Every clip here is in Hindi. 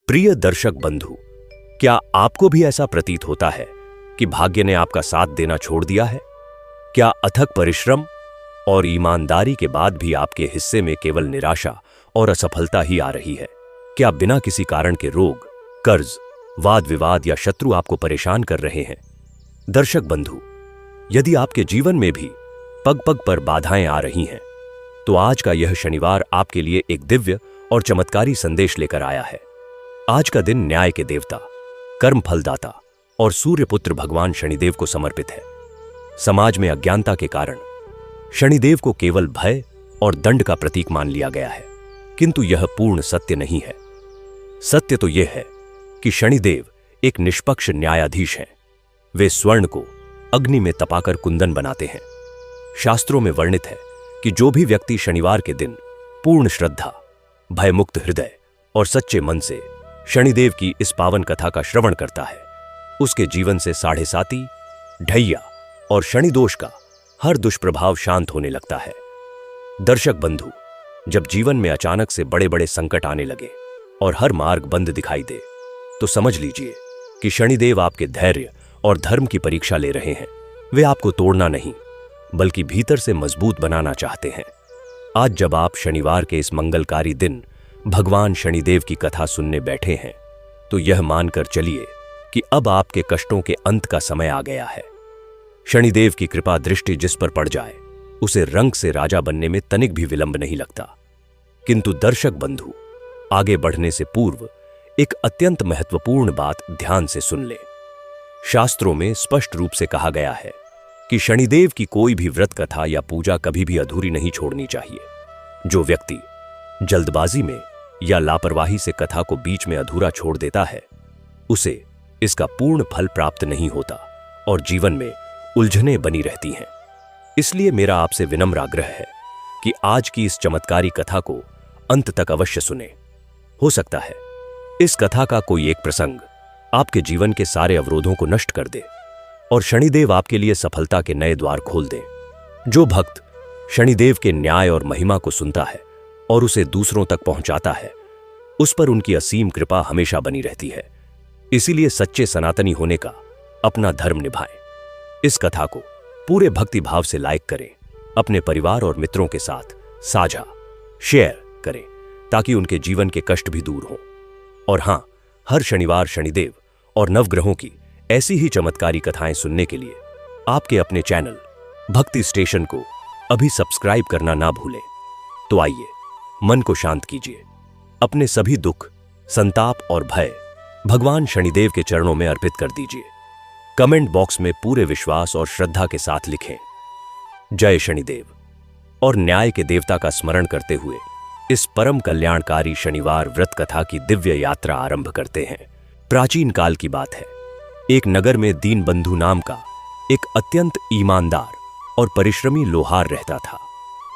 प्रिय दर्शक बंधु, क्या आपको भी ऐसा प्रतीत होता है कि भाग्य ने आपका साथ देना छोड़ दिया है? क्या अथक परिश्रम और ईमानदारी के बाद भी आपके हिस्से में केवल निराशा और असफलता ही आ रही है? क्या बिना किसी कारण के रोग, कर्ज, वाद विवाद या शत्रु आपको परेशान कर रहे हैं? दर्शक बंधु, यदि आपके जीवन में भी पग पग पर बाधाएं आ रही हैं, तो आज का यह शनिवार आपके लिए एक दिव्य और चमत्कारी संदेश लेकर आया है। आज का दिन न्याय के देवता, कर्म फलदाता और सूर्यपुत्र भगवान शनिदेव को समर्पित है। समाज में अज्ञानता के कारण शनिदेव को केवल भय और दंड का प्रतीक मान लिया गया है, किंतु यह पूर्ण सत्य नहीं है। सत्य तो यह है कि शनिदेव एक निष्पक्ष न्यायाधीश हैं। वे स्वर्ण को अग्नि में तपाकर कुंदन बनाते हैं। शास्त्रों में वर्णित है कि जो भी व्यक्ति शनिवार के दिन पूर्ण श्रद्धा, भयमुक्त हृदय और सच्चे मन से शनिदेव की इस पावन कथा का श्रवण करता है, उसके जीवन से साढ़े साती, ढैया और शनि दोष का हर दुष्प्रभाव शांत होने लगता है। दर्शक बंधु, जब जीवन में अचानक से बड़े बड़े संकट आने लगे और हर मार्ग बंद दिखाई दे, तो समझ लीजिए कि शनिदेव आपके धैर्य और धर्म की परीक्षा ले रहे हैं। वे आपको तोड़ना नहीं, बल्कि भीतर से मजबूत बनाना चाहते हैं। आज जब आप शनिवार के इस मंगलकारी दिन भगवान शनिदेव की कथा सुनने बैठे हैं, तो यह मानकर चलिए कि अब आपके कष्टों के अंत का समय आ गया है। शनिदेव की कृपा दृष्टि जिस पर पड़ जाए, उसे रंग से राजा बनने में तनिक भी विलंब नहीं लगता। किंतु दर्शक बंधु, आगे बढ़ने से पूर्व एक अत्यंत महत्वपूर्ण बात ध्यान से सुन ले। शास्त्रों में स्पष्ट रूप से कहा गया है कि शनिदेव की कोई भी व्रत कथा या पूजा कभी भी अधूरी नहीं छोड़नी चाहिए। जो व्यक्ति जल्दबाजी में या लापरवाही से कथा को बीच में अधूरा छोड़ देता है, उसे इसका पूर्ण फल प्राप्त नहीं होता और जीवन में उलझनें बनी रहती हैं। इसलिए मेरा आपसे विनम्र आग्रह है कि आज की इस चमत्कारी कथा को अंत तक अवश्य सुने। हो सकता है इस कथा का कोई एक प्रसंग आपके जीवन के सारे अवरोधों को नष्ट कर दे और शनिदेव आपके लिए सफलता के नए द्वार खोल दे। जो भक्त शनिदेव के न्याय और महिमा को सुनता है और उसे दूसरों तक पहुंचाता है, उस पर उनकी असीम कृपा हमेशा बनी रहती है। इसीलिए सच्चे सनातनी होने का अपना धर्म निभाएं। इस कथा को पूरे भक्ति भाव से लाइक करें, अपने परिवार और मित्रों के साथ साझा, शेयर करें, ताकि उनके जीवन के कष्ट भी दूर हों। और हां, हर शनिवार शनिदेव और नवग्रहों की ऐसी ही चमत्कारी कथाएं सुनने के लिए आपके अपने चैनल भक्ति स्टेशन को अभी सब्सक्राइब करना ना भूलें। तो आइए, मन को शांत कीजिए, अपने सभी दुख, संताप और भय भगवान शनिदेव के चरणों में अर्पित कर दीजिए। कमेंट बॉक्स में पूरे विश्वास और श्रद्धा के साथ लिखें, जय शनिदेव, और न्याय के देवता का स्मरण करते हुए इस परम कल्याणकारी शनिवार व्रत कथा की दिव्य यात्रा आरंभ करते हैं। प्राचीन काल की बात है। एक नगर में दीनबंधु नाम का एक अत्यंत ईमानदार और परिश्रमी लोहार रहता था।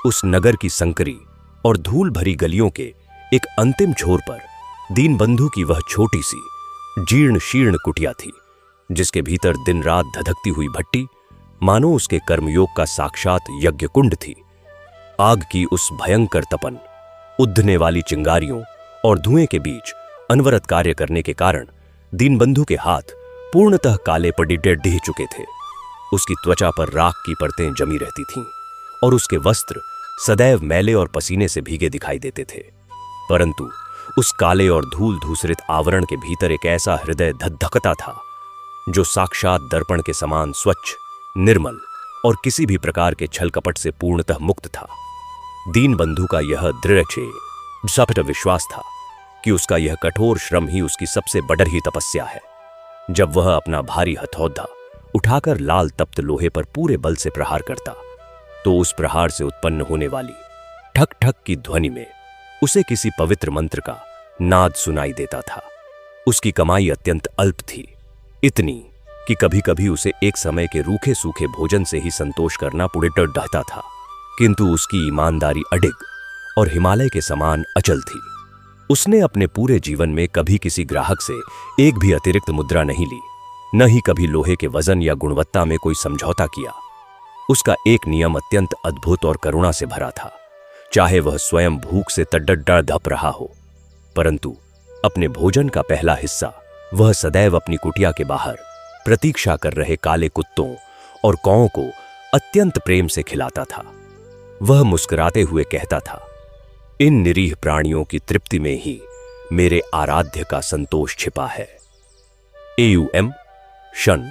उस नगर की संकरी और धूल भरी गलियों के एक अंतिम छोर पर दीनबंधु की वह छोटी सी जीर्ण शीर्ण कुटिया थी, जिसके भीतर दिन रात धधकती हुई भट्टी मानो उसके कर्मयोग का साक्षात यज्ञ कुंड थी। आग की उस भयंकर तपन, उद्धने वाली चिंगारियों और धुएं के बीच अनवरत कार्य करने के कारण दीनबंधु के हाथ पूर्णतः काले पड़ी ढह चुके थे। उसकी त्वचा पर राख की परतें जमी रहती थीं और उसके वस्त्र सदैव मैले और पसीने से भीगे दिखाई देते थे। परंतु उस काले और धूल धूसरित आवरण के भीतर एक ऐसा हृदय धधकता था जो साक्षात दर्पण के समान स्वच्छ, निर्मल और किसी भी प्रकार के छल कपट से पूर्णतः मुक्त था। दीनबंधु का यह दृढ़ विश्वास था कि उसका यह कठोर श्रम ही उसकी सबसे बढ़ी तपस्या है। जब वह अपना भारी हथौड़ा उठाकर लाल तप्त लोहे पर पूरे बल से प्रहार करता, तो उस प्रहार से उत्पन्न होने वाली ठक ठक की ध्वनि में उसे किसी पवित्र मंत्र का नाद सुनाई देता था। उसकी कमाई अत्यंत अल्प थी, इतनी कि कभी कभी उसे एक समय के रूखे सूखे भोजन से ही संतोष करना पुड़ेटर ढहता था। किंतु उसकी ईमानदारी अडिग और हिमालय के समान अचल थी। उसने अपने पूरे जीवन में कभी किसी ग्राहक से एक भी अतिरिक्त मुद्रा नहीं ली, न ही कभी लोहे के वजन या गुणवत्ता में कोई समझौता किया। उसका एक नियम अत्यंत अद्भुत और करुणा से भरा था। चाहे वह स्वयं भूख से तड्डा धप रहा हो, परंतु अपने भोजन का पहला हिस्सा वह सदैव अपनी कुटिया के बाहर प्रतीक्षा कर रहे काले कुत्तों और कौओं को अत्यंत प्रेम से खिलाता था। वह मुस्कुराते हुए कहता था, इन निरीह प्राणियों की तृप्ति में ही मेरे आराध्य का संतोष छिपा है। एयुएम शन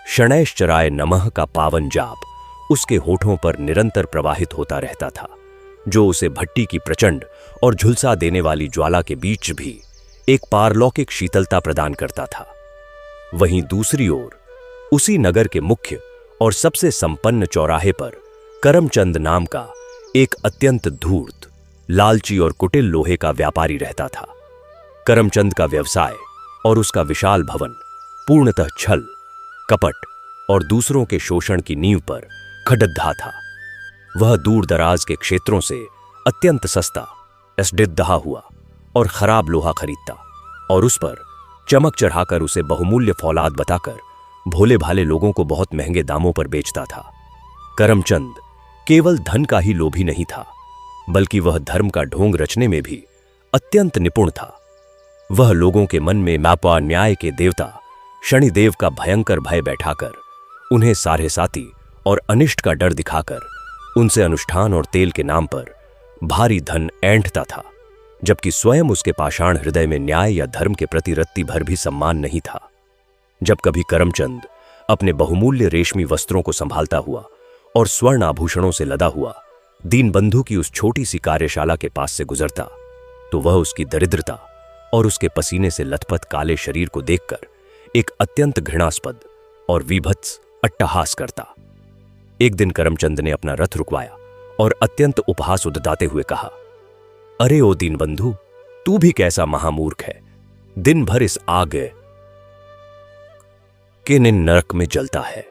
शनैश्चराय नमः का पावन जाप उसके होठों पर निरंतर प्रवाहित होता रहता था, जो उसे भट्टी की प्रचंड और झुलसा देने वाली ज्वाला के बीच भी एक पारलौकिक शीतलता प्रदान करता था। वहीं दूसरी ओर उसी नगर के मुख्य और सबसे संपन्न चौराहे पर करमचंद नाम का एक अत्यंत धूर्त, लालची और कुटिल लोहे का व्यापारी रहता था। करमचंद का व्यवसाय और उसका विशाल भवन पूर्णतः छल, कपट और दूसरों के शोषण की नींव पर खड़ग्गा था। वह दूर दराज के क्षेत्रों से अत्यंत सस्ता, दहा हुआ और खराब लोहा खरीदता और उस पर चमक चढ़ाकर उसे बहुमूल्य फौलाद बताकर भोले भाले लोगों को बहुत महंगे दामों पर बेचता था। करमचंद केवल धन का ही लोभी नहीं था, बल्कि वह धर्म का ढोंग रचने में भी अत्यंत निपुण था। वह लोगों के मन में मापा न्याय के देवता शनिदेव का भयंकर भय बैठाकर उन्हें सारे साथी और अनिष्ट का डर दिखाकर उनसे अनुष्ठान और तेल के नाम पर भारी धन ऐंठता था, जबकि स्वयं उसके पाषाण हृदय में न्याय या धर्म के प्रति रत्ती भर भी सम्मान नहीं था। जब कभी करमचंद अपने बहुमूल्य रेशमी वस्त्रों को संभालता हुआ और स्वर्ण आभूषणों से लदा हुआ दीनबंधु की उस छोटी सी कार्यशाला के पास से गुजरता, तो वह उसकी दरिद्रता और उसके पसीने से लथपथ काले शरीर को देखकर एक अत्यंत घृणास्पद और विभत्स अट्टहास करता। एक दिन करमचंद ने अपना रथ रुकवाया और अत्यंत उपहास उद्गाते हुए कहा, अरे ओ दीनबंधु, तू भी कैसा महामूर्ख है। दिन भर इस आग के नरक में जलता है।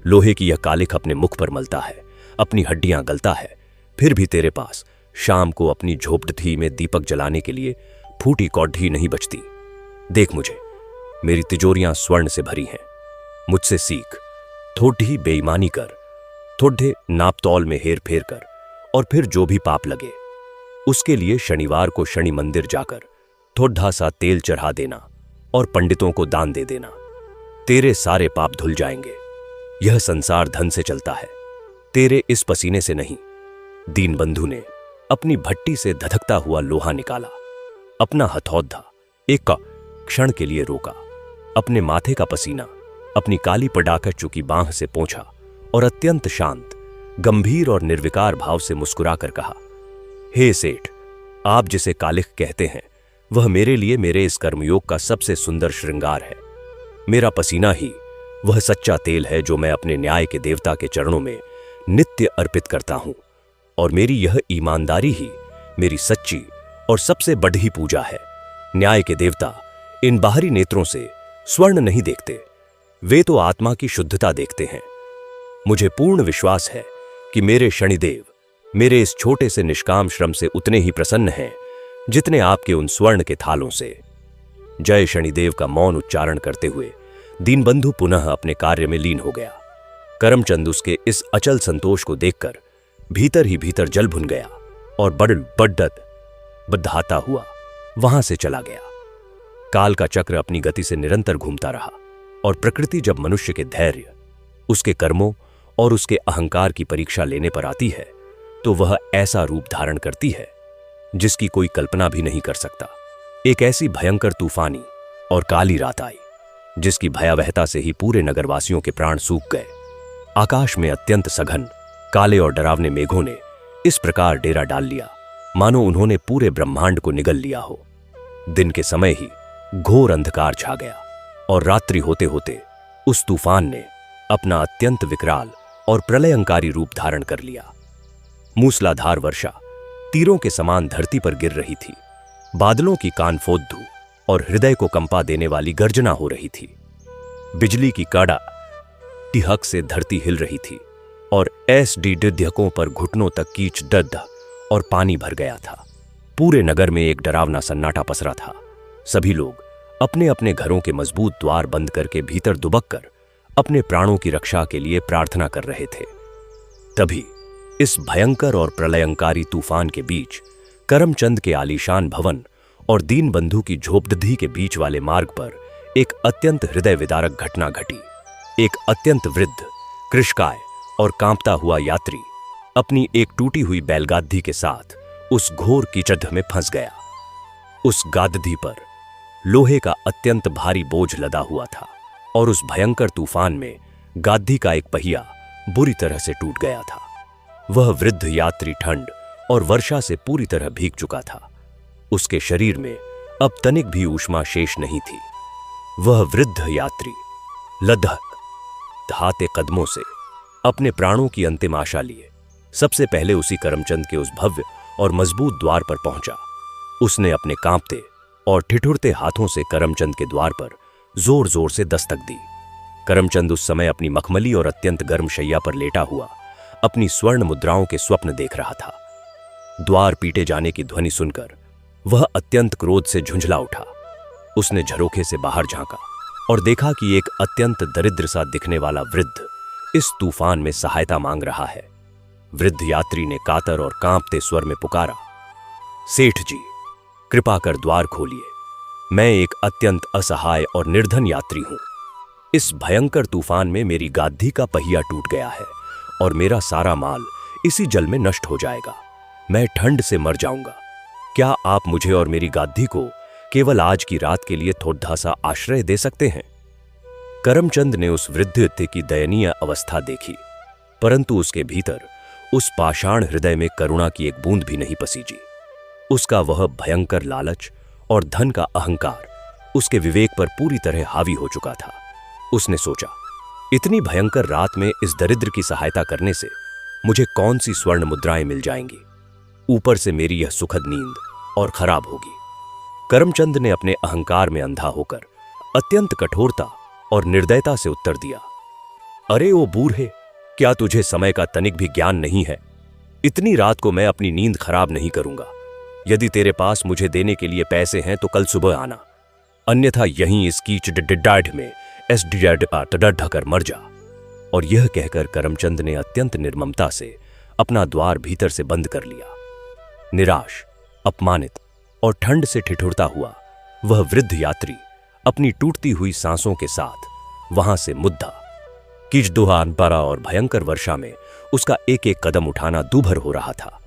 लोहे की यह कालिख अपने मुख पर मलता है, अपनी हड्डियां गलता है, फिर भी तेरे पास शाम को अपनी झोपड़ी में दीपक जलाने के लिए फूटी कौड़ी नहीं बचती। देख मुझे, मेरी तिजोरियां स्वर्ण से भरी हैं। मुझसे सीख, थोड़ी बेईमानी कर, थोड़े नापतौल में हेर फेर कर, और फिर जो भी पाप लगे उसके लिए शनिवार को शनि मंदिर जाकर थोड़ा सा तेल चढ़ा देना और पंडितों को दान दे देना। तेरे सारे पाप धुल जाएंगे। यह संसार धन से चलता है, तेरे इस पसीने से नहीं। दीनबंधु ने अपनी भट्टी से धधकता हुआ लोहा निकाला, अपना हथौड़ा एक क्षण के लिए रोका, अपने माथे का पसीना अपनी काली पड़ाकर चुकी बांह से पोंछा और अत्यंत शांत, गंभीर और निर्विकार भाव से मुस्कुराकर कहा, हे सेठ, आप जिसे कालिख कहते हैं वह मेरे लिए मेरे इस कर्मयोग का सबसे सुंदर श्रृंगार है। मेरा पसीना ही वह सच्चा तेल है जो मैं अपने न्याय के देवता के चरणों में नित्य अर्पित करता हूं, और मेरी यह ईमानदारी ही मेरी सच्ची और सबसे बड़ी पूजा है। न्याय के देवता इन बाहरी नेत्रों से स्वर्ण नहीं देखते, वे तो आत्मा की शुद्धता देखते हैं। मुझे पूर्ण विश्वास है कि मेरे शनिदेव मेरे इस छोटे से निष्काम श्रम से उतने ही प्रसन्न हैं जितने आपके उन स्वर्ण के थालों से। जय शनिदेव का मौन उच्चारण करते हुए दीनबंधु पुनः अपने कार्य में लीन हो गया। करमचंद उसके इस अचल संतोष को देखकर भीतर ही भीतर जल भुन गया और बद्धाता हुआ वहां से चला गया। काल का चक्र अपनी गति से निरंतर घूमता रहा, और प्रकृति जब मनुष्य के धैर्य, उसके कर्मों और उसके अहंकार की परीक्षा लेने पर आती है, तो वह ऐसा रूप धारण करती है जिसकी कोई कल्पना भी नहीं कर सकता। एक ऐसी भयंकर तूफानी और काली रात आई जिसकी भयावहता से ही पूरे नगरवासियों के प्राण सूख गए। आकाश में अत्यंत सघन, काले और डरावने मेघों ने इस प्रकार डेरा डाल लिया मानो उन्होंने पूरे ब्रह्मांड को निगल लिया हो। दिन के समय ही घोर अंधकार छा गया, और रात्रि होते होते उस तूफान ने अपना अत्यंत विकराल और प्रलयंकारी रूप धारण कर लिया। मूसलाधार वर्षा तीरों के समान धरती पर गिर रही थी। बादलों की कानफोद्दू और हृदय को कंपा देने वाली गर्जना हो रही थी। बिजली की काड़ा टिहक से धरती हिल रही थी, और डिद्यकों पर घुटनों तक कीच दद्द और पानी भर गया था। पूरे नगर में एक डरावना सन्नाटा पसरा था। सभी लोग अपने अपने घरों के मजबूत द्वार बंद करके भीतर दुबक कर अपने प्राणों की रक्षा के लिए प्रार्थना कर रहे थे। तभी इस भयंकर और प्रलयंकारी तूफान के बीच करमचंद के आलीशान भवन और दीनबंधु की झोपड़ी के बीच वाले मार्ग पर एक अत्यंत हृदय विदारक घटना घटी। एक अत्यंत वृद्ध, कृशकाय और कांपता हुआ यात्री अपनी एक टूटी हुई बैलगाड़ी के साथ उस घोर कीचड़ में फंस गया। उस गादधी पर लोहे का अत्यंत भारी बोझ लदा हुआ था और उस भयंकर तूफान में गादी का एक पहिया बुरी तरह से टूट गया था। वह वृद्ध यात्री ठंड और वर्षा से पूरी तरह भीग चुका था। उसके शरीर में अब तनिक भी ऊष्मा शेष नहीं थी। वह वृद्ध यात्री लदहक दहाते कदमों से अपने प्राणों की अंतिम आशा लिए सबसे पहले उसी करमचंद के उस भव्य और मजबूत द्वार पर पहुंचा। उसने अपने कांपते और ठिठुरते हाथों से करमचंद के द्वार पर जोर जोर से दस्तक दी। करमचंद उस समय अपनी मखमली और अत्यंत गर्म शैया पर लेटा हुआ अपनी स्वर्ण मुद्राओं के स्वप्न देख रहा था। द्वार पीटे जाने की ध्वनि सुनकर वह अत्यंत क्रोध से झुंझला उठा। उसने झरोखे से बाहर झांका और देखा कि एक अत्यंत दरिद्र सा दिखने वाला वृद्ध इस तूफान में सहायता मांग रहा है। वृद्ध यात्री ने कातर और कांपते स्वर में पुकारा, सेठ जी, कृपा कर द्वार खोलिए। मैं एक अत्यंत असहाय और निर्धन यात्री हूं। इस भयंकर तूफान में मेरी गादी का पहिया टूट गया है और मेरा सारा माल इसी जल में नष्ट हो जाएगा। मैं ठंड से मर जाऊंगा। क्या आप मुझे और मेरी गादी को केवल आज की रात के लिए थोड़ा सा आश्रय दे सकते हैं? करमचंद ने उस वृद्ध की दयनीय अवस्था देखी, परंतु उसके भीतर उस पाषाण हृदय में करुणा की एक बूंद भी नहीं पसीजी। उसका वह भयंकर लालच और धन का अहंकार उसके विवेक पर पूरी तरह हावी हो चुका था। उसने सोचा, इतनी भयंकर रात में इस दरिद्र की सहायता करने से मुझे कौन सी स्वर्ण मुद्राएं मिल जाएंगी? ऊपर से मेरी यह सुखद नींद और खराब होगी। करमचंद ने अपने अहंकार में अंधा होकर अत्यंत कठोरता और निर्दयता से उत्तर दिया, अरे ओ बूढ़े, क्या तुझे समय का तनिक भी ज्ञान नहीं है? इतनी रात को मैं अपनी नींद खराब नहीं करूंगा। यदि तेरे पास मुझे देने के लिए पैसे हैं तो कल सुबह आना, अन्यथा यहीं इस कीच डाढ़ में ढकर मर जा। और यह कहकर करमचंद ने अत्यंत निर्ममता से अपना द्वार भीतर से बंद कर लिया। निराश, अपमानित और ठंड से ठिठुरता हुआ वह वृद्ध यात्री अपनी टूटती हुई सांसों के साथ वहां से मुद्दा। कीचदुहान बरा और भयंकर वर्षा में उसका एक एक कदम उठाना दूभर हो रहा था।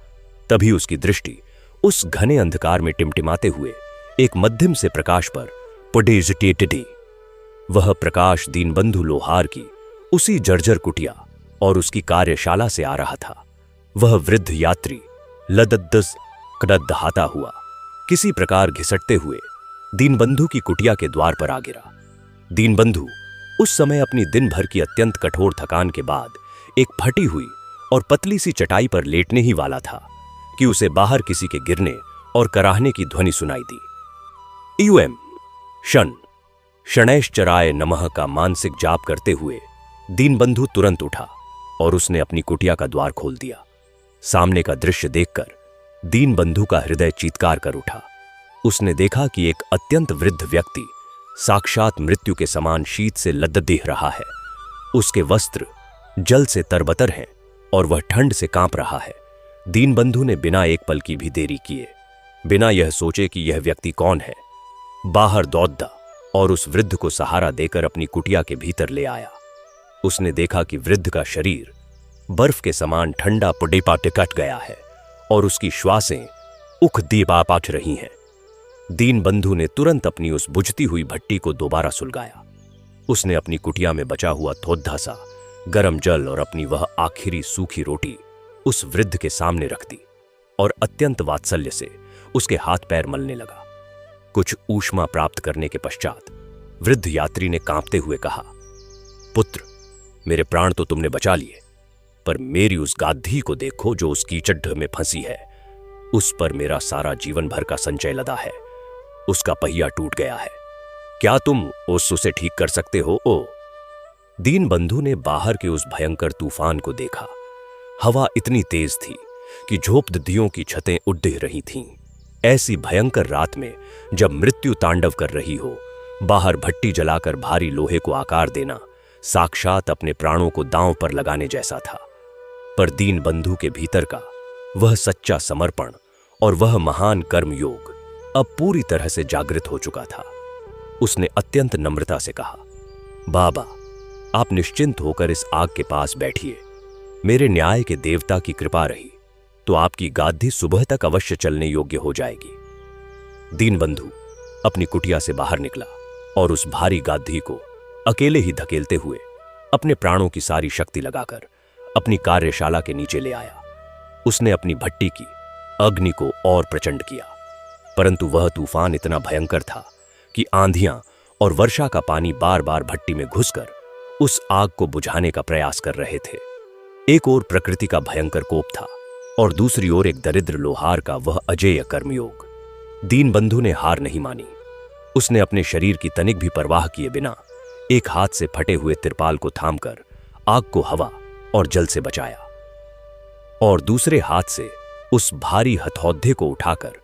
तभी उसकी दृष्टि उस घने अंधकार में टिमटिमाते हुए एक मध्यम से प्रकाश पर पड़ी। वह प्रकाश दीनबंधु लोहार की उसी जर्जर कुटिया और उसकी कार्यशाला से आ रहा था। वह वृद्ध यात्री लदद्दस कददहाता हुआ किसी प्रकार घिसटते हुए दीनबंधु की कुटिया के द्वार पर आ गिरा। दीनबंधु उस समय अपनी दिन भर की अत्यंत कठोर थकान के बाद एक फटी हुई और पतली सी चटाई पर लेटने ही वाला था कि उसे बाहर किसी के गिरने और कराहने की ध्वनि सुनाई दी। यूएम शन शनैश्चराय नमः का मानसिक जाप करते हुए दीनबंधु तुरंत उठा और उसने अपनी कुटिया का द्वार खोल दिया। सामने का दृश्य देखकर दीनबंधु का हृदय चीत्कार कर उठा। उसने देखा कि एक अत्यंत वृद्ध व्यक्ति साक्षात मृत्यु के समान शीत से लद्ददेह रहा है। उसके वस्त्र जल से तरबतर हैं और वह ठंड से कांप रहा है। दीनबंधु ने बिना एक पल की भी देरी किए, बिना यह सोचे कि यह व्यक्ति कौन है, बाहर दौड़ा और उस वृद्ध को सहारा देकर अपनी कुटिया के भीतर ले आया। उसने देखा कि वृद्ध का शरीर बर्फ के समान ठंडा पुडेपाटे कट गया है और उसकी श्वासें उख दीपापाच रही हैं। दीनबंधु ने तुरंत अपनी उस बुझती हुई भट्टी को दोबारा सुलगाया। उसने अपनी कुटिया में बचा हुआ थोड़ा सा गर्म जल और अपनी वह आखिरी सूखी रोटी उस वृद्ध के सामने रख दी और अत्यंत वात्सल्य से उसके हाथ पैर मलने लगा। कुछ ऊष्मा प्राप्त करने के पश्चात वृद्ध यात्री ने कांपते हुए कहा, पुत्र, मेरे प्राण तो तुमने बचा लिए, पर मेरी उस गाधी को देखो जो उस कीचड़ में फंसी है। उस पर मेरा सारा जीवन भर का संचय लदा है। उसका पहिया टूट गया है। क्या तुम उसे ठीक कर सकते हो? ओ दीनबंधु ने बाहर के उस भयंकर तूफान को देखा। हवा इतनी तेज थी कि झोपड़ियों की छतें उड़ रही थीं। ऐसी भयंकर रात में जब मृत्यु तांडव कर रही हो, बाहर भट्टी जलाकर भारी लोहे को आकार देना साक्षात अपने प्राणों को दांव पर लगाने जैसा था। पर दीनबंधु के भीतर का वह सच्चा समर्पण और वह महान कर्म योग अब पूरी तरह से जागृत हो चुका था। उसने अत्यंत नम्रता से कहा, बाबा, आप निश्चिंत होकर इस आग के पास बैठिए। मेरे न्याय के देवता की कृपा रही तो आपकी गादी सुबह तक अवश्य चलने योग्य हो जाएगी। दीनबंधु अपनी कुटिया से बाहर निकला और उस भारी गादी को अकेले ही धकेलते हुए अपने प्राणों की सारी शक्ति लगाकर अपनी कार्यशाला के नीचे ले आया। उसने अपनी भट्टी की अग्नि को और प्रचंड किया, परंतु वह तूफान इतना भयंकर था कि आंधियां और वर्षा का पानी बार बार भट्टी में घुसकर उस आग को बुझाने का प्रयास कर रहे थे। एक ओर प्रकृति का भयंकर कोप था और दूसरी ओर एक दरिद्र लोहार का वह अजेय कर्मयोग। दीनबंधु ने हार नहीं मानी। उसने अपने शरीर की तनिक भी परवाह किए बिना एक हाथ से फटे हुए तिरपाल को थामकर आग को हवा और जल से बचाया और दूसरे हाथ से उस भारी हथौदे को उठाकर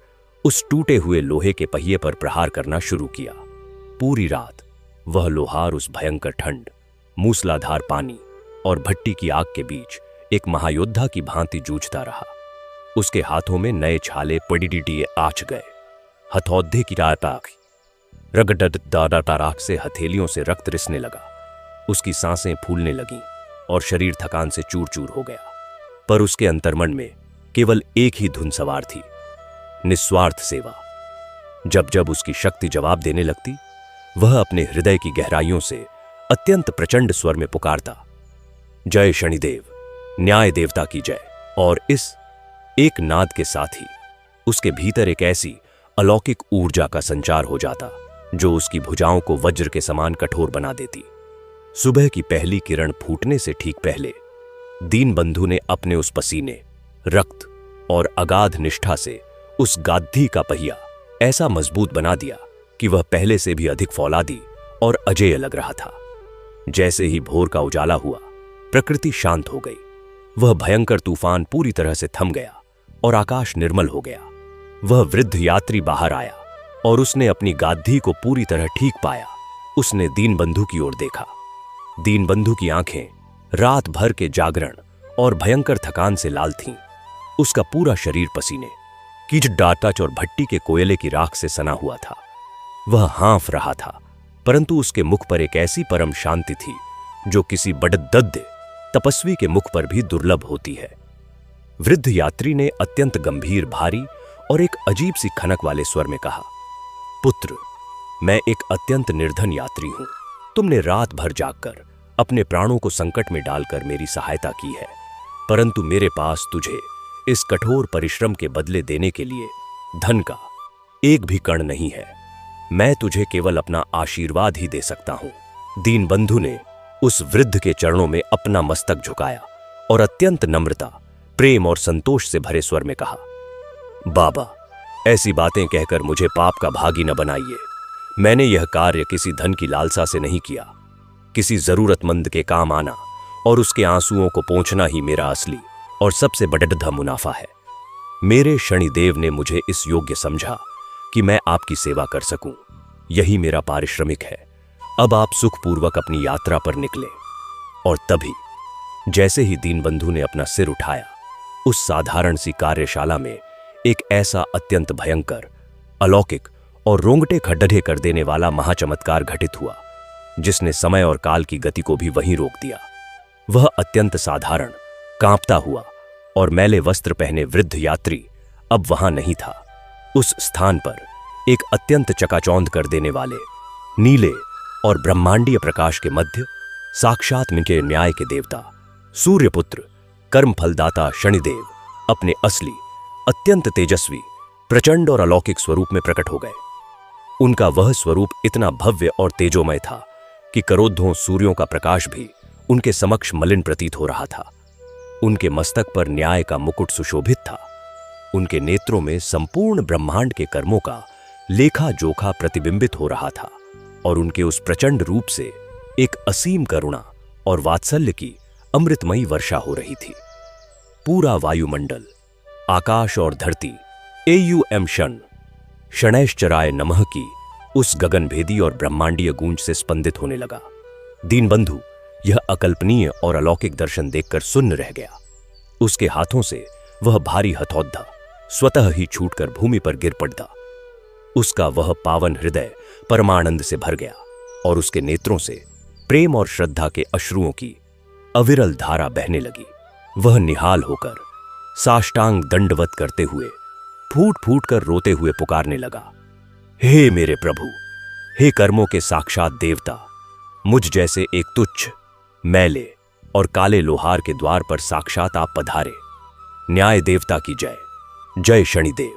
उस टूटे हुए लोहे के पहिए पर प्रहार करना शुरू किया। पूरी रात वह लोहार उस भयंकर ठंड, मूसलाधार पानी और भट्टी की आग के बीच एक महायोद्धा की भांति जूझता रहा। उसके हाथों में नए छाले पड़िडिटिए आच गए। हथौदे की टाटाक रगडट दादाटाराक से हथेलियों से रक्त रिसने लगा। उसकी सांसें फूलने लगीं और शरीर थकान से चूर चूर हो गया। पर उसके अंतर्मन में केवल एक ही धुन सवार थी, निस्वार्थ सेवा। जब जब उसकी शक्ति जवाब देने लगती, वह अपने हृदय की गहराइयों से अत्यंत प्रचंड स्वर में पुकारता, जय शनिदेव, न्याय देवता की जय। और इस एक नाद के साथ ही उसके भीतर एक ऐसी अलौकिक ऊर्जा का संचार हो जाता जो उसकी भुजाओं को वज्र के समान कठोर बना देती। सुबह की पहली किरण फूटने से ठीक पहले दीनबंधु ने अपने उस पसीने, रक्त और अगाध निष्ठा से उस गादी का पहिया ऐसा मजबूत बना दिया कि वह पहले से भी अधिक फौलादी और अजेय लग रहा था। जैसे ही भोर का उजाला हुआ, प्रकृति शांत हो गई। वह भयंकर तूफान पूरी तरह से थम गया और आकाश निर्मल हो गया। वह वृद्ध यात्री बाहर आया और उसने अपनी गादी को पूरी तरह ठीक पाया। उसने दीनबंधु की ओर देखा। दीनबंधु की आंखें रात भर के जागरण और भयंकर थकान से लाल थीं। उसका पूरा शरीर पसीने, कीचड़ डाटाच और भट्टी के कोयले की राख से सना हुआ था। वह हाँफ रहा था, परंतु उसके मुख पर एक ऐसी परम शांति थी जो किसी बड़दद्दे तपस्वी के मुख पर भी दुर्लभ होती है। वृद्ध यात्री ने अत्यंत गंभीर, भारी और एक अजीब सी खनक वाले स्वर में कहा, पुत्र, मैं एक अत्यंत निर्धन यात्री हूं। तुमने रात भर जागकर अपने प्राणों को संकट में डालकर मेरी सहायता की है, परंतु मेरे पास तुझे इस कठोर परिश्रम के बदले देने के लिए धन का एक भी कण नहीं है। मैं तुझे केवल अपना आशीर्वाद ही दे सकता हूं। दीनबंधु ने उस वृद्ध के चरणों में अपना मस्तक झुकाया और अत्यंत नम्रता, प्रेम और संतोष से भरे स्वर में कहा, बाबा, ऐसी बातें कहकर मुझे पाप का भागी न बनाइए। मैंने यह कार्य किसी धन की लालसा से नहीं किया। किसी जरूरतमंद के काम आना और उसके आंसुओं को पोंछना ही मेरा असली और सबसे बड़ा मुनाफा है। मेरे शनिदेव ने मुझे इस योग्य समझा कि मैं आपकी सेवा कर सकूं। यही मेरा पारिश्रमिक है। अब आप सुखपूर्वक अपनी यात्रा पर निकले। और तभी जैसे ही दीनबंधु ने अपना सिर उठाया, उस साधारण सी कार्यशाला में एक ऐसा अत्यंत भयंकर, अलौकिक और रोंगटे खड्डे कर देने वाला महाचमत्कार घटित हुआ जिसने समय और काल की गति को भी वहीं रोक दिया। वह अत्यंत साधारण, कांपता हुआ और मैले वस्त्र पहने वृद्ध यात्री अब वहां नहीं था। उस स्थान पर एक अत्यंत चकाचौंध कर देने वाले नीले और ब्रह्मांडीय प्रकाश के मध्य साक्षात मिनके न्याय के देवता, सूर्यपुत्र, कर्मफलदाता शनिदेव अपने असली, अत्यंत तेजस्वी, प्रचंड और अलौकिक स्वरूप में प्रकट हो गए। उनका वह स्वरूप इतना भव्य और तेजोमय था कि करोड़ों सूर्यों का प्रकाश भी उनके समक्ष मलिन प्रतीत हो रहा था। उनके मस्तक पर न्याय का मुकुट सुशोभित था। उनके नेत्रों में संपूर्ण ब्रह्मांड के कर्मों का लेखा जोखा प्रतिबिंबित हो रहा था और उनके उस प्रचंड रूप से एक असीम करुणा और वात्सल्य की अमृतमयी वर्षा हो रही थी। पूरा वायुमंडल, आकाश और धरती एयुएम शन शनैश्चराय नमः की उस गगनभेदी और ब्रह्मांडीय गूंज से स्पंदित होने लगा। दीनबंधु यह अकल्पनीय और अलौकिक दर्शन देखकर सुन्न रह गया। उसके हाथों से वह भारी हथौदा स्वतः ही छूटकर भूमि पर गिर पड़ता। उसका वह पावन हृदय परमानंद से भर गया और उसके नेत्रों से प्रेम और श्रद्धा के अश्रुओं की अविरल धारा बहने लगी। वह निहाल होकर साष्टांग दंडवत करते हुए फूट फूट कर रोते हुए पुकारने लगा, हे मेरे प्रभु, हे कर्मों के साक्षात देवता, मुझ जैसे एक तुच्छ, मैले और काले लोहार के द्वार पर साक्षात आप पधारे। न्याय देवता की जय। जय शनिदेव।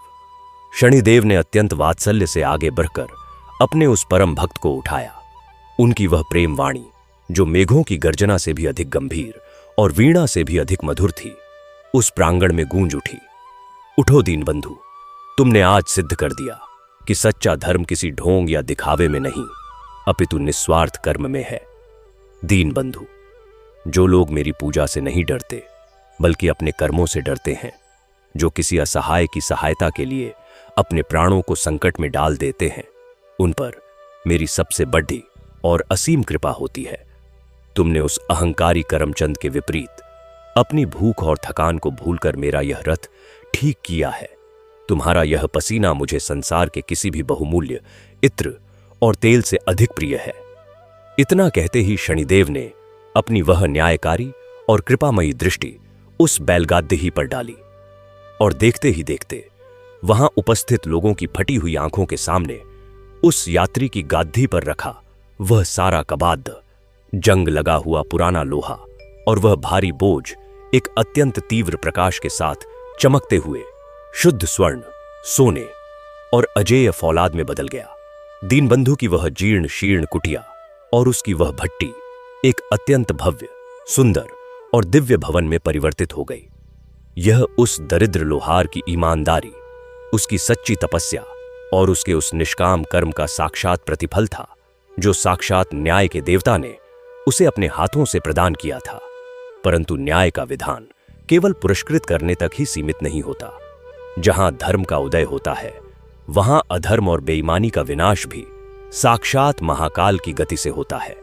शनिदेव ने अत्यंत वात्सल्य से आगे बढ़कर अपने उस परम भक्त को उठाया। उनकी वह प्रेम वाणी, जो मेघों की गर्जना से भी अधिक गंभीर और वीणा से भी अधिक मधुर थी, उस प्रांगण में गूंज उठी। उठो दीनबंधु, तुमने आज सिद्ध कर दिया कि सच्चा धर्म किसी ढोंग या दिखावे में नहीं, अपितु निस्वार्थ कर्म में है। दीनबंधु, जो लोग मेरी पूजा से नहीं डरते बल्कि अपने कर्मों से डरते हैं, जो किसी असहाय की सहायता के लिए अपने प्राणों को संकट में डाल देते हैं, उन पर मेरी सबसे बड़ी और असीम कृपा होती है। तुमने उस अहंकारी करमचंद के विपरीत अपनी भूख और थकान को भूलकर मेरा यह रथ ठीक किया है। तुम्हारा यह पसीना मुझे संसार के किसी भी बहुमूल्य इत्र और तेल से अधिक प्रिय है। इतना कहते ही शनिदेव ने अपनी वह न्यायकारी और कृपामयी दृष्टि उस बैलगादी पर डाली और देखते ही देखते वहां उपस्थित लोगों की फटी हुई आंखों के सामने उस यात्री की गादी पर रखा वह सारा कबाद, जंग लगा हुआ पुराना लोहा और वह भारी बोझ एक अत्यंत तीव्र प्रकाश के साथ चमकते हुए शुद्ध स्वर्ण, सोने और अजेय फौलाद में बदल गया। दीनबंधु की वह जीर्ण शीर्ण कुटिया और उसकी वह भट्टी एक अत्यंत भव्य, सुंदर और दिव्य भवन में परिवर्तित हो गई। यह उस दरिद्र लोहार की ईमानदारी, उसकी सच्ची तपस्या और उसके उस निष्काम कर्म का साक्षात प्रतिफल था, जो साक्षात न्याय के देवता ने उसे अपने हाथों से प्रदान किया था। परंतु न्याय का विधान केवल पुरस्कृत करने तक ही सीमित नहीं होता। जहां धर्म का उदय होता है, वहां अधर्म और बेईमानी का विनाश भी साक्षात महाकाल की गति से होता है।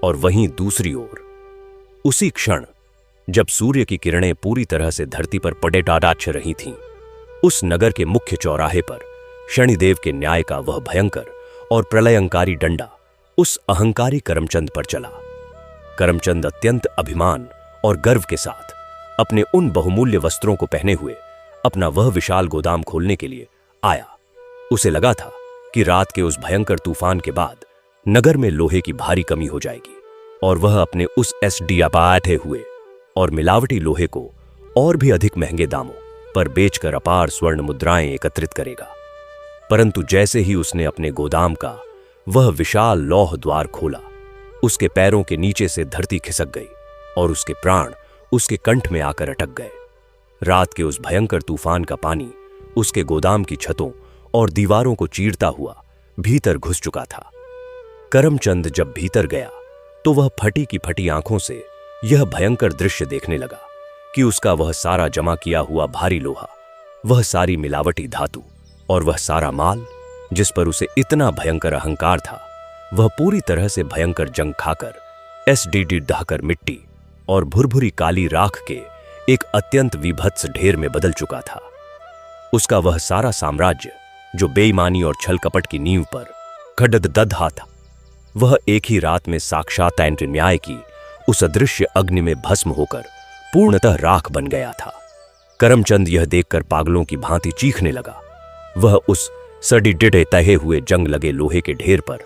और वहीं दूसरी ओर उसी क्षण जब सूर्य की किरणें पूरी तरह से धरती पर पड़ेटाडाछ रही थीं, उस नगर के मुख्य चौराहे पर शनिदेव के न्याय का वह भयंकर और प्रलयंकारी डंडा उस अहंकारी करमचंद पर चला। करमचंद अत्यंत अभिमान और गर्व के साथ अपने उन बहुमूल्य वस्त्रों को पहने हुए अपना वह विशाल गोदाम खोलने के लिए आया। उसे लगा था कि रात के उस भयंकर तूफान के बाद नगर में लोहे की भारी कमी हो जाएगी और वह अपने उस बैठे हुए और मिलावटी लोहे को और भी अधिक महंगे दामों पर बेचकर अपार स्वर्ण मुद्राएं एकत्रित करेगा। परंतु जैसे ही उसने अपने गोदाम का वह विशाल लौह द्वार खोला, उसके पैरों के नीचे से धरती खिसक गई और उसके प्राण उसके कंठ में आकर अटक गए। रात के उस भयंकर तूफान का पानी उसके गोदाम की छतों और दीवारों को चीरता हुआ भीतर घुस चुका था। करमचंद जब भीतर गया तो वह फटी की फटी आंखों से यह भयंकर दृश्य देखने लगा कि उसका वह सारा जमा किया हुआ भारी लोहा, वह सारी मिलावटी धातु और वह सारा माल जिस पर उसे इतना भयंकर अहंकार था, वह पूरी तरह से भयंकर जंग खाकर दहकर मिट्टी और भुरभुरी काली राख के एक अत्यंत विभत्स ढेर में बदल चुका था। उसका वह सारा साम्राज्य, जो बेईमानी और छल कपट की नींव पर खड़ददहा था, वह एक ही रात में साक्षात न्याय की उस अदृश्य अग्नि में भस्म होकर पूर्णतः राख बन गया था। करमचंद यह देखकर पागलों की भांति चीखने लगा। वह उस सड़े तहे हुए जंग लगे लोहे के ढेर पर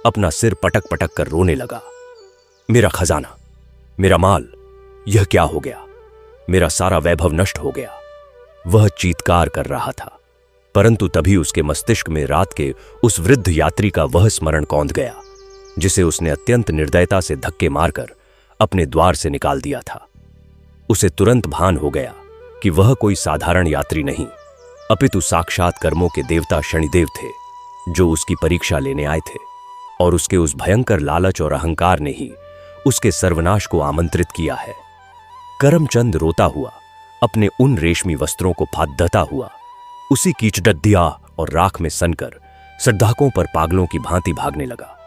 अपना सिर पटक पटक कर रोने लगा। मेरा खजाना, मेरा माल, यह क्या हो गया? मेरा सारा वैभव नष्ट हो गया। वह चीत्कार कर रहा था, परंतु तभी उसके मस्तिष्क में रात के उस वृद्ध यात्री का वह स्मरण कौंध गया, जिसे उसने अत्यंत निर्दयता से धक्के मारकर अपने द्वार से निकाल दिया था। उसे तुरंत भान हो गया कि वह कोई साधारण यात्री नहीं, अपितु साक्षात कर्मों के देवता शनिदेव थे, जो उसकी परीक्षा लेने आए थे। और उसके उस भयंकर लालच और अहंकार ने ही उसके सर्वनाश को आमंत्रित किया है। करमचंद रोता हुआ अपने उन रेशमी वस्त्रों को फादता हुआ उसी कीचडदिया और राख में सनकर सद्धाकों पर पागलों की भांति भागने लगा।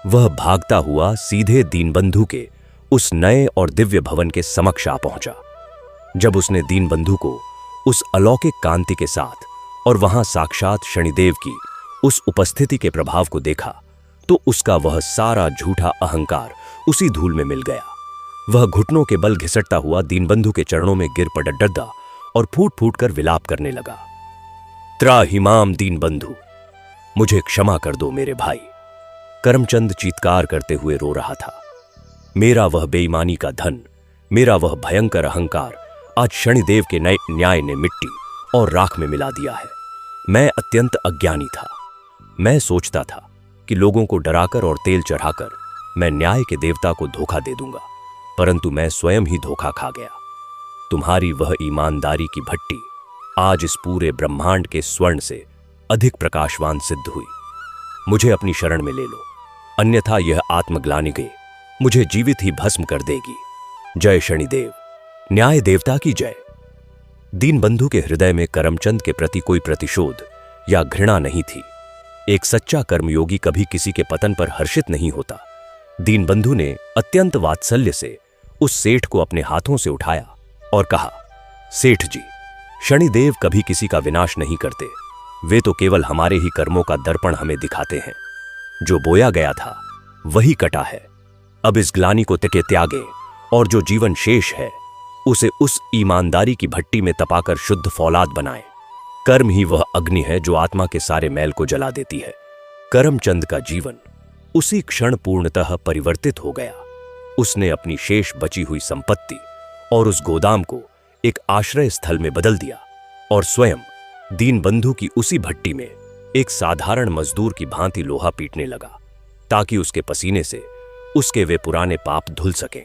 वह भागता हुआ सीधे दीनबंधु के उस नए और दिव्य भवन के समक्ष आ पहुंचा। जब उसने दीनबंधु को उस अलौकिक कांति के साथ और वहां साक्षात शनिदेव की उस उपस्थिति के प्रभाव को देखा तो उसका वह सारा झूठा अहंकार उसी धूल में मिल गया। वह घुटनों के बल घिसटता हुआ दीनबंधु के चरणों में गिर पड़ डड्डा और फूट फूट कर विलाप करने लगा। त्राहिमाम दीनबंधु, मुझे क्षमा कर दो मेरे भाई। करमचंद चीत्कार करते हुए रो रहा था। मेरा वह बेईमानी का धन, मेरा वह भयंकर अहंकार आज शनिदेव के नए न्याय ने मिट्टी और राख में मिला दिया है। मैं अत्यंत अज्ञानी था। मैं सोचता था कि लोगों को डराकर और तेल चढ़ाकर मैं न्याय के देवता को धोखा दे दूंगा, परंतु मैं स्वयं ही धोखा खा गया। तुम्हारी वह ईमानदारी की भट्टी आज इस पूरे ब्रह्मांड के स्वर्ण से अधिक प्रकाशवान सिद्ध हुई। मुझे अपनी शरण में ले लो, अन्यथा यह आत्मग्लानि के मुझे जीवित ही भस्म कर देगी। जय शनिदेव, न्याय देवता की जय। दीनबंधु के हृदय में करमचंद के प्रति कोई प्रतिशोध या घृणा नहीं थी। एक सच्चा कर्मयोगी कभी किसी के पतन पर हर्षित नहीं होता। दीनबंधु ने अत्यंत वात्सल्य से उस सेठ को अपने हाथों से उठाया और कहा, सेठ जी, शनिदेव कभी किसी का विनाश नहीं करते। वे तो केवल हमारे ही कर्मों का दर्पण हमें दिखाते हैं। जो बोया गया था वही कटा है। अब इस ग्लानि को त्यागें और जो जीवन शेष है उसे उस ईमानदारी की भट्टी में तपाकर शुद्ध फौलाद बनाएं। कर्म ही वह अग्नि है जो आत्मा के सारे मैल को जला देती है। करमचंद का जीवन उसी क्षण पूर्णतः परिवर्तित हो गया। उसने अपनी शेष बची हुई संपत्ति और उस गोदाम को एक आश्रय स्थल में बदल दिया और स्वयं दीनबंधु की उसी भट्टी में एक साधारण मजदूर की भांति लोहा पीटने लगा, ताकि उसके पसीने से उसके वे पुराने पाप धुल सकें।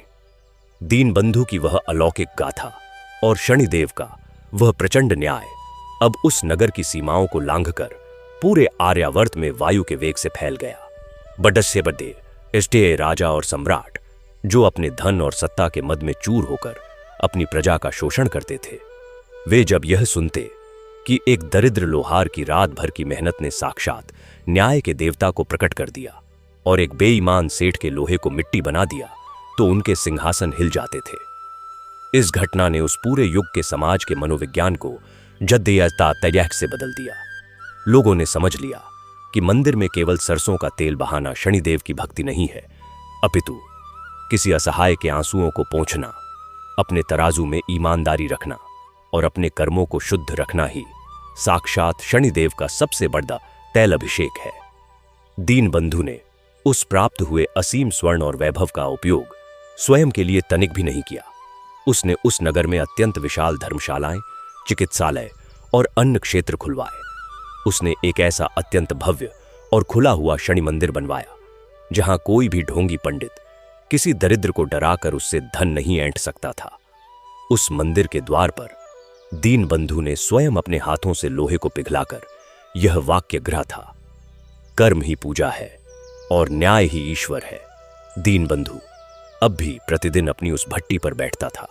दीनबंधु की वह अलौकिक गाथा और शनिदेव का वह प्रचंड न्याय अब उस नगर की सीमाओं को लांघकर पूरे आर्यावर्त में वायु के वेग से फैल गया। बड़से बड़े इष्टेय राजा और सम्राट, जो अपने धन और सत्ता के मद में चूर होकर अपनी प्रजा का शोषण करते थे, वे जब यह सुनते कि एक दरिद्र लोहार की रात भर की मेहनत ने साक्षात न्याय के देवता को प्रकट कर दिया और एक बेईमान सेठ के लोहे को मिट्टी बना दिया, तो उनके सिंहासन हिल जाते थे। इस घटना ने उस पूरे युग के समाज के मनोविज्ञान को जद्दयता तयक से बदल दिया। लोगों ने समझ लिया कि मंदिर में केवल सरसों का तेल बहाना शनिदेव की भक्ति नहीं है, अपितु किसी असहाय के आंसुओं को पोंछना, अपने तराजू में ईमानदारी रखना और अपने कर्मों को शुद्ध रखना ही साक्षात शनिदेव का सबसे बड़ा तैल अभिषेक है। दीनबंधु ने उस प्राप्त हुए असीम स्वर्ण और वैभव का उपयोग स्वयं के लिए तनिक भी नहीं किया। उसने उस नगर में अत्यंत विशाल धर्मशालाएं, चिकित्सालय और अन्य क्षेत्र खुलवाए। उसने एक ऐसा अत्यंत भव्य और खुला हुआ शनि मंदिर बनवाया, जहां कोई भी ढोंगी पंडित किसी दरिद्र को डराकर उससे धन नहीं ऐंठ सकता था। उस मंदिर के द्वार पर दीनबंधु ने स्वयं अपने हाथों से लोहे को पिघलाकर यह वाक्य ग्रहा था, कर्म ही पूजा है और न्याय ही ईश्वर है। दीनबंधु अब भी प्रतिदिन अपनी उस भट्टी पर बैठता था।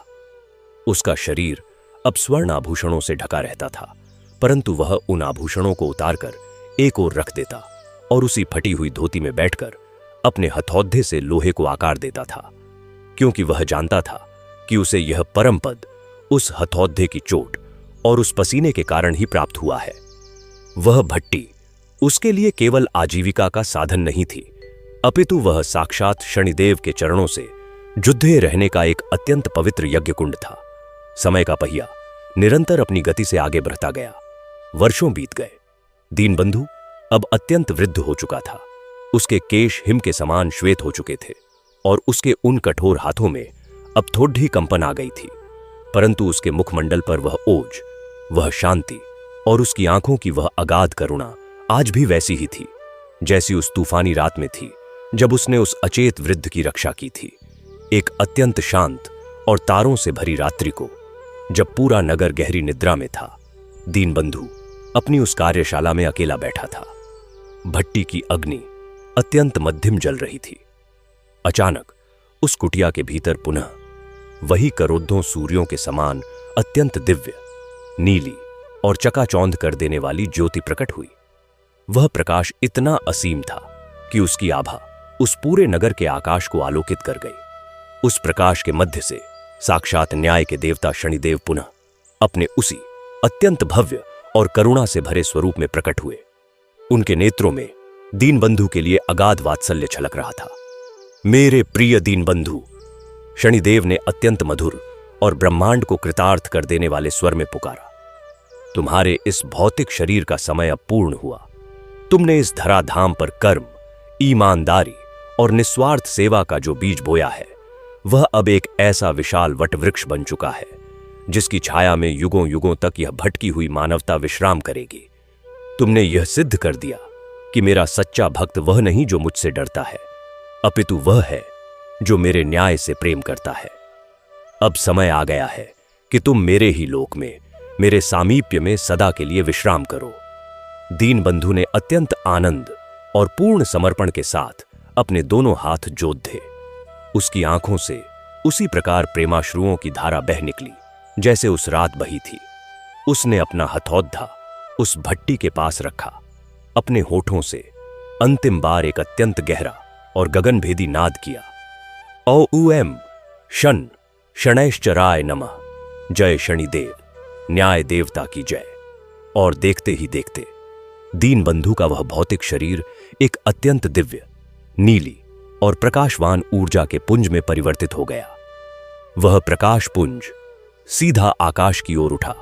उसका शरीर अब स्वर्ण आभूषणों से ढका रहता था, परंतु वह उन आभूषणों को उतारकर एक ओर रख देता और उसी फटी हुई धोती में बैठकर अपने हथौदे से लोहे को आकार देता था, क्योंकि वह जानता था कि उसे यह परम पद उस हथौदे की चोट और उस पसीने के कारण ही प्राप्त हुआ है। वह भट्टी उसके लिए केवल आजीविका का साधन नहीं थी, अपितु वह साक्षात शनिदेव के चरणों से जुद्धे रहने का एक अत्यंत पवित्र यज्ञ कुंड था। समय का पहिया निरंतर अपनी गति से आगे बढ़ता गया। वर्षों बीत गए। दीनबंधु अब अत्यंत वृद्ध हो चुका था। उसके केश हिम के समान श्वेत हो चुके थे और उसके उन कठोर हाथों में अब थोड़ी कंपन आ गई थी, परंतु उसके मुखमंडल पर वह ओज, वह शांति और उसकी आंखों की वह अगाध करुणा आज भी वैसी ही थी जैसी उस तूफानी रात में थी जब उसने उस अचेत वृद्ध की रक्षा की थी। एक अत्यंत शांत और तारों से भरी रात्रि को, जब पूरा नगर गहरी निद्रा में था, दीनबंधु अपनी उस कार्यशाला में अकेला बैठा था। भट्टी की अग्नि अत्यंत मध्यम जल रही थी। अचानक उस कुटिया के भीतर पुनः वही करोड़ों सूर्यों के समान अत्यंत दिव्य, नीली और चकाचौंध कर देने वाली ज्योति प्रकट हुई। वह प्रकाश इतना असीम था कि उसकी आभा उस पूरे नगर के आकाश को आलोकित कर गई। उस प्रकाश के मध्य से साक्षात न्याय के देवता शनिदेव पुनः अपने उसी अत्यंत भव्य और करुणा से भरे स्वरूप में प्रकट हुए। उनके नेत्रों में दीनबंधु के लिए अगाध वात्सल्य छलक रहा था। मेरे प्रिय दीनबंधु, शनिदेव ने अत्यंत मधुर और ब्रह्मांड को कृतार्थ कर देने वाले स्वर में पुकारा। तुम्हारे इस भौतिक शरीर का समय अब पूर्ण हुआ। तुमने इस धराधाम पर कर्म, ईमानदारी और निस्वार्थ सेवा का जो बीज बोया है, वह अब एक ऐसा विशाल वटवृक्ष बन चुका है जिसकी छाया में युगों युगों तक यह भटकी हुई मानवता विश्राम करेगी। तुमने यह सिद्ध कर दिया कि मेरा सच्चा भक्त वह नहीं जो मुझसे डरता है, अपितु वह है जो मेरे न्याय से प्रेम करता है। अब समय आ गया है कि तुम मेरे ही लोक में, मेरे सामीप्य में सदा के लिए विश्राम करो। दीनबंधु ने अत्यंत आनंद और पूर्ण समर्पण के साथ अपने दोनों हाथ जोड़ थे। उसकी आंखों से उसी प्रकार प्रेमाश्रुओं की धारा बह निकली जैसे उस रात बही थी। उसने अपना हथौड़ा उस भट्टी के पास रखा, अपने होठों से अंतिम बार एक अत्यंत गहरा और गगनभेदी नाद किया। औ शन शनैश्चराय नमः, जय शनिदेव, न्याय देवता की जय। और देखते ही देखते दीनबंधु का वह भौतिक शरीर एक अत्यंत दिव्य, नीली और प्रकाशवान ऊर्जा के पुंज में परिवर्तित हो गया। वह प्रकाश पुंज सीधा आकाश की ओर उठा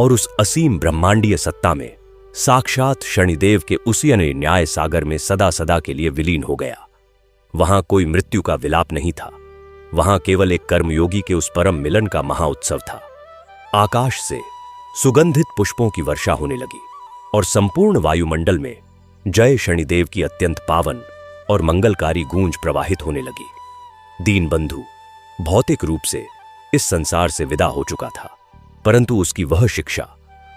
और उस असीम ब्रह्मांडीय सत्ता में साक्षात शनिदेव के उसी न्याय सागर में सदा सदा के लिए विलीन हो गया। वहां कोई मृत्यु का विलाप नहीं था, वहां केवल एक कर्मयोगी के उस परम मिलन का महाउत्सव था। आकाश से सुगंधित पुष्पों की वर्षा होने लगी और संपूर्ण वायुमंडल में जय शनिदेव की अत्यंत पावन और मंगलकारी गूंज प्रवाहित होने लगी। दीनबंधु भौतिक रूप से इस संसार से विदा हो चुका था, परंतु उसकी वह शिक्षा,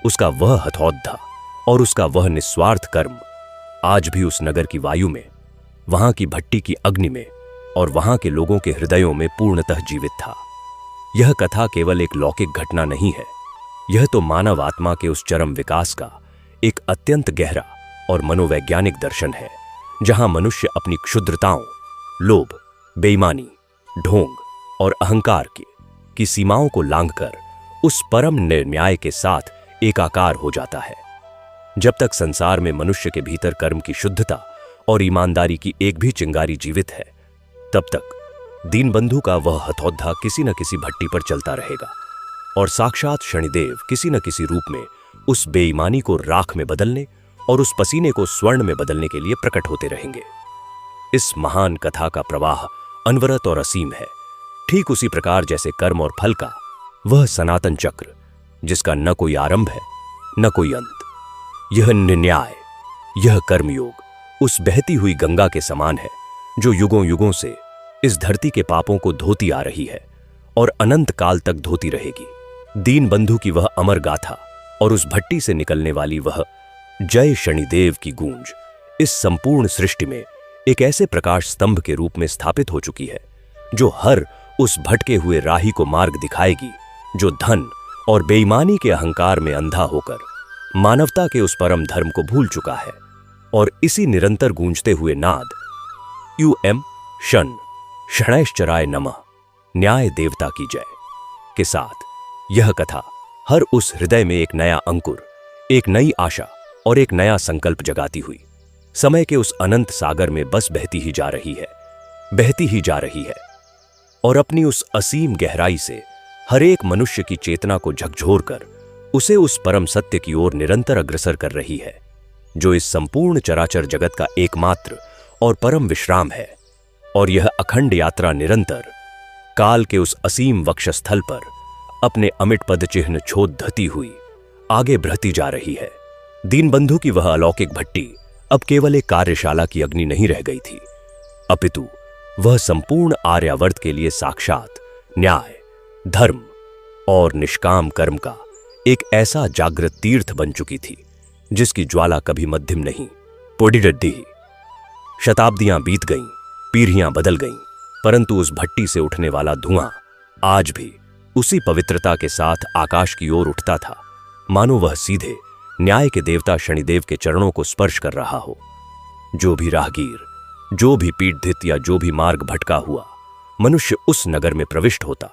उसका वह हथौड़ा और उसका वह निस्वार्थ कर्म आज भी उस नगर की वायु में, वहां की भट्टी की अग्नि में और वहां के लोगों के हृदयों में पूर्णतः जीवित था। यह कथा केवल एक लौकिक घटना नहीं है, यह तो मानव आत्मा के उस चरम विकास का एक अत्यंत गहरा और मनोवैज्ञानिक दर्शन है, जहां मनुष्य अपनी क्षुद्रताओं, लोभ, बेईमानी, ढोंग और अहंकार की सीमाओं को लांघकर उस परम न्याय के साथ एकाकार हो जाता है। जब तक संसार में मनुष्य के भीतर कर्म की शुद्धता और ईमानदारी की एक भी चिंगारी जीवित है, तब तक दीनबंधु का वह हथौड़ा किसी न किसी भट्टी पर चलता रहेगा और साक्षात शनिदेव किसी न किसी रूप में उस बेईमानी को राख में बदलने और उस पसीने को स्वर्ण में बदलने के लिए प्रकट होते रहेंगे। इस महान कथा का प्रवाह अनवरत और असीम है, ठीक उसी प्रकार जैसे कर्म और फल का वह सनातन चक्र जिसका न कोई आरंभ है न कोई अंत। यह न्याय, यह कर्मयोग उस बहती हुई गंगा के समान है जो युगों युगों से इस धरती के पापों को धोती आ रही है और अनंत काल तक धोती रहेगी। दीनबंधु की वह अमर गाथा और उस भट्टी से निकलने वाली वह जय शनिदेव की गूंज इस संपूर्ण सृष्टि में एक ऐसे प्रकाश स्तंभ के रूप में स्थापित हो चुकी है जो हर उस भटके हुए राही को मार्ग दिखाएगी जो धन और बेईमानी के अहंकार में अंधा होकर मानवता के उस परम धर्म को भूल चुका है। और इसी निरंतर गूंजते हुए नाद शन शनैश्चराय नमः, न्याय देवता की जय के साथ यह कथा हर उस हृदय में एक नया अंकुर, एक नई आशा और एक नया संकल्प जगाती हुई समय के उस अनंत सागर में बस बहती ही जा रही है, बहती ही जा रही है और अपनी उस असीम गहराई से हर एक मनुष्य की चेतना को झकझोर कर उसे उस परम सत्य की ओर निरंतर अग्रसर कर रही है जो इस संपूर्ण चराचर जगत का एकमात्र और परम विश्राम है। और यह अखंड यात्रा निरंतर काल के उस असीम वक्षस्थल पर अपने अमिट पद चिन्ह छोड़ धती हुई आगे बढ़ती जा रही है। दीनबंधु की वह अलौकिक भट्टी अब केवल एक कार्यशाला की अग्नि नहीं रह गई थी, अपितु वह संपूर्ण आर्यावर्त के लिए साक्षात न्याय, धर्म और निष्काम कर्म का एक ऐसा जागृत तीर्थ बन चुकी थी जिसकी ज्वाला कभी मध्यम नहीं पोडिडड्डी। शताब्दियां बीत गईं, पीढ़ियां बदल गईं, परंतु उस भट्टी से उठने वाला धुआं आज भी उसी पवित्रता के साथ आकाश की ओर उठता था, मानो वह सीधे न्याय के देवता शनिदेव के चरणों को स्पर्श कर रहा हो। जो भी राहगीर, जो भी पीढ़ित या जो भी मार्ग भटका हुआ मनुष्य उस नगर में प्रविष्ट होता,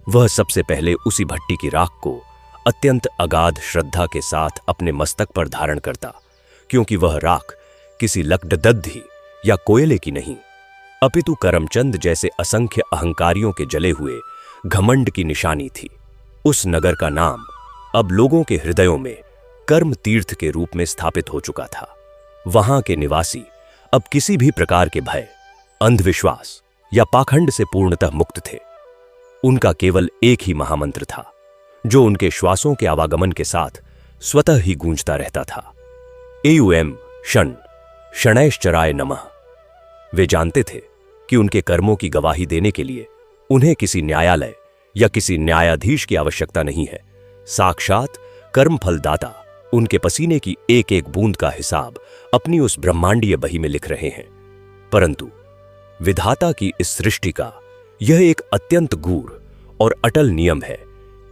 वह सबसे पहले उसी भट्टी की राख को अत्यंत अगाध श्रद्धा के साथ अपने मस्तक पर धारण करता, क्योंकि वह राख किसी लकड़दद्धी या कोयले की नहीं, अपितु करमचंद जैसे असंख्य अहंकारियों के जले हुए घमंड की निशानी थी। उस नगर का नाम अब लोगों के हृदयों में कर्म तीर्थ के रूप में स्थापित हो चुका था। वहां के निवासी अब किसी भी प्रकार के भय, अंधविश्वास या पाखंड से पूर्णतः मुक्त थे। उनका केवल एक ही महामंत्र था, जो उनके श्वासों के आवागमन के साथ स्वतः ही गूंजता रहता था। एयुएम षण शनैश्चराय नमः। वे जानते थे कि उनके कर्मों की गवाही देने के लिए उन्हें किसी न्यायालय या किसी न्यायाधीश की आवश्यकता नहीं है। साक्षात कर्मफलदाता उनके पसीने की एक एक बूंद का हिसाब अपनी उस ब्रह्मांडीय बही में लिख रहे हैं। परंतु विधाता की इस सृष्टि का यह एक अत्यंत गूढ़ और अटल नियम है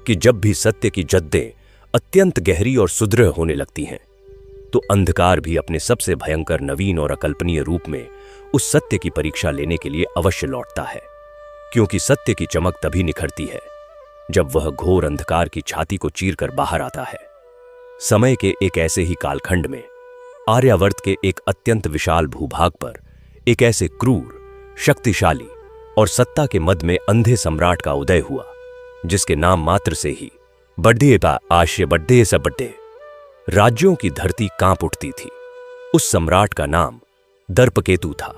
कि जब भी सत्य की जद्दें अत्यंत गहरी और सुदृढ़ होने लगती हैं, तो अंधकार भी अपने सबसे भयंकर, नवीन और अकल्पनीय रूप में उस सत्य की परीक्षा लेने के लिए अवश्य लौटता है। क्योंकि सत्य की चमक तभी निखरती है जब वह घोर अंधकार की छाती को चीरकर बाहर आता है। समय के एक ऐसे ही कालखंड में आर्यावर्त के एक अत्यंत विशाल भूभाग पर एक ऐसे क्रूर, शक्तिशाली और सत्ता के मद में अंधे सम्राट का उदय हुआ, जिसके नाम मात्र से ही बड्ढे बा आश्य बड्ढे स बड्ढे राज्यों की धरती कांप उठती थी। उस सम्राट का नाम दर्पकेतु था।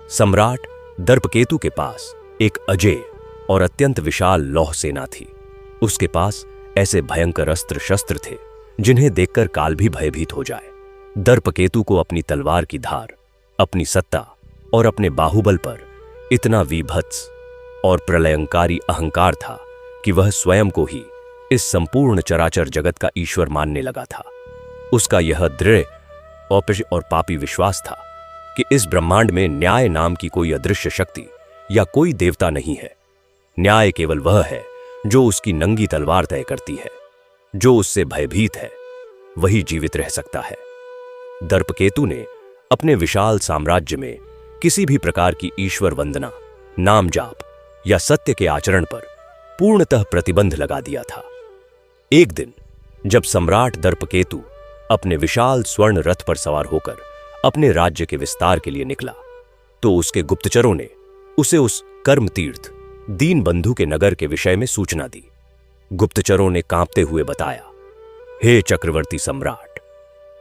सम्राट दर्पकेतु के पास एक अजेय और अत्यंत विशाल लौह सेना थी। उसके पास ऐसे भयंकर अस्त्र शस्त्र थे जिन्हें देखकर काल भी भयभीत हो जाए। दर्पकेतु को अपनी तलवार की धार, अपनी सत्ता और अपने बाहुबल पर इतना विभत्स और प्रलयंकारी अहंकार था कि वह स्वयं को ही इस संपूर्ण चराचर जगत का ईश्वर मानने लगा था। उसका यह दृढ़ और पापी विश्वास था कि इस ब्रह्मांड में न्याय नाम की कोई अदृश्य शक्ति या कोई देवता नहीं है। न्याय केवल वह है जो उसकी नंगी तलवार तय करती है। जो उससे भयभीत है वही जीवित रह सकता है। दर्पकेतु ने अपने विशाल साम्राज्य में किसी भी प्रकार की ईश्वर वंदना, नाम जाप या सत्य के आचरण पर पूर्णतः प्रतिबंध लगा दिया था। एक दिन जब सम्राट दर्पकेतु अपने विशाल स्वर्ण रथ पर सवार होकर अपने राज्य के विस्तार के लिए निकला, तो उसके गुप्तचरों ने उसे उस कर्म तीर्थ दीनबंधु के नगर के विषय में सूचना दी। गुप्तचरों ने कांपते हुए बताया, हे चक्रवर्ती सम्राट,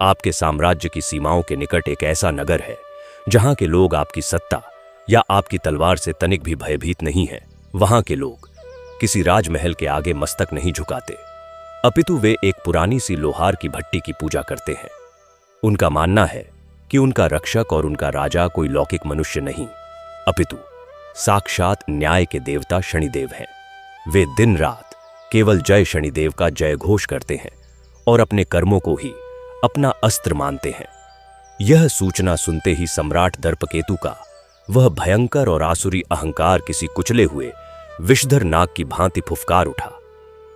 आपके साम्राज्य की सीमाओं के निकट एक ऐसा नगर है जहां के लोग आपकी सत्ता या आपकी तलवार से तनिक भी भयभीत नहीं है। वहां के लोग किसी राजमहल के आगे मस्तक नहीं झुकाते, अपितु वे एक पुरानी सी लोहार की भट्टी की पूजा करते हैं। उनका मानना है कि उनका रक्षक और उनका राजा कोई लौकिक मनुष्य नहीं, अपितु साक्षात न्याय के देवता शनिदेव हैं। वे दिन रात केवल जय शनिदेव का जय घोष करते हैं और अपने कर्मों को ही अपना अस्त्र मानते हैं। यह सूचना सुनते ही सम्राट दर्पकेतु का वह भयंकर और आसुरी अहंकार किसी कुचले हुए विषधर नाग की भांति फुफकार उठा।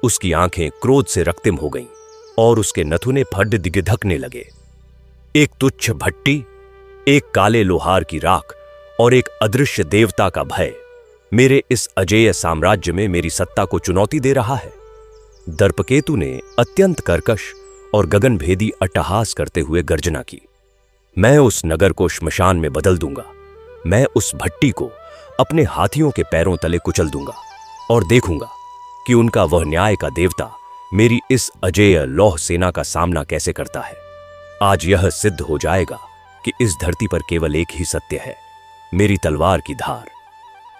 उसकी आंखें क्रोध से रक्तिम हो गईं और उसके नथुने फड्ड दिगधकने लगे। एक तुच्छ भट्टी, एक काले लोहार की राख और एक अदृश्य देवता का भय मेरे इस अजेय साम्राज्य में मेरी सत्ता को चुनौती दे रहा है। दर्पकेतु ने अत्यंत कर्कश और गगनभेदी अट्टहास करते हुए गर्जना की, मैं उस नगर को श्मशान में बदल दूंगा। मैं उस भट्टी को अपने हाथियों के पैरों तले कुचल दूंगा और देखूंगा कि उनका वह न्याय का देवता मेरी इस अजेय लौह सेना का सामना कैसे करता है। आज यह सिद्ध हो जाएगा कि इस धरती पर केवल एक ही सत्य है, मेरी तलवार की धार।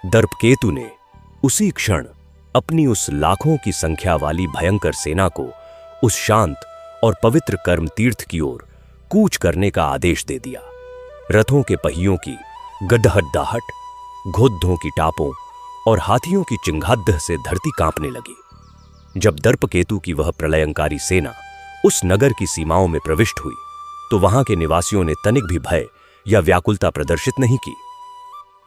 दर्पकेतु ने उसी क्षण अपनी उस लाखों की संख्या वाली भयंकर सेना को उस शांत और पवित्र कर्म तीर्थ की ओर कूच करने का आदेश दे दिया। रथों के पहियों की गड्ढहड्डाहट, घोद्धों की टापों और हाथियों की चिंगाद्ह से धरती कांपने लगी। जब दर्पकेतु की वह प्रलयंकारी सेना उस नगर की सीमाओं में प्रविष्ट हुई, तो वहां के निवासियों ने तनिक भी भय या व्याकुलता प्रदर्शित नहीं की।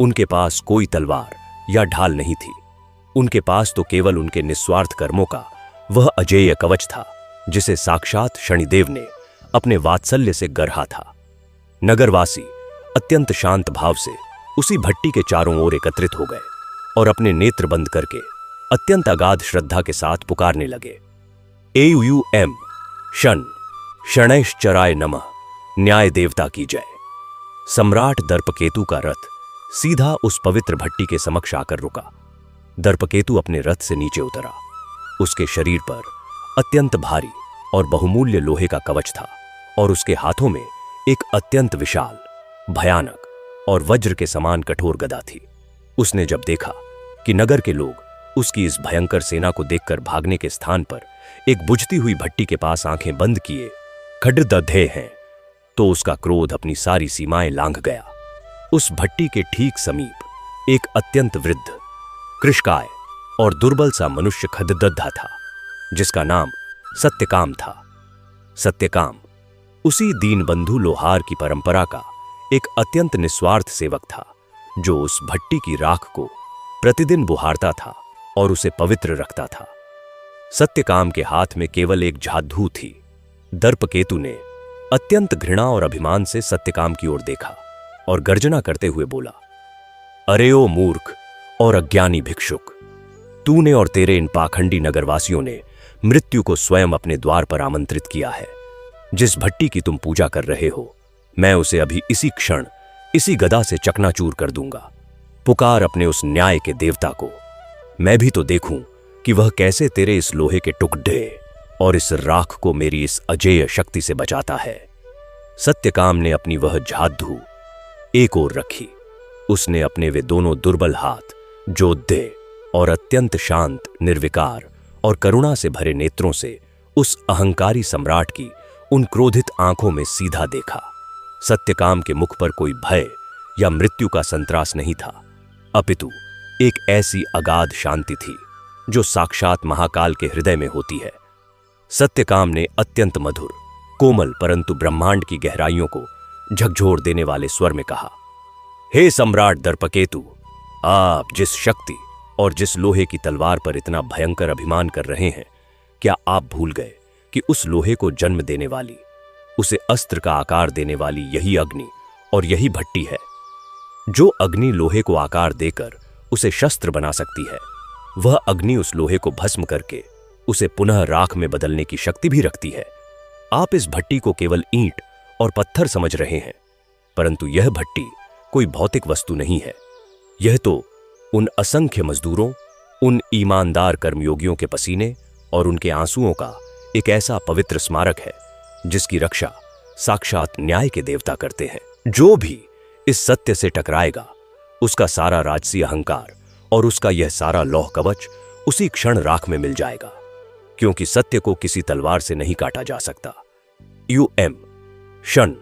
उनके पास कोई तलवार या ढाल नहीं थी। उनके पास तो केवल उनके निस्वार्थ कर्मों का वह अजेय कवच था, जिसे साक्षात शनिदेव ने अपने वात्सल्य से गढ़ा था। नगरवासी अत्यंत शांत भाव से उसी भट्टी के चारों ओर एकत्रित हो गए और अपने नेत्र बंद करके अत्यंत अगाध श्रद्धा के साथ पुकारने लगे, एयुएम षण शनैश्चराय नमः। न्याय देवता की जय। सम्राट दर्पकेतु का रथ सीधा उस पवित्र भट्टी के समक्ष आकर रुका। दर्पकेतु अपने रथ से नीचे उतरा। उसके शरीर पर अत्यंत भारी और बहुमूल्य लोहे का कवच था और उसके हाथों में एक अत्यंत विशाल, भयानक और वज्र के समान कठोर गदा थी। उसने जब देखा कि नगर के लोग उसकी इस भयंकर सेना को देखकर भागने के स्थान पर एक बुझती हुई भट्टी के पास आंखें बंद किए खड्डदधे हैं, तो उसका क्रोध अपनी सारी सीमाएं लांघ गया। उस भट्टी के ठीक समीप एक अत्यंत वृद्ध, कृशकाय और दुर्बल सा मनुष्य खड्डदद्धा था, जिसका नाम सत्यकाम था। सत्यकाम उसी दीनबंधु लोहार की परंपरा का एक अत्यंत निस्वार्थ सेवक था, जो उस भट्टी की राख को प्रतिदिन बुहारता था और उसे पवित्र रखता था। सत्यकाम के हाथ में केवल एक झाधू थी। दर्पकेतु ने अत्यंत घृणा और अभिमान से सत्यकाम की ओर देखा और गर्जना करते हुए बोला, अरे ओ मूर्ख और अज्ञानी भिक्षुक, तूने और तेरे इन पाखंडी नगरवासियों ने मृत्यु को स्वयं अपने द्वार पर आमंत्रित किया है। जिस भट्टी की तुम पूजा कर रहे हो, मैं उसे अभी इसी क्षण इसी गदा से चकनाचूर कर दूंगा। पुकार अपने उस न्याय के देवता को, मैं भी तो देखूं कि वह कैसे तेरे इस लोहे के टुकड़े और इस राख को मेरी इस अजेय शक्ति से बचाता है। सत्यकाम ने अपनी वह झाधू एक ओर रखी। उसने अपने वे दोनों दुर्बल हाथ जोधे और अत्यंत शांत, निर्विकार और करुणा से भरे नेत्रों से उस अहंकारी सम्राट की उन क्रोधित आंखों में सीधा देखा। सत्यकाम के मुख पर कोई भय या मृत्यु का संत्रास नहीं था, अपितु एक ऐसी अगाध शांति थी जो साक्षात महाकाल के हृदय में होती है। सत्यकाम ने अत्यंत मधुर, कोमल परंतु ब्रह्मांड की गहराइयों को झकझोर देने वाले स्वर में कहा, हे सम्राट दर्पकेतु, आप जिस शक्ति और जिस लोहे की तलवार पर इतना भयंकर अभिमान कर रहे हैं, क्या आप भूल गए कि उस लोहे को जन्म देने वाली, उसे अस्त्र का आकार देने वाली यही अग्नि और यही भट्टी है। जो अग्नि लोहे को आकार देकर उसे शस्त्र बना सकती है, वह अग्नि उस लोहे को भस्म करके उसे पुनः राख में बदलने की शक्ति भी रखती है। आप इस भट्टी को केवल ईंट और पत्थर समझ रहे हैं, परंतु यह भट्टी कोई भौतिक वस्तु नहीं है। यह तो उन असंख्य मजदूरों, उन ईमानदार कर्मयोगियों के पसीने और उनके आंसुओं का एक ऐसा पवित्र स्मारक है, जिसकी रक्षा साक्षात न्याय के देवता करते हैं। जो भी इस सत्य से टकराएगा, उसका सारा राजसी अहंकार और उसका यह सारा लौह कवच उसी क्षण राख में मिल जाएगा, क्योंकि सत्य को किसी तलवार से नहीं काटा जा सकता। UM शन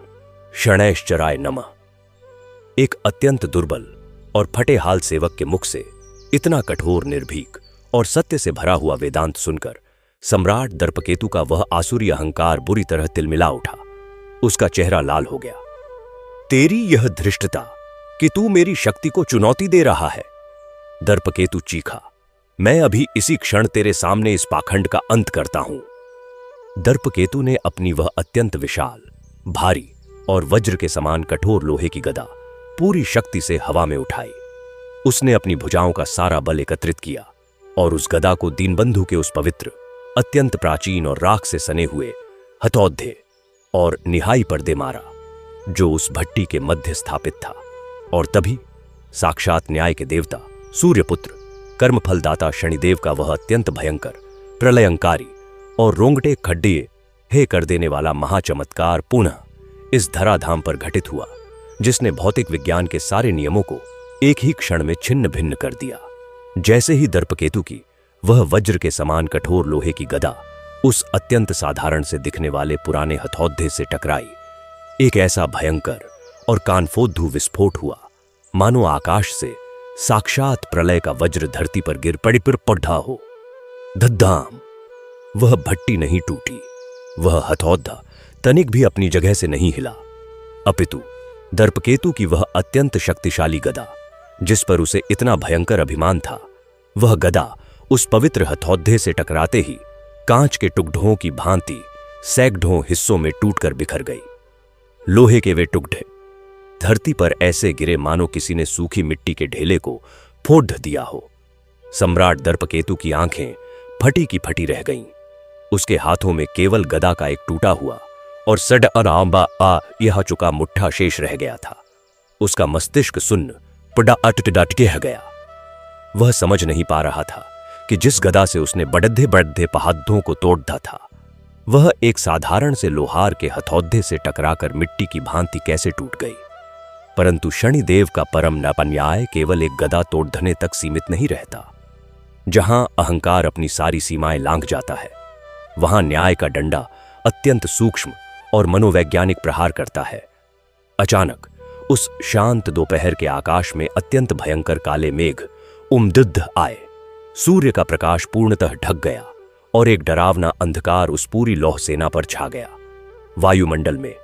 शणैश्चराय नमः। एक अत्यंत दुर्बल और फटे हाल सेवक के मुख से इतना कठोर, निर्भीक और सत्य से भरा हुआ वेदांत सुनकर सम्राट दर्पकेतु का वह आसुरी अहंकार बुरी तरह तिलमिला उठा। उसका चेहरा लाल हो गया। तेरी यह धृष्टता कि तू मेरी शक्ति को चुनौती दे रहा है। दर्पकेतु चीखा, मैं अभी इसी क्षण तेरे सामने इस पाखंड का अंत करता हूं। दर्पकेतु ने अपनी वह अत्यंत विशाल, भारी और वज्र के समान कठोर लोहे की गदा पूरी शक्ति से हवा में उठाई। उसने अपनी भुजाओं का सारा बल एकत्रित किया और उस गदा को दीनबंधु के उस पवित्र, अत्यंत प्राचीन और राख से सने हुए हथौद्धे और निहाई पर दे मारा, जो उस भट्टी के मध्य स्थापित था। और तभी साक्षात न्याय के देवता, सूर्यपुत्र, कर्मफलदाता शनिदेव का वह अत्यंत भयंकर, प्रलयंकारी और रोंगटे खड्डे हे कर देने वाला महाचमत्कार पुनः इस धराधाम पर घटित हुआ, जिसने भौतिक विज्ञान के सारे नियमों को एक ही क्षण में छिन्न भिन्न कर दिया। जैसे ही दर्पकेतु की वह वज्र के समान कठोर लोहे की गदा उस अत्यंत साधारण से दिखने वाले पुराने हथौद्धे से टकराई, एक ऐसा भयंकर और कानफोद्दू विस्फोट हुआ, मानो आकाश से साक्षात प्रलय का वज्र धरती पर गिर पड़ा हो। धद्धाम! वह भट्टी नहीं टूटी, वह हथौद्धा तनिक भी अपनी जगह से नहीं हिला, अपितु दर्पकेतु की वह अत्यंत शक्तिशाली गदा, जिस पर उसे इतना भयंकर अभिमान था, वह गदा उस पवित्र हथौद्धे से टकराते ही कांच के टुकड़ों की भांति सैकड़ों हिस्सों में टूटकर बिखर गई। लोहे के वे टुकड़े धरती पर ऐसे गिरे मानो किसी ने सूखी मिट्टी के ढेले को फोड़ दिया हो। सम्राट दर्पकेतु की आंखें फटी की फटी रह गईं। उसके हाथों में केवल गदा का एक टूटा हुआ और सड अराम्बा आ यह चुका मुट्ठा शेष रह गया था। उसका मस्तिष्क सुन्न पड़ा अटट कह गया। वह समझ नहीं पा रहा था कि जिस गदा से उसने बड़द्धे बड़द्धे पहाड़ों को तोड़ा था, वह एक साधारण से लोहार के हथौदे से टकराकर मिट्टी की भांति कैसे टूट गई। परंतु शनिदेव का परम न्याय केवल एक गदा तोड़ने तक सीमित नहीं रहता। जहां अहंकार अपनी सारी सीमाएं लांघ जाता है, वहां न्याय का डंडा अत्यंत सूक्ष्म और मनोवैज्ञानिक प्रहार करता है। अचानक उस शांत दोपहर के आकाश में अत्यंत भयंकर काले मेघ उमदुद्ध आए। सूर्य का प्रकाश पूर्णतः ढक गया और एक डरावना अंधकार उस पूरी लौह सेना पर छा गया। वायुमंडल में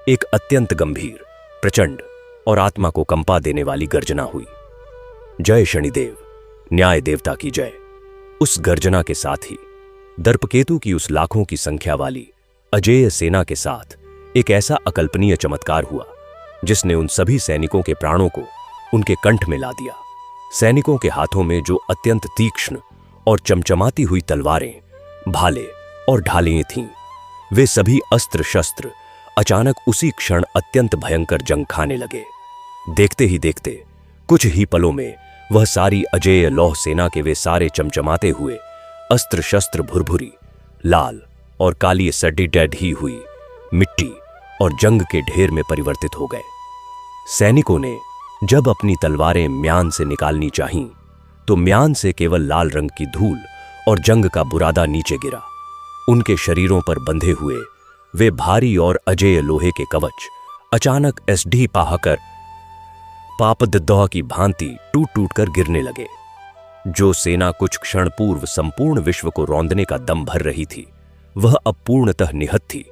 एक अत्यंत गंभीर, प्रचंड और आत्मा को कंपा देने वाली गर्जना हुई। जय शनिदेव, न्याय देवता की जय। उस गर्जना के साथ ही दर्पकेतु की उस लाखों की संख्या वाली अजेय सेना के साथ एक ऐसा अकल्पनीय चमत्कार हुआ जिसने उन सभी सैनिकों के प्राणों को उनके कंठ में ला दिया। सैनिकों के हाथों में जो अत्यंत तीक्ष्ण और चमचमाती हुई तलवारें, भाले और ढालें थीं, वे सभी अस्त्र शस्त्र अचानक उसी क्षण अत्यंत भयंकर जंग खाने लगे। देखते ही देखते कुछ ही पलों में वह सारी अजेय लौह सेना के वे सारे चमचमाते हुए अस्त्र शस्त्र भुरभुरी, लाल और काली सड्डी ढी हुई मिट्टी और जंग के ढेर में परिवर्तित हो गए। सैनिकों ने जब अपनी तलवारें म्यान से निकालनी चाहीं, तो म्यान से केवल लाल रंग की धूल और जंग का बुरादा नीचे गिरा। उनके शरीरों पर बंधे हुए वे भारी और अजेय लोहे के कवच अचानक एसडी पाहकर पापदह की भांति टूट टूट कर गिरने लगे। जो सेना कुछ क्षण पूर्व संपूर्ण विश्व को रौंदने का दम भर रही थी, वह अब पूर्णतः निहत थी,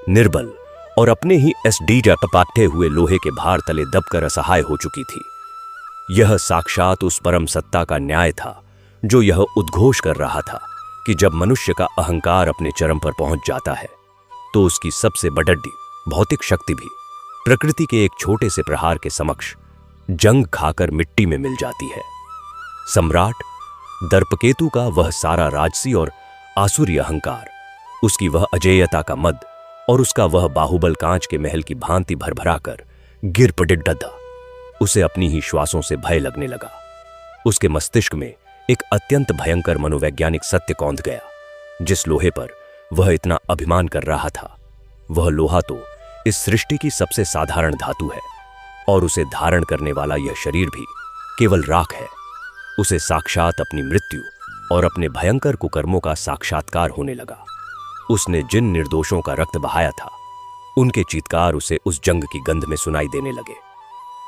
निर्बल और अपने ही एसडी पाटे हुए लोहे के भार तले दबकर असहाय हो चुकी थी। यह साक्षात उस परम सत्ता का न्याय था जो यह उद्घोष कर रहा था कि जब मनुष्य का अहंकार अपने चरम पर पहुंच जाता है, तो उसकी सबसे बड़ड्डी भौतिक शक्ति भी प्रकृति के एक छोटे से प्रहार के समक्ष जंग खाकर मिट्टी में मिल जाती है। सम्राट दर्पकेतु का वह सारा राजसी और आसुरी अहंकार, उसकी वह अजेयता का मद और उसका वह बाहुबल कांच के महल की भांति भरभराकर गिर पड़े डदा। उसे अपनी ही श्वासों से भय लगने लगा। उसके मस्तिष्क में एक अत्यंत भयंकर मनोवैज्ञानिक सत्य कौंध गया। जिस लोहे पर वह इतना अभिमान कर रहा था, वह लोहा तो इस सृष्टि की सबसे साधारण धातु है और उसे धारण करने वाला यह शरीर भी केवल राख है। उसे साक्षात अपनी मृत्यु और अपने भयंकर कुकर्मों का साक्षात्कार होने लगा। उसने जिन निर्दोषों का रक्त बहाया था, उनके चीत्कार उसे उस जंग की गंध में सुनाई देने लगे।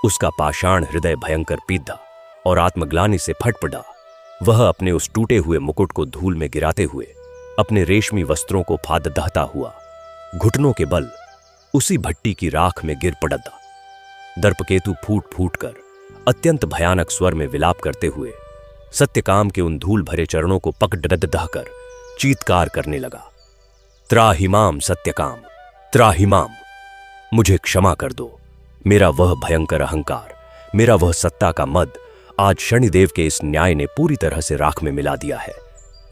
उसका पाषाण हृदय भयंकर पीधा और आत्मग्लानि से फट पड़ा। वह अपने उस टूटे हुए मुकुट को धूल में गिराते हुए अपने रेशमी वस्त्रों को फाद दहता हुआ घुटनों के बल उसी भट्टी की राख में गिर पड़ा। दर्पकेतु फूट फूट कर अत्यंत भयानक स्वर में विलाप करते हुए सत्यकाम के उन धूल भरे चरणों को पकड़ दहकर चीत्कार करने लगा। त्राहिमाम सत्यकाम, त्राहिमाम, मुझे क्षमा कर दो। मेरा वह भयंकर अहंकार, मेरा वह सत्ता का मद आज शनिदेव के इस न्याय ने पूरी तरह से राख में मिला दिया है।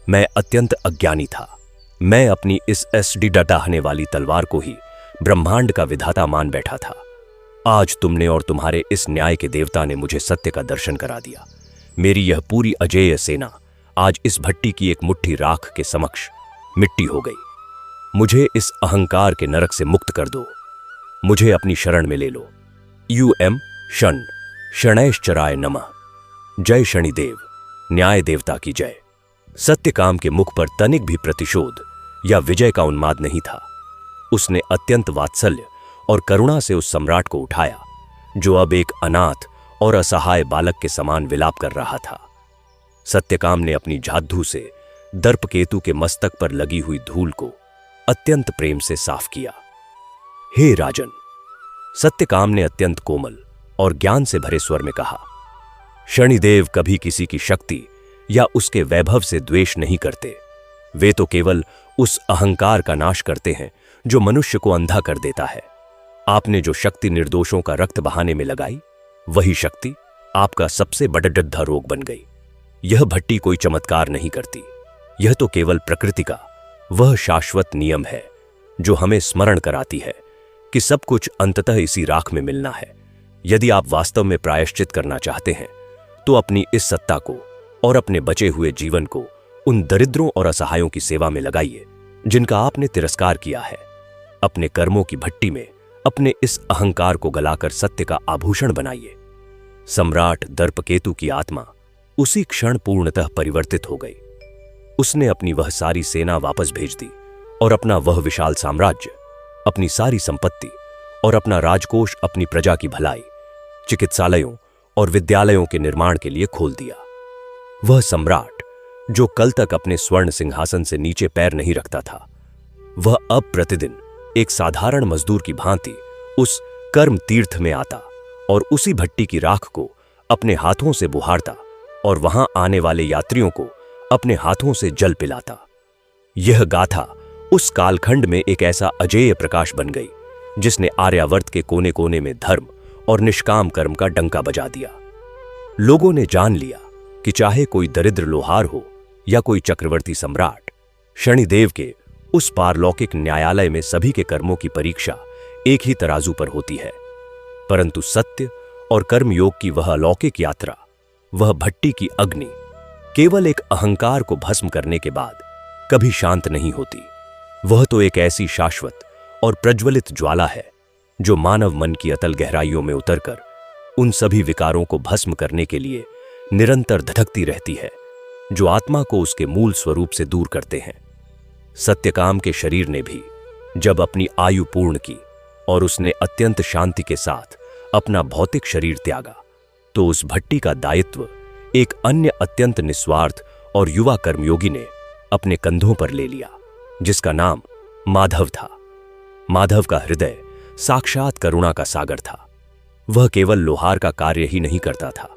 मैं अत्यंत अज्ञानी था। मैं अपनी इस एसडी डटाहने वाली तलवार को ही ब्रह्मांड का विधाता मान बैठा था। आज तुमने और तुम्हारे इस न्याय के देवता ने मुझे सत्य का दर्शन करा दिया। मेरी यह पूरी अजेय सेना आज इस भट्टी की एक मुट्ठी राख के समक्ष मिट्टी हो गई। मुझे इस अहंकार के नरक से मुक्त कर दो। मुझे अपनी शरण में ले लो। यूएम शन शनैश्चराय नमः। जय शनिदेव, न्याय देवता की जय। सत्यकाम के मुख पर तनिक भी प्रतिशोध या विजय का उन्माद नहीं था। उसने अत्यंत वात्सल्य और करुणा से उस सम्राट को उठाया, जो अब एक अनाथ और असहाय बालक के समान विलाप कर रहा था। सत्यकाम ने अपनी झाद्धू से दर्पकेतु के मस्तक पर लगी हुई धूल को अत्यंत प्रेम से साफ किया। हे राजन, सत्यकाम ने अत्यंत कोमल और ज्ञान से भरे स्वर में कहा, शनिदेव कभी किसी की शक्ति या उसके वैभव से द्वेष नहीं करते। वे तो केवल उस अहंकार का नाश करते हैं जो मनुष्य को अंधा कर देता है। आपने जो शक्ति निर्दोषों का रक्त बहाने में लगाई, वही शक्ति आपका सबसे बड़ा रोग बन गई। यह भट्टी कोई चमत्कार नहीं करती। यह तो केवल प्रकृति का वह शाश्वत नियम है जो हमें स्मरण कराती है कि सब कुछ अंततः इसी राख में मिलना है। यदि आप वास्तव में प्रायश्चित करना चाहते हैं तो अपनी इस सत्ता को और अपने बचे हुए जीवन को उन दरिद्रों और असहायों की सेवा में लगाइए जिनका आपने तिरस्कार किया है। अपने कर्मों की भट्टी में अपने इस अहंकार को गलाकर सत्य का आभूषण बनाइए। सम्राट दर्पकेतु की आत्मा उसी क्षण पूर्णतः परिवर्तित हो गई। उसने अपनी वह सारी सेना वापस भेज दी और अपना वह विशाल साम्राज्य, अपनी सारी संपत्ति और अपना राजकोष अपनी प्रजा की भलाई, चिकित्सालयों और विद्यालयों के निर्माण के लिए खोल दिया। वह सम्राट जो कल तक अपने स्वर्ण सिंहासन से नीचे पैर नहीं रखता था, वह अब प्रतिदिन एक साधारण मजदूर की भांति उस कर्म तीर्थ में आता और उसी भट्टी की राख को अपने हाथों से बुहारता और वहां आने वाले यात्रियों को अपने हाथों से जल पिलाता। यह गाथा उस कालखंड में एक ऐसा अजेय प्रकाश बन गई जिसने आर्यावर्त के कोने कोने में धर्म और निष्काम कर्म का डंका बजा दिया। लोगों ने जान लिया कि चाहे कोई दरिद्र लोहार हो या कोई चक्रवर्ती सम्राट, शनिदेव के उस पारलौकिक न्यायालय में सभी के कर्मों की परीक्षा एक ही तराजू पर होती है, परंतु सत्य और कर्मयोग की वह अलौकिक यात्रा, वह भट्टी की अग्नि केवल एक अहंकार को भस्म करने के बाद कभी शांत नहीं होती। वह तो एक ऐसी शाश्वत और प्रज्वलित ज्वाला है जो मानव मन की अतल गहराइयों में उतरकर उन सभी विकारों को भस्म करने के लिए निरंतर धधकती रहती है जो आत्मा को उसके मूल स्वरूप से दूर करते हैं। सत्यकाम के शरीर ने भी जब अपनी आयु पूर्ण की और उसने अत्यंत शांति के साथ अपना भौतिक शरीर त्यागा, तो उस भट्टी का दायित्व एक अन्य अत्यंत निस्वार्थ और युवा कर्मयोगी ने अपने कंधों पर ले लिया, जिसका नाम माधव था। माधव का हृदय साक्षात करुणा का सागर था। वह केवल लोहार का कार्य ही नहीं करता था,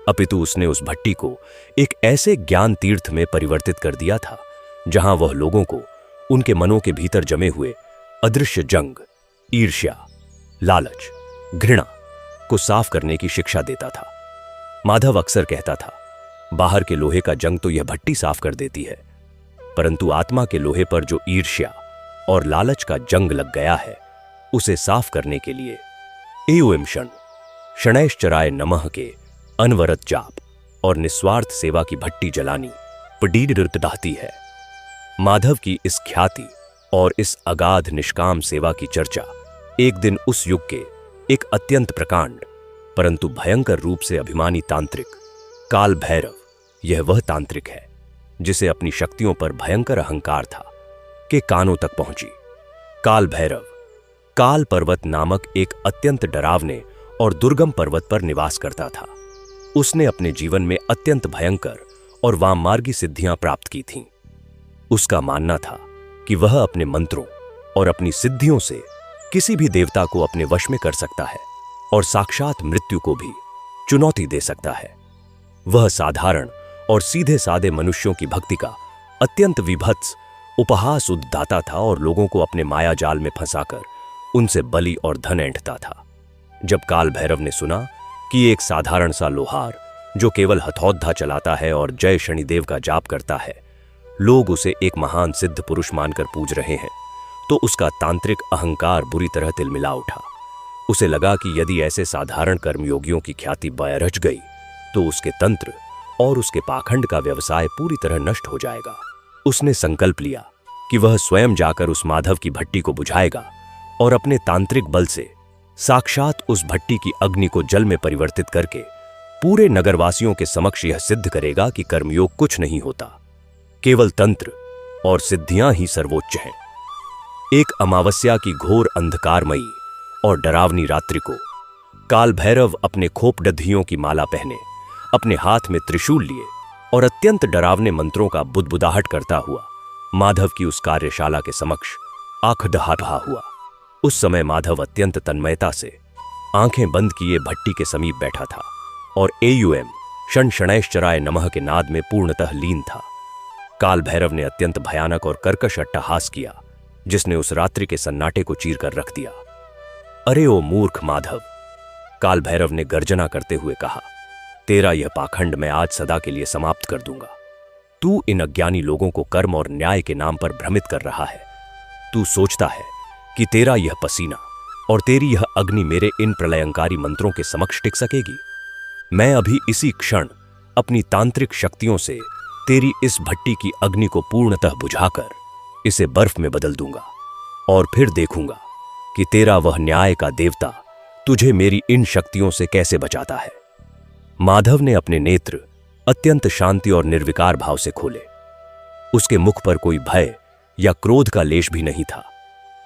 अपितु उसने उस भट्टी को एक ऐसे ज्ञान तीर्थ में परिवर्तित कर दिया था जहां वह लोगों को उनके मनों के भीतर जमे हुए अदृश्य जंग, ईर्ष्या, लालच, घृणा को साफ करने की शिक्षा देता था। माधव अक्सर कहता था, बाहर के लोहे का जंग तो यह भट्टी साफ कर देती है, परंतु आत्मा के लोहे पर जो ईर्ष्या और लालच का जंग लग गया है, उसे साफ करने के लिए एवं शनैश्चराय नमः के अनवरत जाप और निस्वार्थ सेवा की भट्टी जलानी पडीडृत दाहती है। माधव की इस ख्याति और इस अगाध निष्काम सेवा की चर्चा एक दिन उस युग के एक अत्यंत प्रकांड परंतु भयंकर रूप से अभिमानी तांत्रिक काल भैरव, यह वह तांत्रिक है जिसे अपनी शक्तियों पर भयंकर अहंकार था, के कानों तक पहुंची। काल भैरव काल पर्वत नामक एक अत्यंत डरावने और दुर्गम पर्वत पर निवास करता था। उसने अपने जीवन में अत्यंत भयंकर और वाममार्गी सिद्धियां प्राप्त की थीं। उसका मानना था कि वह अपने मंत्रों और अपनी सिद्धियों से किसी भी देवता को अपने वश में कर सकता है और साक्षात मृत्यु को भी चुनौती दे सकता है। वह साधारण और सीधे सादे मनुष्यों की भक्ति का अत्यंत विभत्स उपहास उद्दाता था और लोगों को अपने माया जाल में फंसाकर उनसे बलि और धन ऐंठता था। जब काल भैरव ने सुना कि एक साधारण सा लोहार जो केवल हथौड़ा चलाता है और जय शनिदेव का जाप करता है, लोग उसे एक महान सिद्ध पुरुष मानकर पूज रहे हैं, तो उसका तांत्रिक अहंकार बुरी तरह तिलमिला उठा। उसे लगा कि यदि ऐसे साधारण कर्मयोगियों की ख्याति बरछ गई तो उसके तंत्र और उसके पाखंड का व्यवसाय पूरी तरह नष्ट हो जाएगा। उसने संकल्प लिया कि वह स्वयं जाकर उस माधव की भट्टी को बुझाएगा और अपने तांत्रिक बल से साक्षात उस भट्टी की अग्नि को जल में परिवर्तित करके पूरे नगरवासियों के समक्ष यह सिद्ध करेगा कि कर्मयोग कुछ नहीं होता, केवल तंत्र और सिद्धियां ही सर्वोच्च हैं। एक अमावस्या की घोर अंधकारमयी और डरावनी रात्रि को काल भैरव अपने खोपडधियों की माला पहने, अपने हाथ में त्रिशूल लिए और अत्यंत डरावने मंत्रों का बुदबुदाहट करता हुआ माधव की उस कार्यशाला के समक्ष आंख दहा हुआ। उस समय माधव अत्यंत तन्मयता से आंखें बंद किए भट्टी के समीप बैठा था और एयुएम शनैश्चराय नमः के नाद में पूर्णतः लीन था। काल भैरव ने अत्यंत भयानक और कर्कश अट्टहास किया जिसने उस रात्रि के सन्नाटे को चीर कर रख दिया। अरे ओ मूर्ख माधव, काल भैरव ने गर्जना करते हुए कहा, तेरा यह पाखंड मैं आज सदा के लिए समाप्त कर दूंगा। तू इन अज्ञानी लोगों को कर्म और न्याय के नाम पर भ्रमित कर रहा है। तू सोचता है कि तेरा यह पसीना और तेरी यह अग्नि मेरे इन प्रलयंकारी मंत्रों के समक्ष टिक सकेगी? मैं अभी इसी क्षण अपनी तांत्रिक शक्तियों से तेरी इस भट्टी की अग्नि को पूर्णतः बुझाकर इसे बर्फ में बदल दूंगा और फिर देखूंगा कि तेरा वह न्याय का देवता तुझे मेरी इन शक्तियों से कैसे बचाता है। माधव ने अपने नेत्र अत्यंत शांति और निर्विकार भाव से खोले। उसके मुख पर कोई भय या क्रोध का लेश भी नहीं था।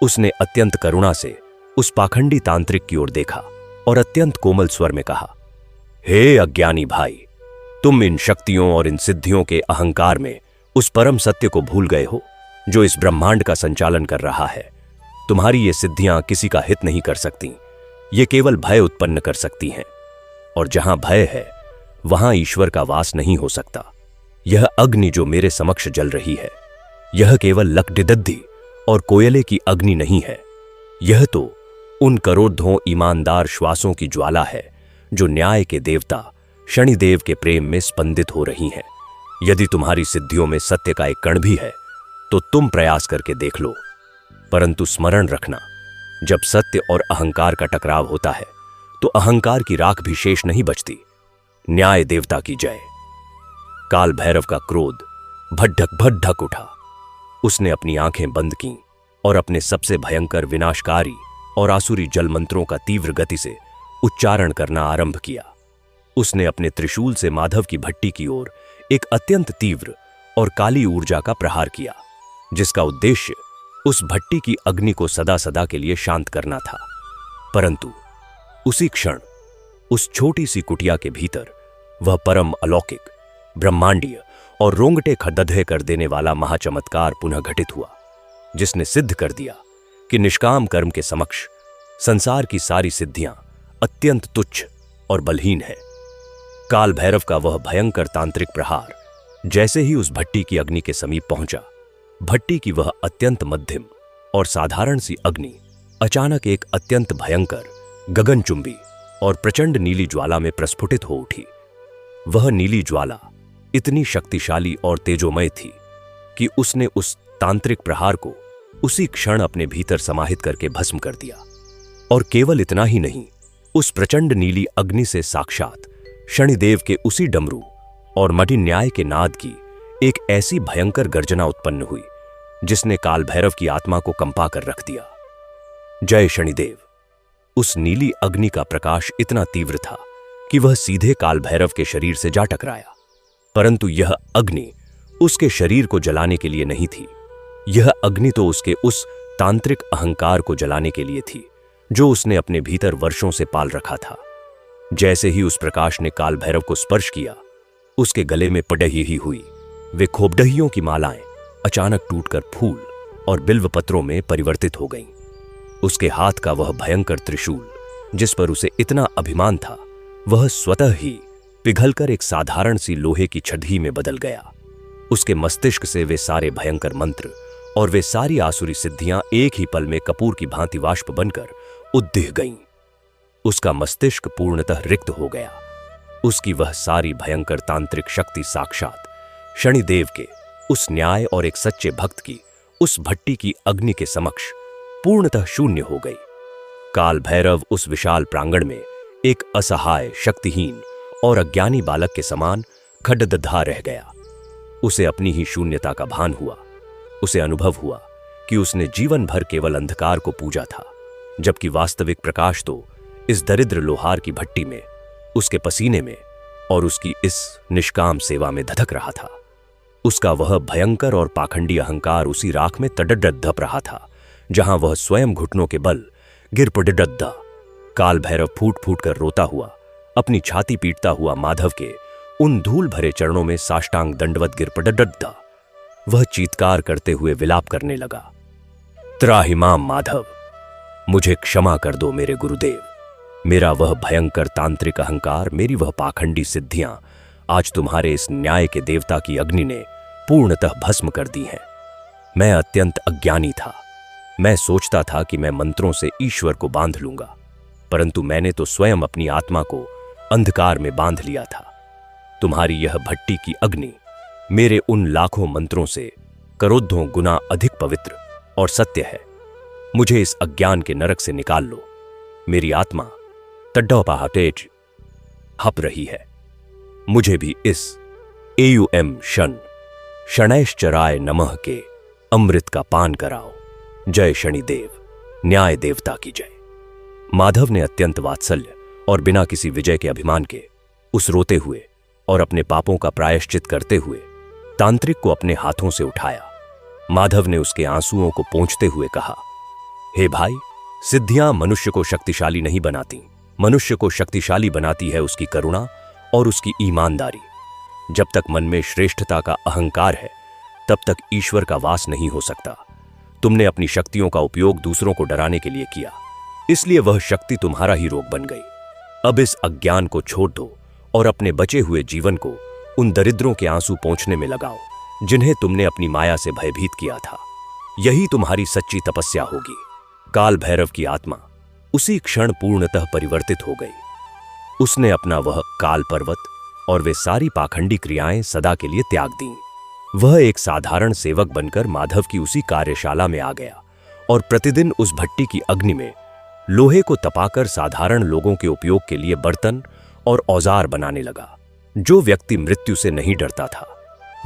उसने अत्यंत करुणा से उस पाखंडी तांत्रिक की ओर देखा और अत्यंत कोमल स्वर में कहा, हे अज्ञानी भाई, तुम इन शक्तियों और इन सिद्धियों के अहंकार में उस परम सत्य को भूल गए हो जो इस ब्रह्मांड का संचालन कर रहा है। तुम्हारी ये सिद्धियां किसी का हित नहीं कर सकती, ये केवल भय उत्पन्न कर सकती हैं, और जहां भय है वहां ईश्वर का वास नहीं हो सकता। यह अग्नि जो मेरे समक्ष जल रही है, यह केवल लकडिदद्धि और कोयले की अग्नि नहीं है, यह तो उन करोड़ों ईमानदार श्वासों की ज्वाला है जो न्याय के देवता शनिदेव के प्रेम में स्पंदित हो रही हैं। यदि तुम्हारी सिद्धियों में सत्य का एक कण भी है तो तुम प्रयास करके देख लो, परंतु स्मरण रखना, जब सत्य और अहंकार का टकराव होता है तो अहंकार की राख भी शेष नहीं बचती। न्याय देवता की जय। काल भैरव का क्रोध भड्ढक भड्ढक उठा। उसने अपनी आंखें बंद कीं और अपने सबसे भयंकर विनाशकारी और आसुरी जल मंत्रों का तीव्र गति से उच्चारण करना आरंभ किया। उसने अपने त्रिशूल से माधव की भट्टी की ओर एक अत्यंत तीव्र और काली ऊर्जा का प्रहार किया, जिसका उद्देश्य उस भट्टी की अग्नि को सदा सदा के लिए शांत करना था। परंतु उसी क्षण उस छोटी सी कुटिया के भीतर वह परम अलौकिक, ब्रह्मांडीय और रोंगटे खड़दहे कर देने वाला महाचमत्कार पुनः घटित हुआ, जिसने सिद्ध कर दिया कि निष्काम कर्म के समक्ष संसार की सारी सिद्धियां अत्यंत तुच्छ और बलहीन है। काल भैरव का वह भयंकर तांत्रिक प्रहार जैसे ही उस भट्टी की अग्नि के समीप पहुंचा, भट्टी की वह अत्यंत मध्यम और साधारण सी अग्नि अचानक एक अत्यंत भयंकर, गगनचुंबी और प्रचंड नीली ज्वाला में प्रस्फुटित हो उठी। वह नीली ज्वाला इतनी शक्तिशाली और तेजोमय थी कि उसने उस तांत्रिक प्रहार को उसी क्षण अपने भीतर समाहित करके भस्म कर दिया। और केवल इतना ही नहीं, उस प्रचंड नीली अग्नि से साक्षात शनिदेव के उसी डमरू और मणि न्याय के नाद की एक ऐसी भयंकर गर्जना उत्पन्न हुई जिसने काल भैरव की आत्मा को कंपा कर रख दिया। जय शनिदेव। उस नीली अग्नि का प्रकाश इतना तीव्र था कि वह सीधे काल भैरव के शरीर से जा टकराया, परंतु यह अग्नि उसके शरीर को जलाने के लिए नहीं थी। यह अग्नि तो उसके उस तांत्रिक अहंकार को जलाने के लिए थी जो उसने अपने भीतर वर्षों से पाल रखा था। जैसे ही उस प्रकाश ने काल भैरव को स्पर्श किया, उसके गले में पडही ही हुई वे खोपडहियों की मालाएं अचानक टूटकर फूल और बिल्व पत्रों में परिवर्तित हो गईं। उसके हाथ का वह भयंकर त्रिशूल जिस पर उसे इतना अभिमान था, वह स्वतः ही पिघलकर एक साधारण सी लोहे की छड़ी में बदल गया। उसके मस्तिष्क से वे सारे भयंकर मंत्र और वे सारी आसुरी सिद्धियां एक ही पल में कपूर की भांति वाष्प बनकर उद्दिह गईं। उसका मस्तिष्क पूर्णतः रिक्त हो गया। उसकी वह सारी भयंकर तांत्रिक शक्ति साक्षात शनिदेव के उस न्याय और एक सच्चे भक्त की उस भट्टी की अग्नि के समक्ष पूर्णतः शून्य हो गई। काल भैरव उस विशाल प्रांगण में एक असहाय, शक्तिहीन और अज्ञानी बालक के समान खड़दधा रह गया। उसे अपनी ही शून्यता का भान हुआ। उसे अनुभव हुआ कि उसने जीवन भर केवल अंधकार को पूजा था, जबकि वास्तविक प्रकाश तो इस दरिद्र लोहार की भट्टी में, उसके पसीने में और उसकी इस निष्काम सेवा में धधक रहा था। उसका वह भयंकर और पाखंडी अहंकार उसी राख में तडडड धप रहा था जहां वह स्वयं घुटनों के बल गिर पडडद्दा। काल भैरव फूट फूट कर रोता हुआ, अपनी छाती पीटता हुआ माधव के उन धूल भरे चरणों में साष्टांग दंडवत गिर पडडद्दा। वह चीत्कार करते हुए विलाप करने लगा, त्राहिमाम माधव, मुझे क्षमा कर दो मेरे गुरुदेव। मेरा वह भयंकर तांत्रिक अहंकार, मेरी वह पाखंडी सिद्धियां आज तुम्हारे इस न्याय के देवता की अग्नि ने पूर्णतः भस्म कर दी हैं। मैं अत्यंत अज्ञानी था। मैं सोचता था कि मैं मंत्रों से ईश्वर को बांध लूंगा, परंतु मैंने तो स्वयं अपनी आत्मा को अंधकार में बांध लिया था। तुम्हारी यह भट्टी की अग्नि मेरे उन लाखों मंत्रों से करोड़ों गुना अधिक पवित्र और सत्य है। मुझे इस अज्ञान के नरक से निकाल लो। मेरी आत्मा तड्डौपाहटेज हप रही है। मुझे भी इस एयुएम शनैश्चराय नमः के अमृत का पान कराओ। जय शनिदेव, न्याय देवता की जय। माधव ने अत्यंत वात्सल्य और बिना किसी विजय के अभिमान के उस रोते हुए और अपने पापों का प्रायश्चित करते हुए तांत्रिक को अपने हाथों से उठाया। माधव ने उसके आंसुओं को पोंछते हुए कहा, हे भाई, सिद्धियां मनुष्य को शक्तिशाली नहीं बनाती। मनुष्य को शक्तिशाली बनाती है उसकी करुणा और उसकी ईमानदारी। जब तक मन में श्रेष्ठता का अहंकार है, तब तक ईश्वर का वास नहीं हो सकता। तुमने अपनी शक्तियों का उपयोग दूसरों को डराने के लिए किया, इसलिए वह शक्ति तुम्हारा ही रोग बन गई। अब इस अज्ञान को छोड़ दो और अपने बचे हुए जीवन को उन दरिद्रों के आंसू पोंछने में लगाओ जिन्हें तुमने अपनी माया से भयभीत किया था। यही तुम्हारी सच्ची तपस्या होगी। काल भैरव की आत्मा उसी क्षण पूर्णतः परिवर्तित हो गई। उसने अपना वह काल पर्वत और वे सारी पाखंडी क्रियाएं सदा के लिए त्याग दीं। वह एक साधारण सेवक बनकर माधव की उसी कार्यशाला में आ गया और प्रतिदिन उस भट्टी की अग्नि में लोहे को तपाकर साधारण लोगों के उपयोग के लिए बर्तन और औजार बनाने लगा। जो व्यक्ति मृत्यु से नहीं डरता था,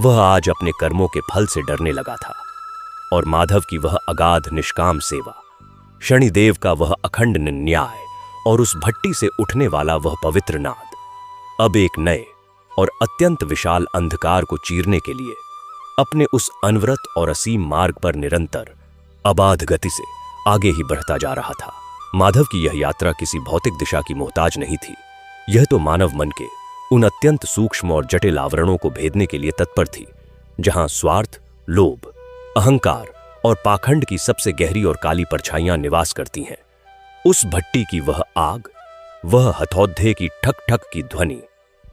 वह आज अपने कर्मों के फल से डरने लगा था। और माधव की वह अगाध निष्काम सेवा, शनिदेव का वह अखंड न्याय और उस भट्टी से उठने वाला वह पवित्र नाद अब एक नए और अत्यंत विशाल अंधकार को चीरने के लिए अपने उस अनवरत और असीम मार्ग पर निरंतर अबाध गति से आगे ही बढ़ता जा रहा था। माधव की यह यात्रा किसी भौतिक दिशा की मोहताज नहीं थी। यह तो मानव मन के उन अत्यंत सूक्ष्म और जटिल आवरणों को भेदने के लिए तत्पर थी, जहां स्वार्थ, लोभ, अहंकार और पाखंड की सबसे गहरी और काली परछाइयां निवास करती हैं। उस भट्टी की वह आग, वह हथौद्धे की ठक ठक की ध्वनि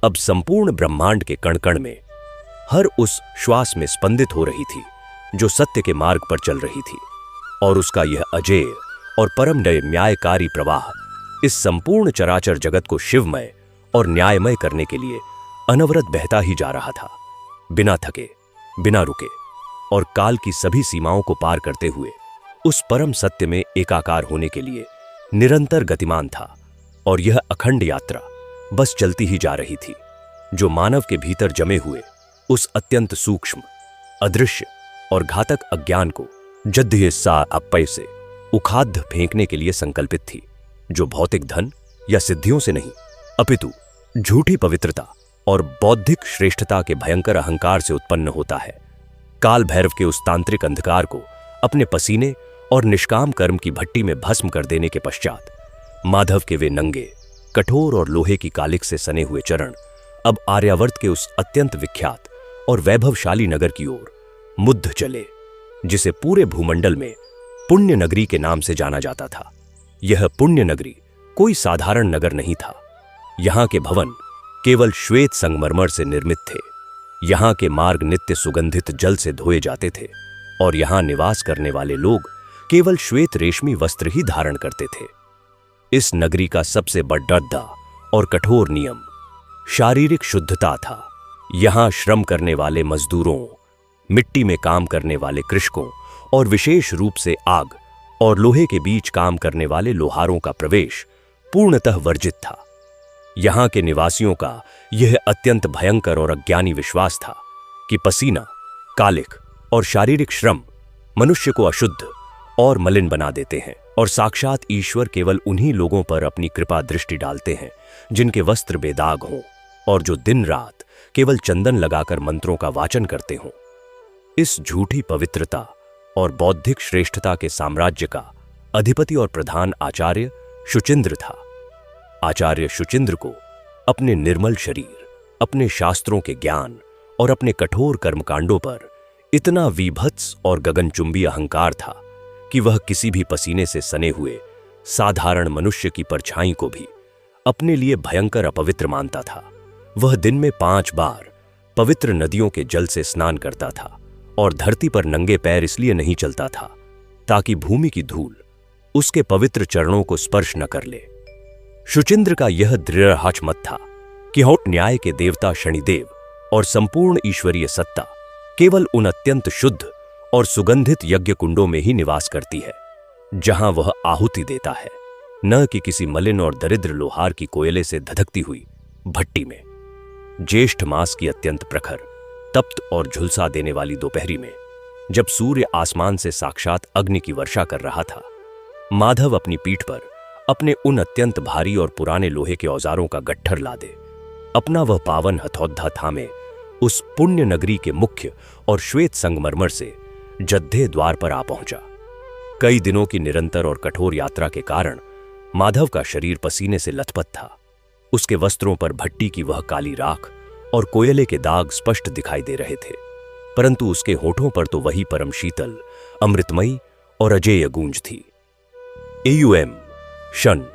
अब संपूर्ण ब्रह्मांड के कण कण में, हर उस श्वास में स्पंदित हो रही थी जो सत्य के मार्ग पर चल रही थी। और उसका यह अजेय और परम न्यायकारी प्रवाह इस संपूर्ण चराचर जगत को शिवमय और न्यायमय करने के लिए अनवरत बहता ही जा रहा था, बिना थके, बिना रुके और काल की सभी सीमाओं को पार करते हुए उस परम सत्य में एकाकार होने के लिए निरंतर गतिमान था। और यह अखंड यात्रा बस चलती ही जा रही थी, जो मानव के भीतर जमे हुए उस अत्यंत सूक्ष्म, अदृश्य और घातक अज्ञान को जद्दहिस्सा अपय से उखाड़ फेंकने के लिए संकल्पित थी, जो भौतिक धन या सिद्धियों से नहीं, अपितु झूठी पवित्रता और बौद्धिक श्रेष्ठता के भयंकर अहंकार से उत्पन्न होता है। काल भैरव के उस तांत्रिक अंधकार को अपने पसीने और निष्काम कर्म की भट्टी में भस्म कर देने के पश्चात माधव के वे नंगे, कठोर और लोहे की कालिक से सने हुए चरण अब आर्यावर्त के उस अत्यंत विख्यात और वैभवशाली नगर की ओर मुद्ध चले, जिसे पूरे भूमंडल में पुण्य नगरी के नाम से जाना जाता था। यह पुण्य नगरी कोई साधारण नगर नहीं था। यहां के भवन केवल श्वेत संगमरमर से निर्मित थे। यहां के मार्ग नित्य सुगंधित जल से धोए जाते थे और यहां निवास करने वाले लोग केवल श्वेत रेशमी वस्त्र ही धारण करते थे। इस नगरी का सबसे बड़ा और कठोर नियम शारीरिक शुद्धता था। यहां श्रम करने वाले मजदूरों, मिट्टी में काम करने वाले कृषकों और विशेष रूप से आग और लोहे के बीच काम करने वाले लोहारों का प्रवेश पूर्णतः वर्जित था। यहां के निवासियों का यह अत्यंत भयंकर और अज्ञानी विश्वास था कि पसीना, कालिक और शारीरिक श्रम मनुष्य को अशुद्ध और मलिन बना देते हैं और साक्षात ईश्वर केवल उन्हीं लोगों पर अपनी कृपा दृष्टि डालते हैं जिनके वस्त्र बेदाग हों और जो दिन रात केवल चंदन लगाकर मंत्रों का वाचन करते हों। इस झूठी पवित्रता और बौद्धिक श्रेष्ठता के साम्राज्य का अधिपति और प्रधान आचार्य शुचिंद्र था। आचार्य शुचिंद्र को अपने निर्मल शरीर, अपने शास्त्रों के ज्ञान और अपने कठोर कर्मकांडों पर इतना विभत्स और गगनचुंबी अहंकार था कि वह किसी भी पसीने से सने हुए साधारण मनुष्य की परछाई को भी अपने लिए भयंकर अपवित्र मानता था। वह दिन में 5 बार पवित्र नदियों के जल से स्नान करता था और धरती पर नंगे पैर इसलिए नहीं चलता था ताकि भूमि की धूल उसके पवित्र चरणों को स्पर्श न कर ले। शुचिंद्र का यह दृढ़ मत था कि होट न्याय के देवता शनिदेव और संपूर्ण ईश्वरीय सत्ता केवल उन अत्यंत शुद्ध और सुगंधित यज्ञ कुंडों में ही निवास करती है, जहां वह आहुति देता है, न कि किसी मलिन और दरिद्र लोहार की कोयले से धधकती हुई भट्टी में। ज्येष्ठ मास की अत्यंत प्रखर, तप्त और झुलसा देने वाली दोपहरी में, जब सूर्य आसमान से साक्षात अग्नि की वर्षा कर रहा था, माधव अपनी पीठ पर अपने उन अत्यंत भारी और पुराने लोहे के औजारों का गट्ठर लादे अपना वह पावन हथौद्धा थामे उस पुण्य नगरी के मुख्य और श्वेत संगमरमर से जद्दे द्वार पर आ पहुंचा। कई दिनों की निरंतर और कठोर यात्रा के कारण माधव का शरीर पसीने से लथपथ था। उसके वस्त्रों पर भट्टी की वह काली राख और कोयले के दाग स्पष्ट दिखाई दे रहे थे, परंतु उसके होठों पर तो वही परम शीतल, अमृतमयी और अजेय गूंज थी। एयुएम शन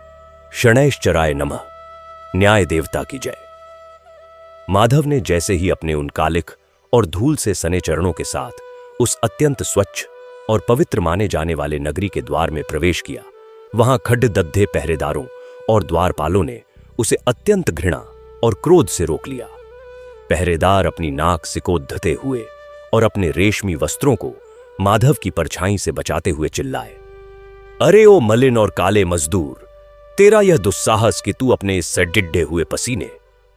शनैश्चराय नमः, न्याय देवता की जय। माधव ने जैसे ही अपने उन कालिख और धूल से सने चरणों के साथ उस अत्यंत स्वच्छ और पवित्र माने जाने वाले नगरी के द्वार में प्रवेश किया, वहां खड्डदद्दे पहरेदारों और द्वारपालों ने उसे अत्यंत घृणा और क्रोध से रोक लिया। पहरेदार अपनी नाक सिकोधते हुए और अपने रेशमी वस्त्रों को माधव की परछाई से बचाते हुए चिल्लाए, अरे ओ मलिन और काले मजदूर, तेरा यह दुस्साहस कि तू अपने इस सडिड्ढे हुए पसीने,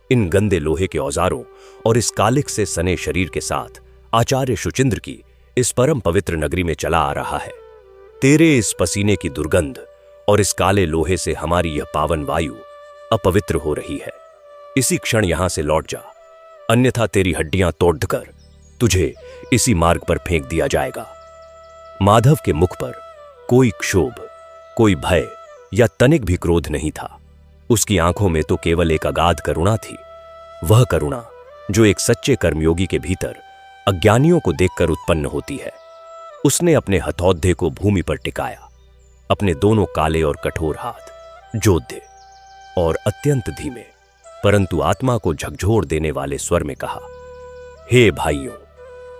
इन गंदे लोहे के औजारों और इस कालिख से सने शरीर के साथ आचार्य शुचिंद्र की इस परम पवित्र नगरी में चला आ रहा है। तेरे इस पसीने की दुर्गंध और इस काले लोहे से हमारी यह पावन वायु अपवित्र हो रही है। इसी क्षण यहां से लौट जा, अन्यथा तेरी हड्डियां तोड़कर तुझे इसी मार्ग पर फेंक दिया जाएगा। माधव के मुख पर कोई क्षोभ, कोई भय या तनिक भी क्रोध नहीं था। उसकी आंखों में तो केवल एक अगाध करुणा थी, वह करुणा जो एक सच्चे कर्मयोगी के भीतर अज्ञानियों को देखकर उत्पन्न होती है। उसने अपने हथौद्धे को भूमि पर टिकाया, अपने दोनों काले और कठोर हाथ जोधे और अत्यंत धीमे परंतु आत्मा को झकझोर देने वाले स्वर में कहा, हे भाइयों,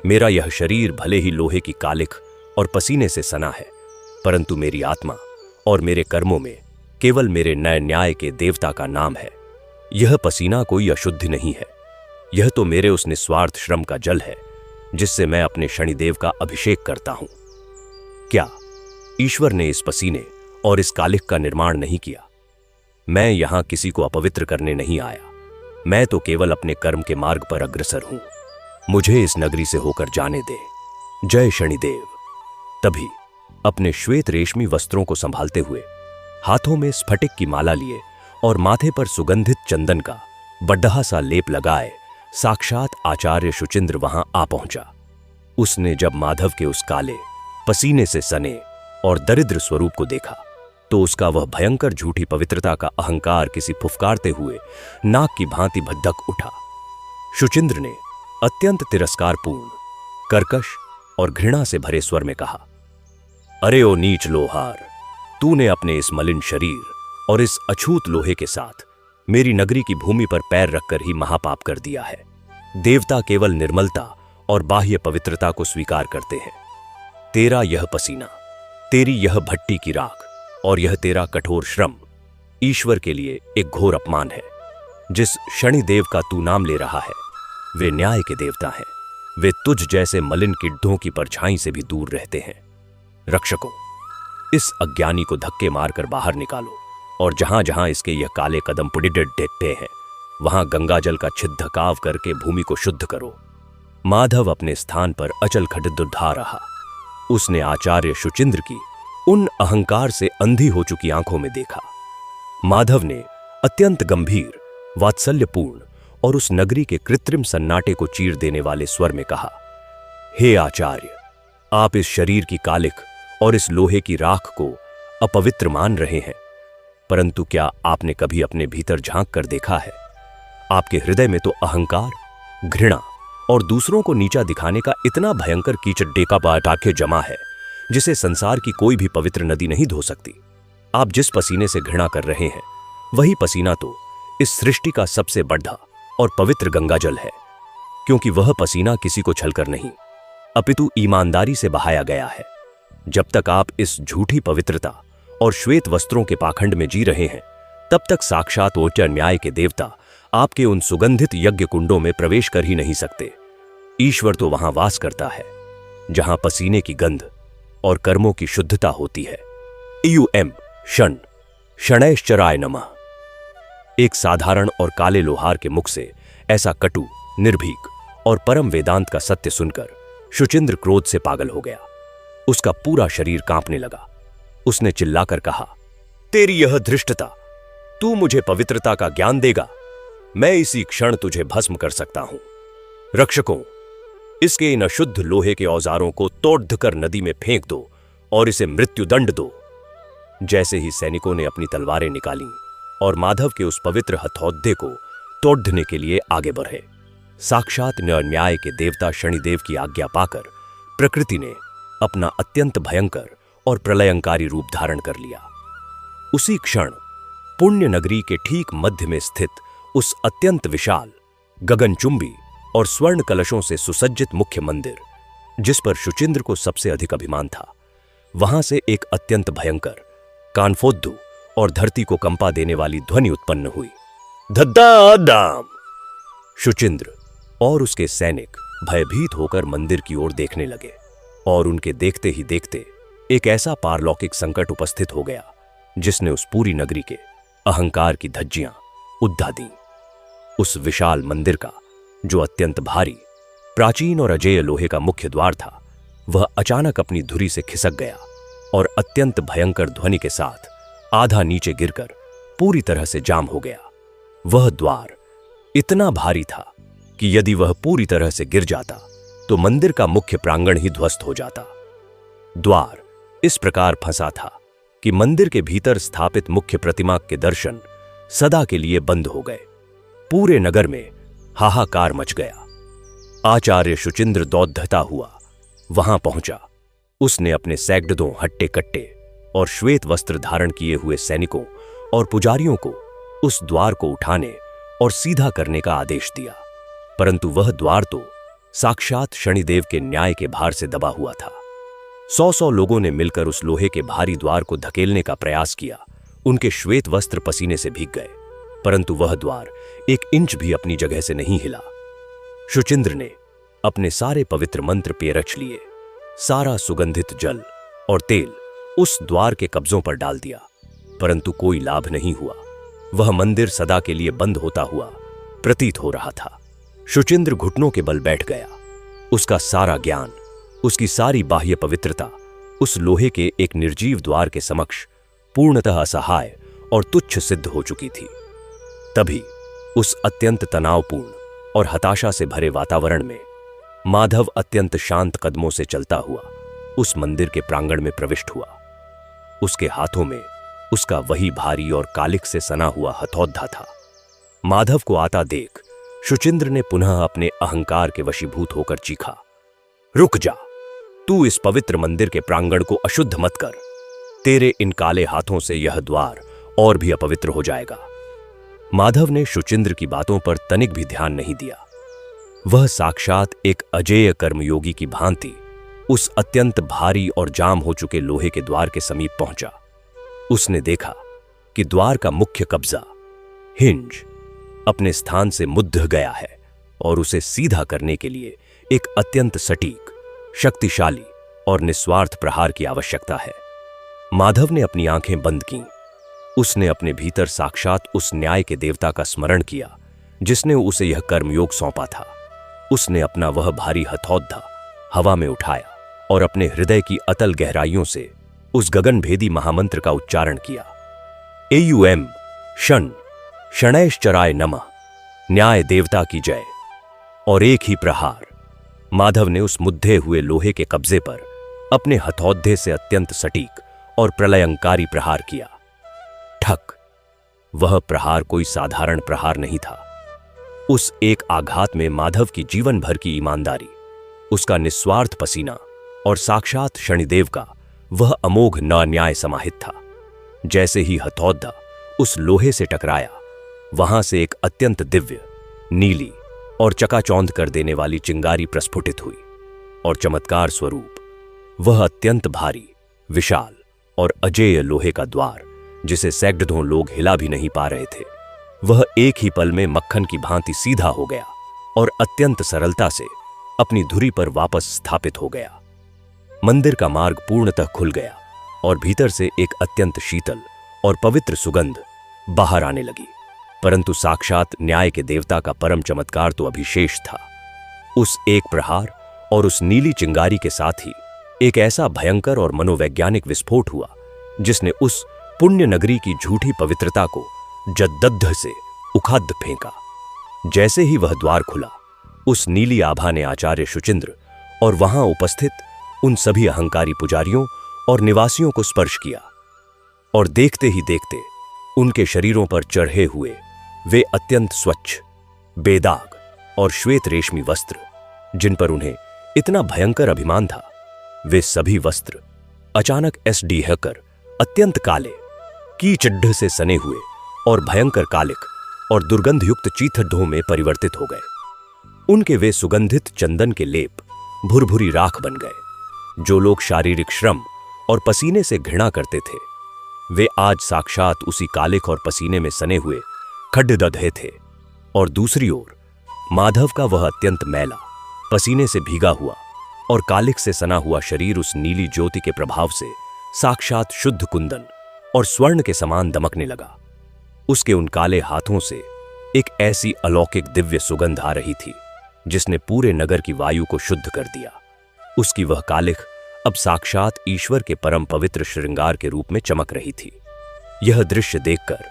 मेरा यह शरीर भले ही लोहे की कालिख और पसीने से सना है, परंतु मेरी आत्मा और मेरे कर्मों में केवल मेरे नए न्याय के देवता का नाम है। यह पसीना कोई अशुद्धि नहीं है, यह तो मेरे उस निस्वार्थ श्रम का जल है जिससे मैं अपने शनिदेव का अभिषेक करता हूं। क्या ईश्वर ने इस पसीने और इस कालिख का निर्माण नहीं किया? मैं यहां किसी को अपवित्र करने नहीं आया, मैं तो केवल अपने कर्म के मार्ग पर अग्रसर हूं। मुझे इस नगरी से होकर जाने दे। जय शनिदेव। तभी अपने श्वेत रेशमी वस्त्रों को संभालते हुए, हाथों में स्फटिक की माला लिए और माथे पर सुगंधित चंदन का बड्ढा सा लेप लगाए साक्षात आचार्य शुचिंद्र वहां आ पहुंचा। उसने जब माधव के उस काले, पसीने से सने और दरिद्र स्वरूप को देखा, तो उसका वह भयंकर झूठी पवित्रता का अहंकार किसी फुफकारते हुए नाक की भांति भद्दक उठा। शुचिंद्र ने अत्यंत तिरस्कारपूर्ण, कर्कश और घृणा से भरे स्वर में कहा, अरे ओ नीच लोहार, तूने अपने इस मलिन शरीर और इस अछूत लोहे के साथ मेरी नगरी की भूमि पर पैर रखकर ही महापाप कर दिया है। देवता केवल निर्मलता और बाह्य पवित्रता को स्वीकार करते हैं। तेरा यह पसीना, तेरी यह भट्टी की राख और यह तेरा कठोर श्रम ईश्वर के लिए एक घोर अपमान है। जिस शनिदेव का तू नाम ले रहा है, वे न्याय के देवता हैं। वे तुझ जैसे मलिन किड्ढों की परछाई से भी दूर रहते हैं। रक्षकों, इस अज्ञानी को धक्के मारकर बाहर निकालो और जहां जहां इसके यह काले कदम पुडिडे हैं, वहां गंगा जल का छिद्दकाव करके भूमि को शुद्ध करो। माधव अपने स्थान पर अचल खड़िदुढ़ा रहा। उसने आचार्य शुचिंद्र की उन अहंकार से अंधी हो चुकी आंखों में देखा। माधव ने अत्यंत गंभीर, वात्सल्यपूर्ण और उस नगरी के कृत्रिम सन्नाटे को चीर देने वाले स्वर में कहा, हे आचार्य, आप इस शरीर की कालिख और इस लोहे की राख को अपवित्र मान रहे हैं, परंतु क्या आपने कभी अपने भीतर झांक कर देखा है? आपके हृदय में तो अहंकार, घृणा और दूसरों को नीचा दिखाने का इतना भयंकर कीचड़ डेका बाटाके जमा है जिसे संसार की कोई भी पवित्र नदी नहीं धो सकती। आप जिस पसीने से घृणा कर रहे हैं, वही पसीना तो इस सृष्टि का सबसे बढ़ा और पवित्र गंगाजल है, क्योंकि वह पसीना किसी को छलकर नहीं, अपितु ईमानदारी से बहाया गया है। जब तक आप इस झूठी पवित्रता और श्वेत वस्त्रों के पाखंड में जी रहे हैं, तब तक साक्षात ओच न्याय के देवता आपके उन सुगंधित यज्ञ कुंडों में प्रवेश कर ही नहीं सकते। ईश्वर तो वहां वास करता है। जहां पसीने की गंध और कर्मों की शुद्धता होती है। EUM क्षण, क्षणैश्चराय नमः। एक साधारण और काले लोहार के मुख से ऐसा कटु, निर्भीक और परम वेदांत का सत्य सुनकर शुचिंद्र क्रोध से पागल हो गया। उसका पूरा शरीर कांपने लगा। उसने चिल्लाकर कहा, तेरी यह धृष्टता, तू मुझे पवित्रता का ज्ञान देगा? मैं इसी क्षण तुझे भस्म कर सकता हूं। रक्षकों, इसके इन अशुद्ध लोहे के औजारों को तोड़ कर नदी में फेंक दो और इसे मृत्युदंड दो। जैसे ही सैनिकों ने अपनी तलवारें निकाली और माधव के उस पवित्र हथौदे को तोड़ने के लिए आगे बढ़े, साक्षात न्याय के देवता शनिदेव की आज्ञा पाकर प्रकृति ने अपना अत्यंत भयंकर और प्रलयंकारी रूप धारण कर लिया। उसी क्षण पुण्य नगरी के ठीक मध्य में स्थित उस अत्यंत विशाल, गगनचुंबी और स्वर्ण कलशों से सुसज्जित मुख्य मंदिर, जिस पर शुचिंद्र को सबसे अधिक अभिमान था, वहां से एक अत्यंत भयंकर, कानफोद्दू और धरती को कंपा देने वाली ध्वनि उत्पन्न हुई। धद्दाम! शुचिंद्र और उसके सैनिक भयभीत होकर मंदिर की ओर देखने लगे और उनके देखते ही देखते एक ऐसा पारलौकिक संकट उपस्थित हो गया जिसने उस पूरी नगरी के अहंकार की धज्जियां उद्धा दी। उस विशाल मंदिर का, जो अत्यंत भारी, प्राचीन और अजेय लोहे का मुख्य द्वार था, वह अचानक अपनी धुरी से खिसक गया और अत्यंत भयंकर ध्वनि के साथ आधा नीचे गिरकर पूरी तरह से जाम हो गया। वह द्वार इतना भारी था कि यदि वह पूरी तरह से गिर जाता तो मंदिर का मुख्य प्रांगण ही ध्वस्त हो जाता। द्वार इस प्रकार फंसा था कि मंदिर के भीतर स्थापित मुख्य प्रतिमा के दर्शन सदा के लिए बंद हो गए। पूरे नगर में हाहाकार मच गया। आचार्य शुचिंद्र दौड़ता हुआ वहां पहुंचा। उसने अपने सैकड़ों हट्टे कट्टे और श्वेत वस्त्र धारण किए हुए सैनिकों और पुजारियों को उस द्वार को उठाने और सीधा करने का आदेश दिया, परंतु वह द्वार तो साक्षात शनिदेव के न्याय के भार से दबा हुआ था। 100 लोगों ने मिलकर उस लोहे के भारी द्वार को धकेलने का प्रयास किया। उनके श्वेत वस्त्र पसीने से भीग गए, परंतु वह द्वार 1 इंच भी अपनी जगह से नहीं हिला। शुचिंद्र ने अपने सारे पवित्र मंत्र पे रच लिए, सारा सुगंधित जल और तेल उस द्वार के कब्जों पर डाल दिया, परंतु कोई लाभ नहीं हुआ। वह मंदिर सदा के लिए बंद होता हुआ प्रतीत हो रहा था। शुचिंद्र घुटनों के बल बैठ गया। उसका सारा ज्ञान, उसकी सारी बाह्य पवित्रता उस लोहे के एक निर्जीव द्वार के समक्ष पूर्णतः असहाय और तुच्छ सिद्ध हो चुकी थी। तभी उस अत्यंत तनावपूर्ण और हताशा से भरे वातावरण में माधव अत्यंत शांत कदमों से चलता हुआ उस मंदिर के प्रांगण में प्रविष्ट हुआ। उसके हाथों में उसका वही भारी और कालिक से सना हुआ हथौड़ा था। माधव को आता देख शुचिंद्र ने पुनः अपने अहंकार के वशीभूत होकर चीखा, रुक जा, तू इस पवित्र मंदिर के प्रांगण को अशुद्ध मत कर। तेरे इन काले हाथों से यह द्वार और भी अपवित्र हो जाएगा। माधव ने शुचिंद्र की बातों पर तनिक भी ध्यान नहीं दिया। वह साक्षात एक अजेय कर्मयोगी की भांति उस अत्यंत भारी और जाम हो चुके लोहे के द्वार के समीप पहुंचा। उसने देखा कि द्वार का मुख्य कब्जा, हिंज, अपने स्थान से मुद्ध गया है और उसे सीधा करने के लिए एक अत्यंत सटीक, शक्तिशाली और निस्वार्थ प्रहार की आवश्यकता है। माधव ने अपनी आंखें बंद कीं। उसने अपने भीतर साक्षात उस न्याय के देवता का स्मरण किया जिसने उसे यह कर्मयोग सौंपा था। उसने अपना वह भारी हथौड़ा हवा में उठाया और अपने हृदय की अतल गहराइयों से उस गगनभेदी महामंत्र का उच्चारण किया। AUM क्षण, क्षणैश्चराय नमः, न्याय देवता की जय। और एक ही प्रहार माधव ने उस मुद्दे हुए लोहे के कब्जे पर अपने हथौड़े से अत्यंत सटीक और प्रलयंकारी प्रहार किया। ठक! वह प्रहार कोई साधारण प्रहार नहीं था। उस एक आघात में माधव की जीवन भर की ईमानदारी, उसका निस्वार्थ पसीना और साक्षात शनिदेव का वह अमोघ न्याय समाहित था। जैसे ही हथौड़ा उस लोहे से टकराया, वहां से एक अत्यंत दिव्य, नीली और चकाचौंध कर देने वाली चिंगारी प्रस्फुटित हुई और चमत्कार स्वरूप वह अत्यंत भारी, विशाल और अजेय लोहे का द्वार, जिसे सैकड़ों लोग हिला भी नहीं पा रहे थे, वह एक ही पल में मक्खन की भांति सीधा हो गया और अत्यंत सरलता से अपनी धुरी पर वापस स्थापित हो गया। मंदिर का मार्ग पूर्णतः खुल गया और भीतर से एक अत्यंत शीतल और पवित्र सुगंध बाहर आने लगी। परंतु साक्षात न्याय के देवता का परम चमत्कार तो अभी शेष था। उस एक प्रहार और उस नीली चिंगारी के साथ ही एक ऐसा भयंकर और मनोवैज्ञानिक विस्फोट हुआ जिसने उस पुण्य नगरी की झूठी पवित्रता को जद्दद्ध से उखाड़ फेंका। जैसे ही वह द्वार खुला, उस नीली आभा ने आचार्य शुचिंद्र और वहां उपस्थित उन सभी अहंकारी पुजारियों और निवासियों को स्पर्श किया, और देखते ही देखते उनके शरीरों पर चढ़े हुए वे अत्यंत स्वच्छ, बेदाग और श्वेत रेशमी वस्त्र, जिन पर उन्हें इतना भयंकर अभिमान था, वे सभी वस्त्र अचानक होकर अत्यंत काले, कीचड्ढ से सने हुए और भयंकर कालिक और दुर्गंधयुक्त चीथड़ों में परिवर्तित हो गए। उनके वे सुगंधित चंदन के लेप भुरभुरी राख बन गए। जो लोग शारीरिक श्रम और पसीने से घृणा करते थे, वे आज साक्षात उसी कालिक और पसीने में सने हुए खड्डदधे थे। और दूसरी ओर माधव का वह अत्यंत मैला, पसीने से भीगा हुआ और कालिक से सना हुआ शरीर उस नीली ज्योति के प्रभाव से साक्षात शुद्ध कुंदन और स्वर्ण के समान दमकने लगा। उसके उन काले हाथों से एक ऐसी अलौकिक दिव्य सुगंध आ रही थी जिसने पूरे नगर की वायु को शुद्ध कर दिया। उसकी वह कालिख अब साक्षात ईश्वर के परम पवित्र श्रृंगार के रूप में चमक रही थी। यह दृश्य देखकर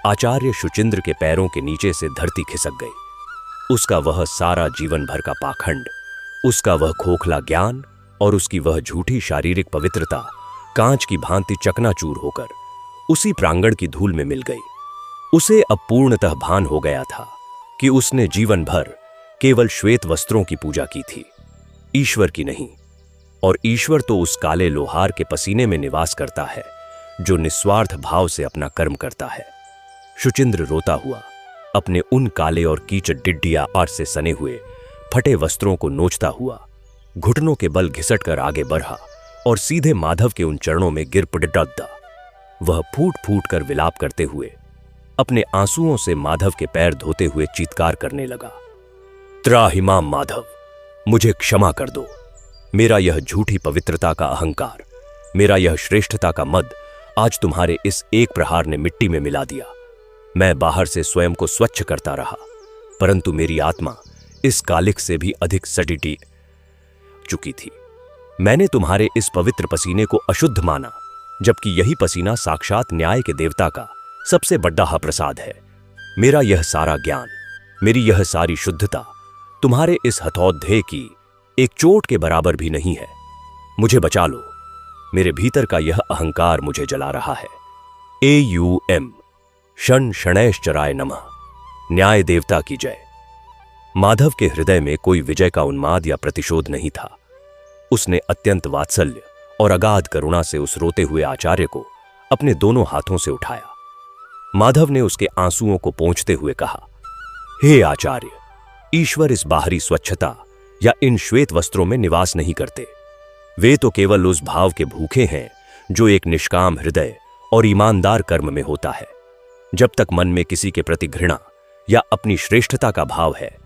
आचार्य शुचिंद्र के पैरों के नीचे से धरती खिसक गई। उसका वह सारा जीवन भर का पाखंड, उसका वह खोखला ज्ञान और उसकी वह झूठी शारीरिक पवित्रता कांच की भांति चकनाचूर होकर उसी प्रांगण की धूल में मिल गई। उसे अब पूर्णतः भान हो गया था कि उसने जीवन भर केवल श्वेत वस्त्रों की पूजा की थी, ईश्वर की नहीं। और ईश्वर तो उस काले लोहार के पसीने में निवास करता है जो निस्वार्थ भाव से अपना कर्म करता है। शुचिंद्र रोता हुआ अपने उन काले और कीचड़ डिड्डिया आर से सने हुए फटे वस्त्रों को नोचता हुआ घुटनों के बल घिसट कर आगे बढ़ा और सीधे माधव के उन चरणों में गिर पड़ा। वह फूट फूट कर विलाप करते हुए अपने आंसुओं से माधव के पैर धोते हुए चीत्कार करने लगा। त्राहिमाम माधव, मुझे क्षमा कर दो। मेरा यह झूठी पवित्रता का अहंकार, मेरा यह श्रेष्ठता का मद आज तुम्हारे इस एक प्रहार ने मिट्टी में मिला दिया। मैं बाहर से स्वयं को स्वच्छ करता रहा, परंतु मेरी आत्मा इस कालिक से भी अधिक सटी चुकी थी। मैंने तुम्हारे इस पवित्र पसीने को अशुद्ध माना, जबकि यही पसीना साक्षात न्याय के देवता का सबसे बड़ा प्रसाद है। मेरा यह सारा ज्ञान, मेरी यह सारी शुद्धता तुम्हारे इस हथौध्याय की एक चोट के बराबर भी नहीं है। मुझे बचा लो, मेरे भीतर का यह अहंकार मुझे जला रहा है। AUM षण शणैश्चराय नमः। न्याय देवता की जय। माधव के हृदय में कोई विजय का उन्माद या प्रतिशोध नहीं था। उसने अत्यंत वात्सल्य और अगाध करुणा से उस रोते हुए आचार्य को अपने दोनों हाथों से उठाया। माधव ने उसके आंसुओं को पोंछते हुए कहा, हे आचार्य, ईश्वर इस बाहरी स्वच्छता या इन श्वेत वस्त्रों में निवास नहीं करते। वे तो केवल उस भाव के भूखे हैं जो एक निष्काम हृदय और ईमानदार कर्म में होता है। जब तक मन में किसी के प्रति घृणा या अपनी श्रेष्ठता का भाव है,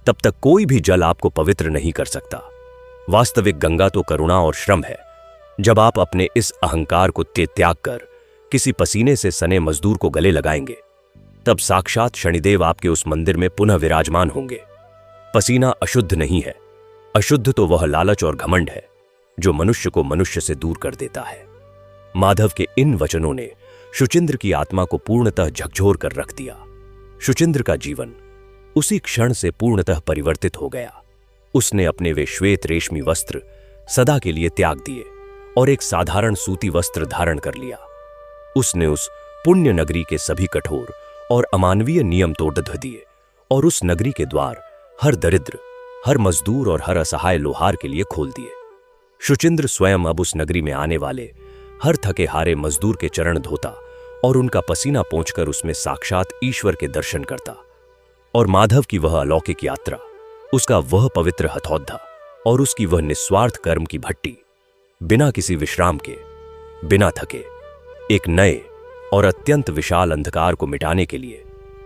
तब तक कोई भी जल आपको पवित्र नहीं कर सकता। वास्तविक गंगा तो करुणा और श्रम है। जब आप अपने इस अहंकार को त्याग कर किसी पसीने से सने मजदूर को गले लगाएंगे, तब साक्षात शनिदेव आपके उस मंदिर में पुनः विराजमान होंगे। पसीना अशुद्ध नहीं है, अशुद्ध तो वह लालच और घमंड है जो मनुष्य को मनुष्य से दूर कर देता है। माधव के इन वचनों ने शुचिंद्र की आत्मा को पूर्णतः झकझोर कर रख दिया। शुचिंद्र का जीवन उसी क्षण से पूर्णतः परिवर्तित हो गया। उसने अपने वे श्वेत रेशमी वस्त्र सदा के लिए त्याग दिए और एक साधारण सूती वस्त्र धारण कर लिया। उसने उस पुण्य नगरी के सभी कठोर और अमानवीय नियम तोड़ दिए और उस नगरी के द्वार हर दरिद्र, हर मजदूर और हर असहाय लोहार के लिए खोल दिए। शुचिंद्र स्वयं अब उस नगरी में आने वाले हर थके हारे मजदूर के चरण धोता और उनका पसीना पोंछकर उसमें साक्षात ईश्वर के दर्शन करता। और माधव की वह अलौकिक यात्रा, उसका वह पवित्र हथौदा और उसकी वह निस्वार्थ कर्म की भट्टी बिना किसी विश्राम के, बिना थके, एक नए और अत्यंत विशाल अंधकार को मिटाने के लिए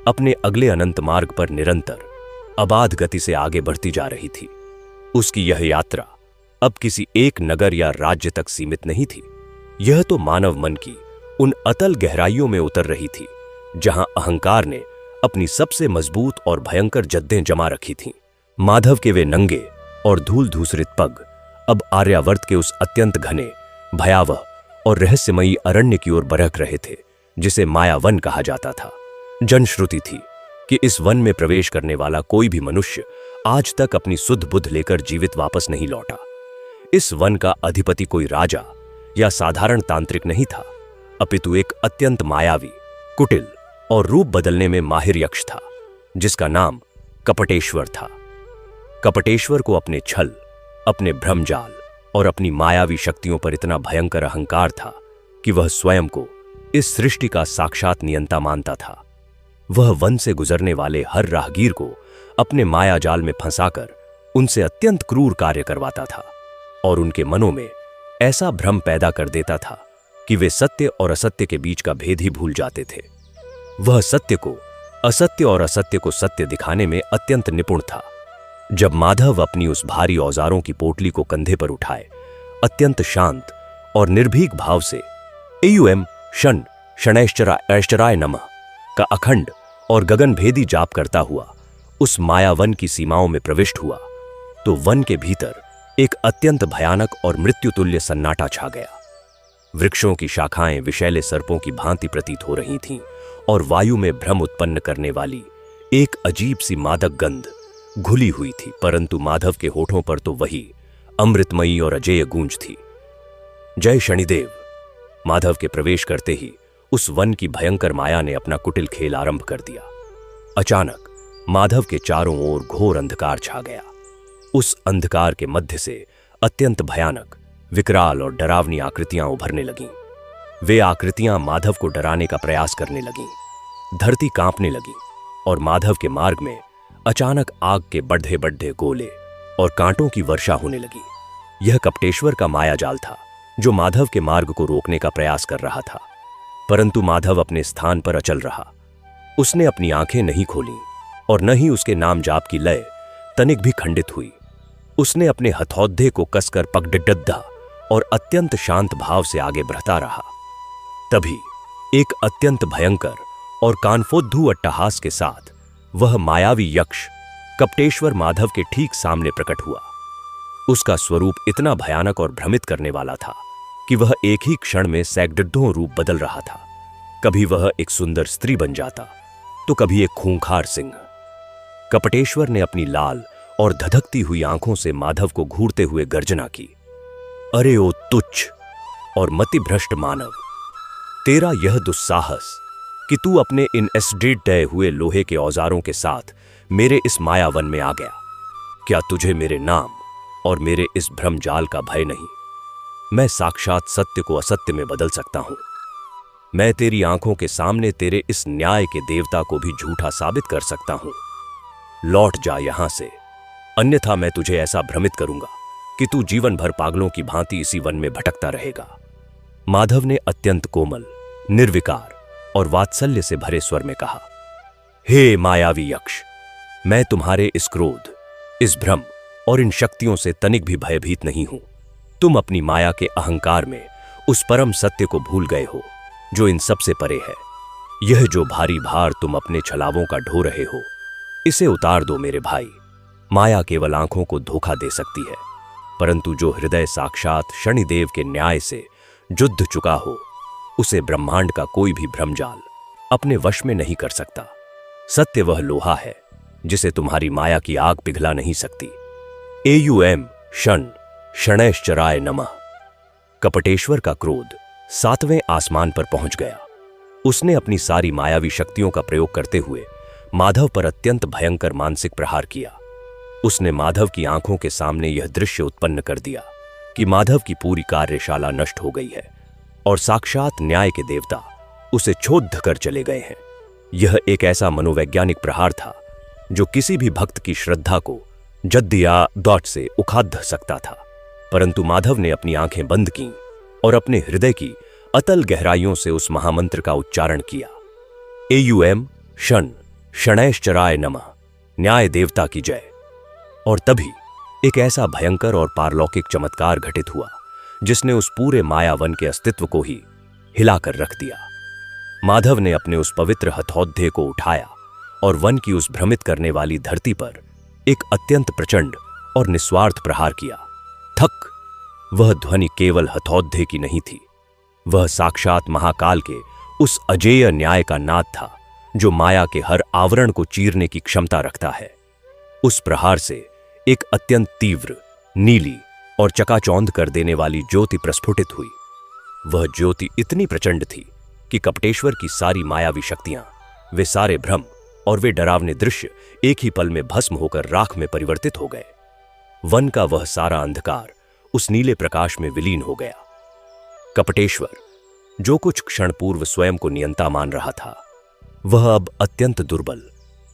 अपने अगले अनंत मार्ग पर निरंतर अबाध गति से आगे बढ़ती जा रही थी। उसकी यह यात्रा अब किसी एक नगर या राज्य तक सीमित नहीं थी। यह तो मानव मन की उन अतल गहराइयों में उतर रही थी जहां अहंकार ने अपनी सबसे मजबूत और भयंकर जद्दें जमा रखी थीं। माधव के वे नंगे और धूल धूसरित पग अब आर्यावर्त के उस अत्यंत घने, भयावह और रहस्यमयी अरण्य की ओर बरक रहे थे जिसे मायावन कहा जाता था। जनश्रुति थी कि इस वन में प्रवेश करने वाला कोई भी मनुष्य आज तक अपनी सुध बुध लेकर जीवित वापस नहीं लौटा। इस वन का अधिपति कोई राजा या साधारण तांत्रिक नहीं था, अपितु एक अत्यंत मायावी, कुटिल और रूप बदलने में माहिर यक्ष था जिसका नाम कपटेश्वर था। कपटेश्वर को अपने छल, अपने भ्रमजाल और अपनी मायावी शक्तियों पर इतना भयंकर अहंकार था कि वह स्वयं को इस सृष्टि का साक्षात नियंता मानता था। वह वन से गुजरने वाले हर राहगीर को अपने माया जाल में फंसाकर उनसे अत्यंत क्रूर कार्य करवाता था और उनके मनों में ऐसा भ्रम पैदा कर देता था कि वे सत्य और असत्य के बीच का भेद ही भूल जाते थे। वह सत्य को असत्य और असत्य को सत्य दिखाने में अत्यंत निपुण था। जब माधव अपनी उस भारी औजारों की पोटली को कंधे पर उठाए अत्यंत शांत और निर्भीक भाव से एयुएम शन शनैश्चराय नमः का अखंड और गगनभेदी जाप करता हुआ उस मायावन की सीमाओं में प्रविष्ट हुआ, तो वन के भीतर एक अत्यंत भयानक और मृत्युतुल्य सन्नाटा छा गया। वृक्षों की शाखाएं विषैले सर्पों की भांति प्रतीत हो रही थीं और वायु में भ्रम उत्पन्न करने वाली एक अजीब सी मादक गंध घुली हुई थी, परंतु माधव के होठों पर तो वही अमृतमयी और अजेय गूंज थी। जय शनिदेव। माधव के प्रवेश करते ही उस वन की भयंकर माया ने अपना कुटिल खेल आरंभ कर दिया। अचानक माधव के चारों ओर घोर अंधकार छा गया। उस अंधकार के मध्य से अत्यंत भयानक, विकराल और डरावनी आकृतियां उभरने लगीं। वे आकृतियां माधव को डराने का प्रयास करने लगीं। धरती कांपने लगी और माधव के मार्ग में अचानक आग के बढ़े बढ़े गोले और कांटों की वर्षा होने लगी। यह कपटेश्वर का मायाजाल था जो माधव के मार्ग को रोकने का प्रयास कर रहा था, परंतु माधव अपने स्थान पर अचल रहा। उसने अपनी आंखें नहीं खोलीं और न ही उसके नाम जाप की लय तनिक भी खंडित हुई। उसने अपने हथौद्धे को कसकर पगडड्डा और अत्यंत शांत भाव से आगे बढ़ता रहा। तभी एक अत्यंत भयंकर और कानफोद्धू अट्टहास के साथ वह मायावी यक्ष कपटेश्वर माधव के ठीक सामने प्रकट हुआ। उसका स्वरूप इतना भयानक और भ्रमित करने वाला था कि वह एक ही क्षण में सैकड़ों रूप बदल रहा था। कभी वह एक सुंदर स्त्री बन जाता तो कभी एक खूंखार सिंह। कपटेश्वर ने अपनी लाल और धधकती हुई आंखों से माधव को घूरते हुए गर्जना की, अरे ओ तुच्छ और मतिभ्रष्ट मानव, तेरा यह दुस्साहस कि तू अपने इन एसडेड हुए लोहे के औजारों के साथ मेरे इस मायावन में आ गया। क्या तुझे मेरे नाम और मेरे इस भ्रमजाल का भय नहीं? मैं साक्षात सत्य को असत्य में बदल सकता हूं। मैं तेरी आंखों के सामने तेरे इस न्याय के देवता को भी झूठा साबित कर सकता हूं। लौट जा यहां से, अन्यथा मैं तुझे ऐसा भ्रमित करूंगा कि तू जीवन भर पागलों की भांति इसी वन में भटकता रहेगा। माधव ने अत्यंत कोमल, निर्विकार और वात्सल्य से भरे स्वर में कहा, हे मायावी यक्ष, मैं तुम्हारे इस क्रोध, इस भ्रम और इन शक्तियों से तनिक भी भयभीत नहीं हूं। तुम अपनी माया के अहंकार में उस परम सत्य को भूल गए हो जो इन सब से परे है। यह जो भारी भार तुम अपने छलावों का ढो रहे हो, इसे उतार दो मेरे भाई। माया केवल आंखों को धोखा दे सकती है, परंतु जो हृदय साक्षात शनिदेव के न्याय से जुद्ध चुका हो, उसे ब्रह्मांड का कोई भी भ्रमजाल अपने वश में नहीं कर सकता। सत्य वह लोहा है जिसे तुम्हारी माया की आग पिघला नहीं सकती। एयुएम शन शनैश्चराय नमः। कपटेश्वर का क्रोध 7वें आसमान पर पहुंच गया। उसने अपनी सारी मायावी शक्तियों का प्रयोग करते हुए माधव पर अत्यंत भयंकर मानसिक प्रहार किया। उसने माधव की आंखों के सामने यह दृश्य उत्पन्न कर दिया कि माधव की पूरी कार्यशाला नष्ट हो गई है और साक्षात न्याय के देवता उसे छोड़ कर चले गए हैं। यह एक ऐसा मनोवैज्ञानिक प्रहार था जो किसी भी भक्त की श्रद्धा को जद्दिया डॉट से उखाड़ सकता था, परंतु माधव ने अपनी आंखें बंद कीं और अपने हृदय की अतल गहराइयों से उस महामंत्र का उच्चारण किया, एयुएम शन शनैश्चराय नमः, न्याय देवता की जय। और तभी एक ऐसा भयंकर और पारलौकिक चमत्कार घटित हुआ जिसने उस पूरे मायावन के अस्तित्व को ही हिलाकर रख दिया। माधव ने अपने उस पवित्र हथौड़े को उठाया और वन की उस भ्रमित करने वाली धरती पर एक अत्यंत प्रचंड और निस्वार्थ प्रहार किया। थक! वह ध्वनि केवल हथौड़े की नहीं थी, वह साक्षात महाकाल के उस अजेय न्याय का नाद था जो माया के हर आवरण को चीरने की क्षमता रखता है। उस प्रहार से एक अत्यंत तीव्र, नीली और चकाचौंध कर देने वाली ज्योति प्रस्फुटित हुई। वह ज्योति इतनी प्रचंड थी कि कपटेश्वर की सारी मायावी शक्तियां, वे सारे भ्रम और वे डरावने दृश्य एक ही पल में भस्म होकर राख में परिवर्तित हो गए। वन का वह सारा अंधकार उस नीले प्रकाश में विलीन हो गया। कपटेश्वर, जो कुछ क्षण पूर्व स्वयं को नियंता मान रहा था, वह अब अत्यंत दुर्बल,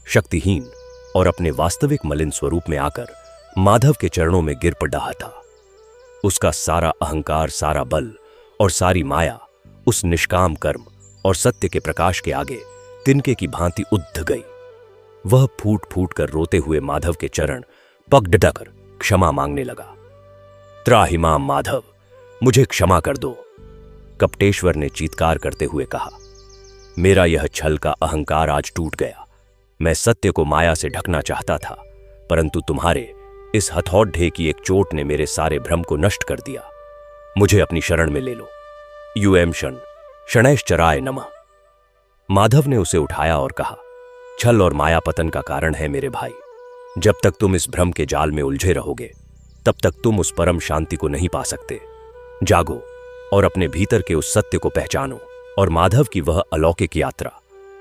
शक्तिहीन और अपने वास्तविक मलिन स्वरूप में आकर माधव के चरणों में गिर पड़ा था। उसका सारा अहंकार, सारा बल और सारी माया उस निष्काम कर्म और सत्य के प्रकाश के आगे तिनके की भांति उद्ध गई। वह फूट फूट कर रोते हुए माधव के चरण पगडकर क्षमा मांगने लगा। त्राहिमाम माधव, मुझे क्षमा कर दो, कपटेश्वर ने चीत्कार करते हुए कहा। मेरा यह छल का अहंकार आज टूट गया। मैं सत्य को माया से ढकना चाहता था, परंतु तुम्हारे इस हथौड़े की एक चोट ने मेरे सारे भ्रम को नष्ट कर दिया। मुझे अपनी शरण में ले लो। यूएम शन शनैश्चराय नमः। माधव ने उसे उठाया और कहा, छल और माया पतन का कारण है मेरे भाई। जब तक तुम इस भ्रम के जाल में उलझे रहोगे, तब तक तुम उस परम शांति को नहीं पा सकते। जागो और अपने भीतर के उस सत्य को पहचानो। और माधव की वह अलौकिक यात्रा,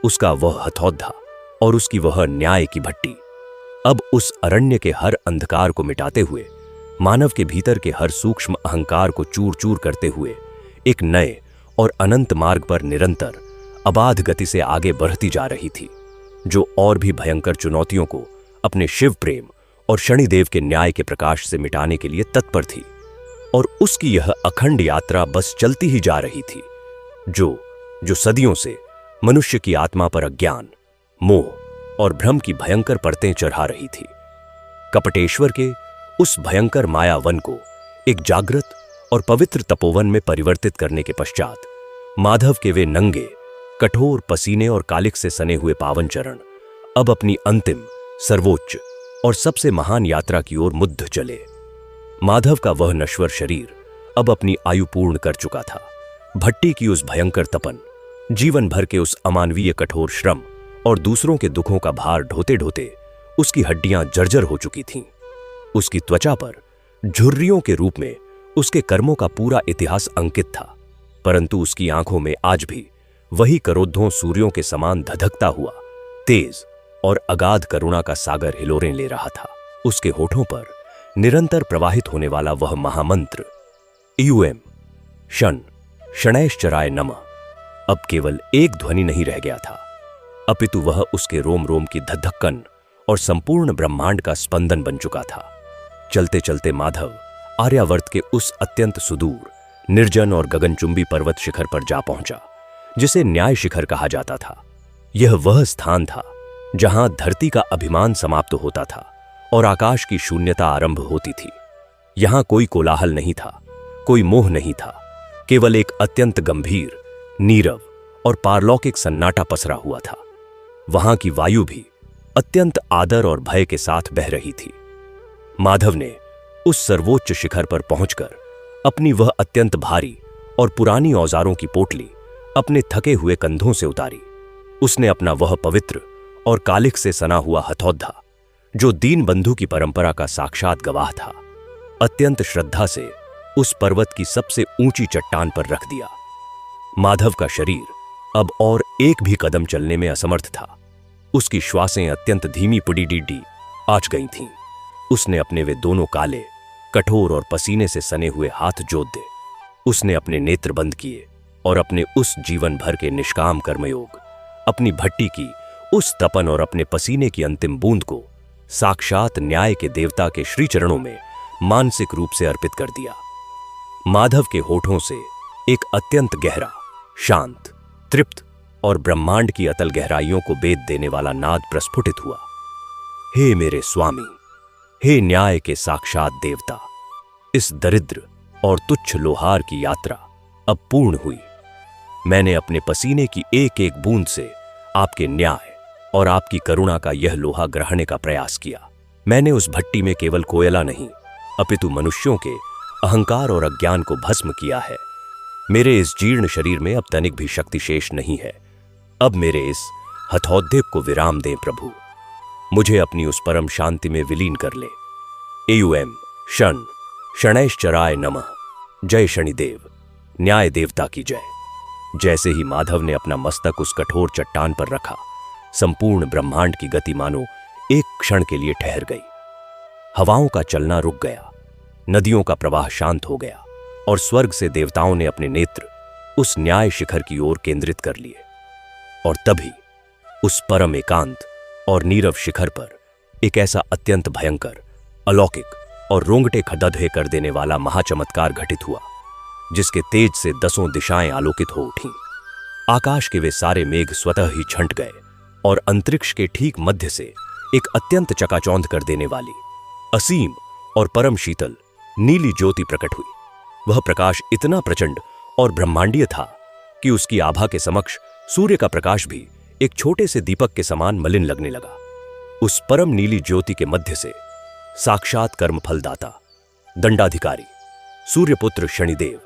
उसका वह हथौड़ा और उसकी वह न्याय की भट्टी अब उस अरण्य के हर अंधकार को मिटाते हुए, मानव के भीतर के हर सूक्ष्म अहंकार को चूर चूर करते हुए एक नए और अनंत मार्ग पर निरंतर अबाध गति से आगे बढ़ती जा रही थी, जो और भी भयंकर चुनौतियों को अपने शिव प्रेम और शनिदेव के न्याय के प्रकाश से मिटाने के लिए तत्पर थी। और उसकी यह अखंड यात्रा बस चलती ही जा रही थी, जो सदियों से मनुष्य की आत्मा पर अज्ञान, मोह और भ्रम की भयंकर परतें चढ़ा रही थी। कपटेश्वर के उस भयंकर मायावन को एक जागृत और पवित्र तपोवन में परिवर्तित करने के पश्चात माधव के वे नंगे, कठोर पसीने और कालिक से सने हुए पावन चरण अब अपनी अंतिम, सर्वोच्च और सबसे महान यात्रा की ओर मुद्ध चले। माधव का वह नश्वर शरीर अब अपनी आयु पूर्ण कर चुका था। भट्टी की उस भयंकर तपन, जीवन भर के उस अमानवीय कठोर श्रम और दूसरों के दुखों का भार ढोते ढोते उसकी हड्डियां जर्जर हो चुकी थीं। उसकी त्वचा पर झुर्रियों के रूप में उसके कर्मों का पूरा इतिहास अंकित था, परंतु उसकी आंखों में आज भी वही करोद्धों सूर्यों के समान धधकता हुआ तेज और अगाध करुणा का सागर हिलोरें ले रहा था। उसके होठों पर निरंतर प्रवाहित होने वाला वह महामंत्र यूएम शन शनैश्चराय नमः अब केवल एक ध्वनि नहीं रह गया था, अपितु वह उसके रोम रोम की धधक्कन और संपूर्ण ब्रह्मांड का स्पंदन बन चुका था। चलते चलते माधव आर्यावर्त के उस अत्यंत सुदूर, निर्जन और गगनचुंबी पर्वत शिखर पर जा पहुंचा, जिसे न्याय शिखर कहा जाता था। यह वह स्थान था जहां धरती का अभिमान समाप्त होता था और आकाश की शून्यता आरंभ होती थी। यहां कोई कोलाहल नहीं था, कोई मोह नहीं था, केवल एक अत्यंत गंभीर, नीरव और पारलौकिक सन्नाटा पसरा हुआ था। वहां की वायु भी अत्यंत आदर और भय के साथ बह रही थी। माधव ने उस सर्वोच्च शिखर पर पहुंचकर अपनी वह अत्यंत भारी और पुरानी औजारों की पोटली अपने थके हुए कंधों से उतारी। उसने अपना वह पवित्र और कालिक से सना हुआ हथौड़ा, जो दीन बंधु की परंपरा का साक्षात गवाह था, अत्यंत श्रद्धा से उस पर्वत की सबसे ऊंची चट्टान पर रख दिया। माधव का शरीर अब और एक भी कदम चलने में असमर्थ था। उसकी श्वासें अत्यंत धीमी पुडी आच गई थीं। उसने अपने वे दोनों काले, कठोर और पसीने से सने हुए हाथ जोत दे। उसने अपने नेत्र बंद किए और अपने उस जीवन भर के निष्काम कर्मयोग, अपनी भट्टी की उस तपन और अपने पसीने की अंतिम बूंद को साक्षात न्याय के देवता के श्री चरणों में मानसिक रूप से अर्पित कर दिया। माधव के होठों से एक अत्यंत गहरा, शांत, तृप्त और ब्रह्मांड की अतल गहराइयों को बेद देने वाला नाद प्रस्फुटित हुआ। हे मेरे स्वामी, हे न्याय के साक्षात देवता, इस दरिद्र और तुच्छ लोहार की यात्रा अब पूर्ण हुई। मैंने अपने पसीने की एक एक बूंद से आपके न्याय और आपकी करुणा का यह लोहा ग्रहणे का प्रयास किया। मैंने उस भट्टी में केवल कोयला नहीं, अपितु मनुष्यों के अहंकार और अज्ञान को भस्म किया है। मेरे इस जीर्ण शरीर में अब तनिक भी शक्ति शेष नहीं है। अब मेरे इस हथौद्देव को विराम दें प्रभु। मुझे अपनी उस परम शांति में विलीन कर ले। एयुएम शन शनैश्चराय नमः। जय शनिदेव, न्याय देवता की जय। जैसे ही माधव ने अपना मस्तक उस कठोर चट्टान पर रखा, संपूर्ण ब्रह्मांड की गति मानो एक क्षण के लिए ठहर गई। हवाओं का चलना रुक गया, नदियों का प्रवाह शांत हो गया और स्वर्ग से देवताओं ने अपने नेत्र उस न्याय शिखर की ओर केंद्रित कर लिए। और तभी उस परम एकांत और नीरव शिखर पर एक ऐसा अत्यंत भयंकर, अलौकिक और रोंगटे खड़े कर देने वाला महाचमत्कार घटित हुआ, जिसके तेज से 10 दिशाएं आलोकित हो उठीं। आकाश के वे सारे मेघ स्वतः ही छंट गए और अंतरिक्ष के ठीक मध्य से एक अत्यंत चकाचौंध कर देने वाली, असीम और परम शीतल नीली ज्योति प्रकट हुई। वह प्रकाश इतना प्रचंड और ब्रह्मांडीय था कि उसकी आभा के समक्ष सूर्य का प्रकाश भी एक छोटे से दीपक के समान मलिन लगने लगा। उस परम नीली ज्योति के मध्य से साक्षात कर्मफलदाता, दंडाधिकारी, सूर्यपुत्र शनिदेव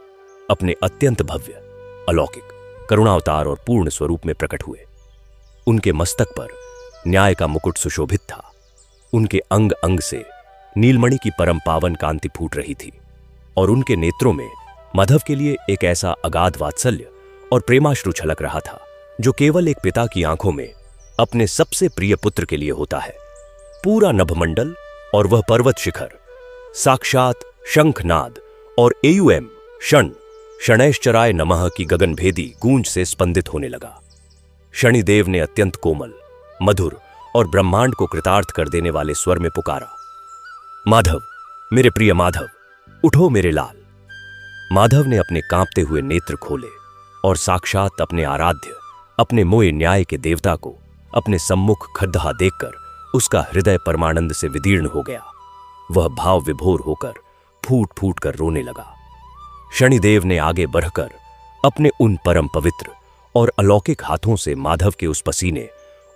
अपने अत्यंत भव्य, अलौकिक, करुणावतार और पूर्ण स्वरूप में प्रकट हुए। उनके मस्तक पर न्याय का मुकुट सुशोभित था। उनके अंग अंग से नीलमणि की परम पावन कांति फूट रही थी और उनके नेत्रों में माधव के लिए एक ऐसा अगाध वात्सल्य और प्रेमाश्रु छलक रहा था जो केवल एक पिता की आंखों में अपने सबसे प्रिय पुत्र के लिए होता है। पूरा नभमंडल और वह पर्वत शिखर साक्षात शंखनाद और एयुएम शन शनैश्चराय नमः की गगनभेदी गूंज से स्पंदित होने लगा। शनिदेव ने अत्यंत कोमल, मधुर और ब्रह्मांड को कृतार्थ कर देने वाले स्वर में पुकारा, माधव, मेरे प्रिय माधव, उठो मेरे लाल। माधव ने अपने कांपते हुए नेत्र खोले और साक्षात अपने आराध्य, अपने मोए न्याय के देवता को अपने सम्मुख खद्दहा देखकर उसका हृदय परमानंद से विदीर्ण हो गया। वह भाव विभोर होकर फूट फूट कर रोने लगा। शनिदेव ने आगे बढ़कर अपने उन परम पवित्र और अलौकिक हाथों से माधव के उस पसीने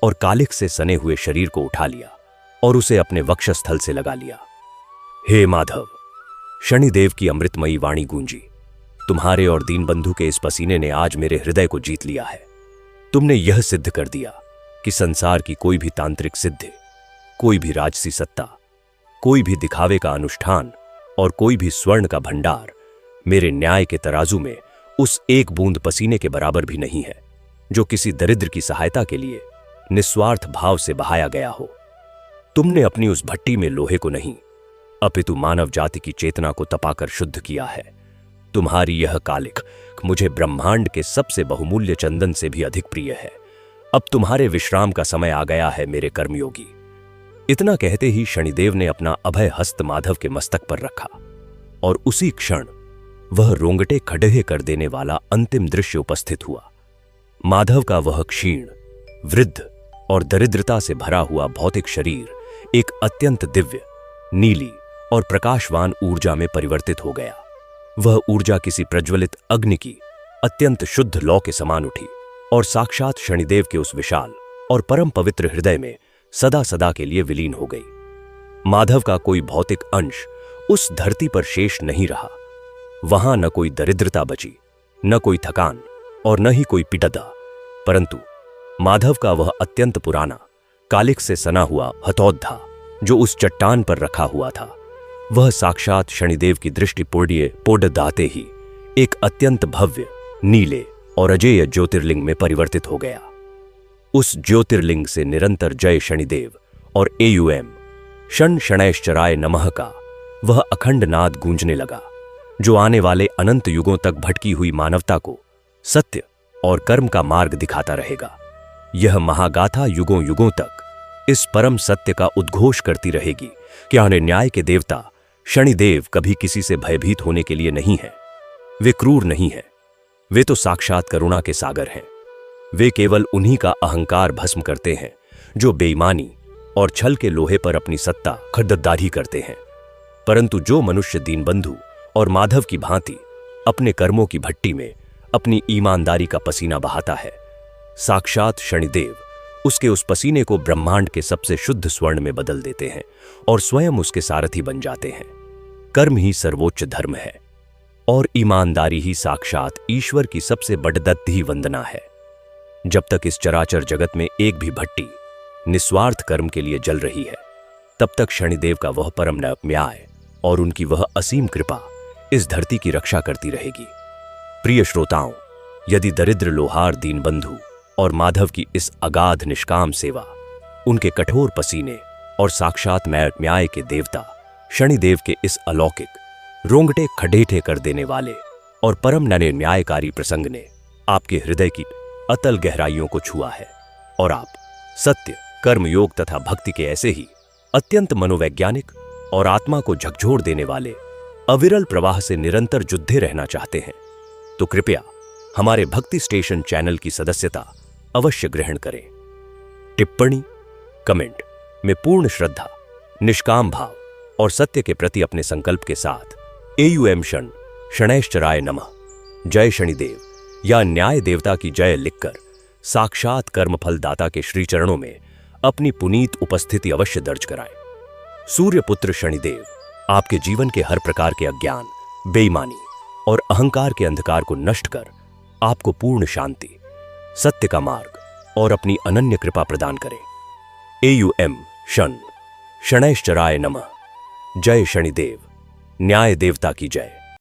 और कालिख से सने हुए शरीर को उठा लिया और उसे अपने वक्षस्थल से लगा लिया। हे माधव, शनिदेव की अमृतमयी वाणी गूंजी, तुम्हारे और दीनबंधु के इस पसीने ने आज मेरे हृदय को जीत लिया है। तुमने यह सिद्ध कर दिया कि संसार की कोई भी तांत्रिक सिद्धि, कोई भी राजसी सत्ता, कोई भी दिखावे का अनुष्ठान और कोई भी स्वर्ण का भंडार मेरे न्याय के तराजू में उस एक बूंद पसीने के बराबर भी नहीं है जो किसी दरिद्र की सहायता के लिए निस्वार्थ भाव से बहाया गया हो। तुमने अपनी उस भट्टी में लोहे को नहीं, अपितु मानव जाति की चेतना को तपाकर शुद्ध किया है। तुम्हारी यह कालिख मुझे ब्रह्मांड के सबसे बहुमूल्य चंदन से भी अधिक प्रिय है। अब तुम्हारे विश्राम का समय आ गया है मेरे कर्मयोगी। इतना कहते ही शनिदेव ने अपना अभय हस्त माधव के मस्तक पर रखा और उसी क्षण वह रोंगटे खड़े कर देने वाला अंतिम दृश्य उपस्थित हुआ। माधव का वह क्षीण, वृद्ध और दरिद्रता से भरा हुआ भौतिक शरीर एक अत्यंत दिव्य, नीली और प्रकाशवान ऊर्जा में परिवर्तित हो गया। वह ऊर्जा किसी प्रज्वलित अग्नि की अत्यंत शुद्ध लौ के समान उठी और साक्षात शनिदेव के उस विशाल और परम पवित्र हृदय में सदा सदा के लिए विलीन हो गई। माधव का कोई भौतिक अंश उस धरती पर शेष नहीं रहा। वहां न कोई दरिद्रता बची, न कोई थकान और न ही कोई पिडता, परंतु माधव का वह अत्यंत पुराना, कालिख से सना हुआ हथौद्धा जो उस चट्टान पर रखा हुआ था, वह साक्षात शनिदेव की दृष्टि पोड़ दाते ही एक अत्यंत भव्य, नीले और अजेय ज्योतिर्लिंग में परिवर्तित हो गया। उस ज्योतिर्लिंग से निरंतर जय शनिदेव और एयुएम शन शनैश्चराय नमः का वह अखंड नाद गूंजने लगा, जो आने वाले अनंत युगों तक भटकी हुई मानवता को सत्य और कर्म का मार्ग दिखाता रहेगा। यह महागाथा युगों युगों तक इस परम सत्य का उद्घोष करती रहेगी कि आने न्याय के देवता शनिदेव कभी किसी से भयभीत होने के लिए नहीं है। वे क्रूर नहीं है, वे तो साक्षात करुणा के सागर हैं। वे केवल उन्हीं का अहंकार भस्म करते हैं जो बेईमानी, और छल के लोहे पर अपनी सत्ता खरीदारी करते हैं। परंतु जो मनुष्य दीनबंधु और माधव की भांति अपने कर्मों की भट्टी में अपनी ईमानदारी का पसीना बहाता है, साक्षात शनिदेव उसके उस पसीने को ब्रह्मांड के सबसे शुद्ध स्वर्ण में बदल देते हैं और स्वयं उसके सारथी बन जाते हैं। कर्म ही सर्वोच्च धर्म है और ईमानदारी ही साक्षात ईश्वर की सबसे बड़दत्ती वंदना है। जब तक इस चराचर जगत में एक भी भट्टी निस्वार्थ कर्म के लिए जल रही है, तब तक शनिदेव का वह परम न्याय और उनकी वह असीम कृपा इस धरती की रक्षा करती रहेगी। प्रिय श्रोताओं, यदि दरिद्र लोहार दीनबंधु और माधव की इस अगाध निष्काम सेवा, उनके कठोर पसीने और साक्षात न्याय के देवता शनिदेव के इस अलौकिक रोंगटे खडेठे कर देने वाले और परम न्यायकारी प्रसंग ने आपके हृदय की अतल गहराइयों को छुआ है और आप सत्य, कर्मयोग तथा भक्ति के ऐसे ही अत्यंत मनोवैज्ञानिक और आत्मा को झकझोर देने वाले अविरल प्रवाह से निरंतर जुद्धे रहना चाहते हैं, तो कृपया हमारे भक्ति स्टेशन चैनल की सदस्यता अवश्य ग्रहण करें। टिप्पणी, कमेंट में पूर्ण श्रद्धा, निष्काम भाव और सत्य के प्रति अपने संकल्प के साथ AUM शनैश्चराय नमः, जय शनिदेव या न्याय देवता की जय लिखकर साक्षात कर्मफल दाता के श्री चरणों में अपनी पुनीत उपस्थिति अवश्य दर्ज कराएं। सूर्यपुत्र शनिदेव आपके जीवन के हर प्रकार के अज्ञान, बेईमानी और अहंकार के अंधकार को नष्ट कर आपको पूर्ण शांति, सत्य का मार्ग और अपनी अनन्य कृपा प्रदान करें। AUM शनैश्चराय नमः, जय शनिदेव, न्याय देवता की जय।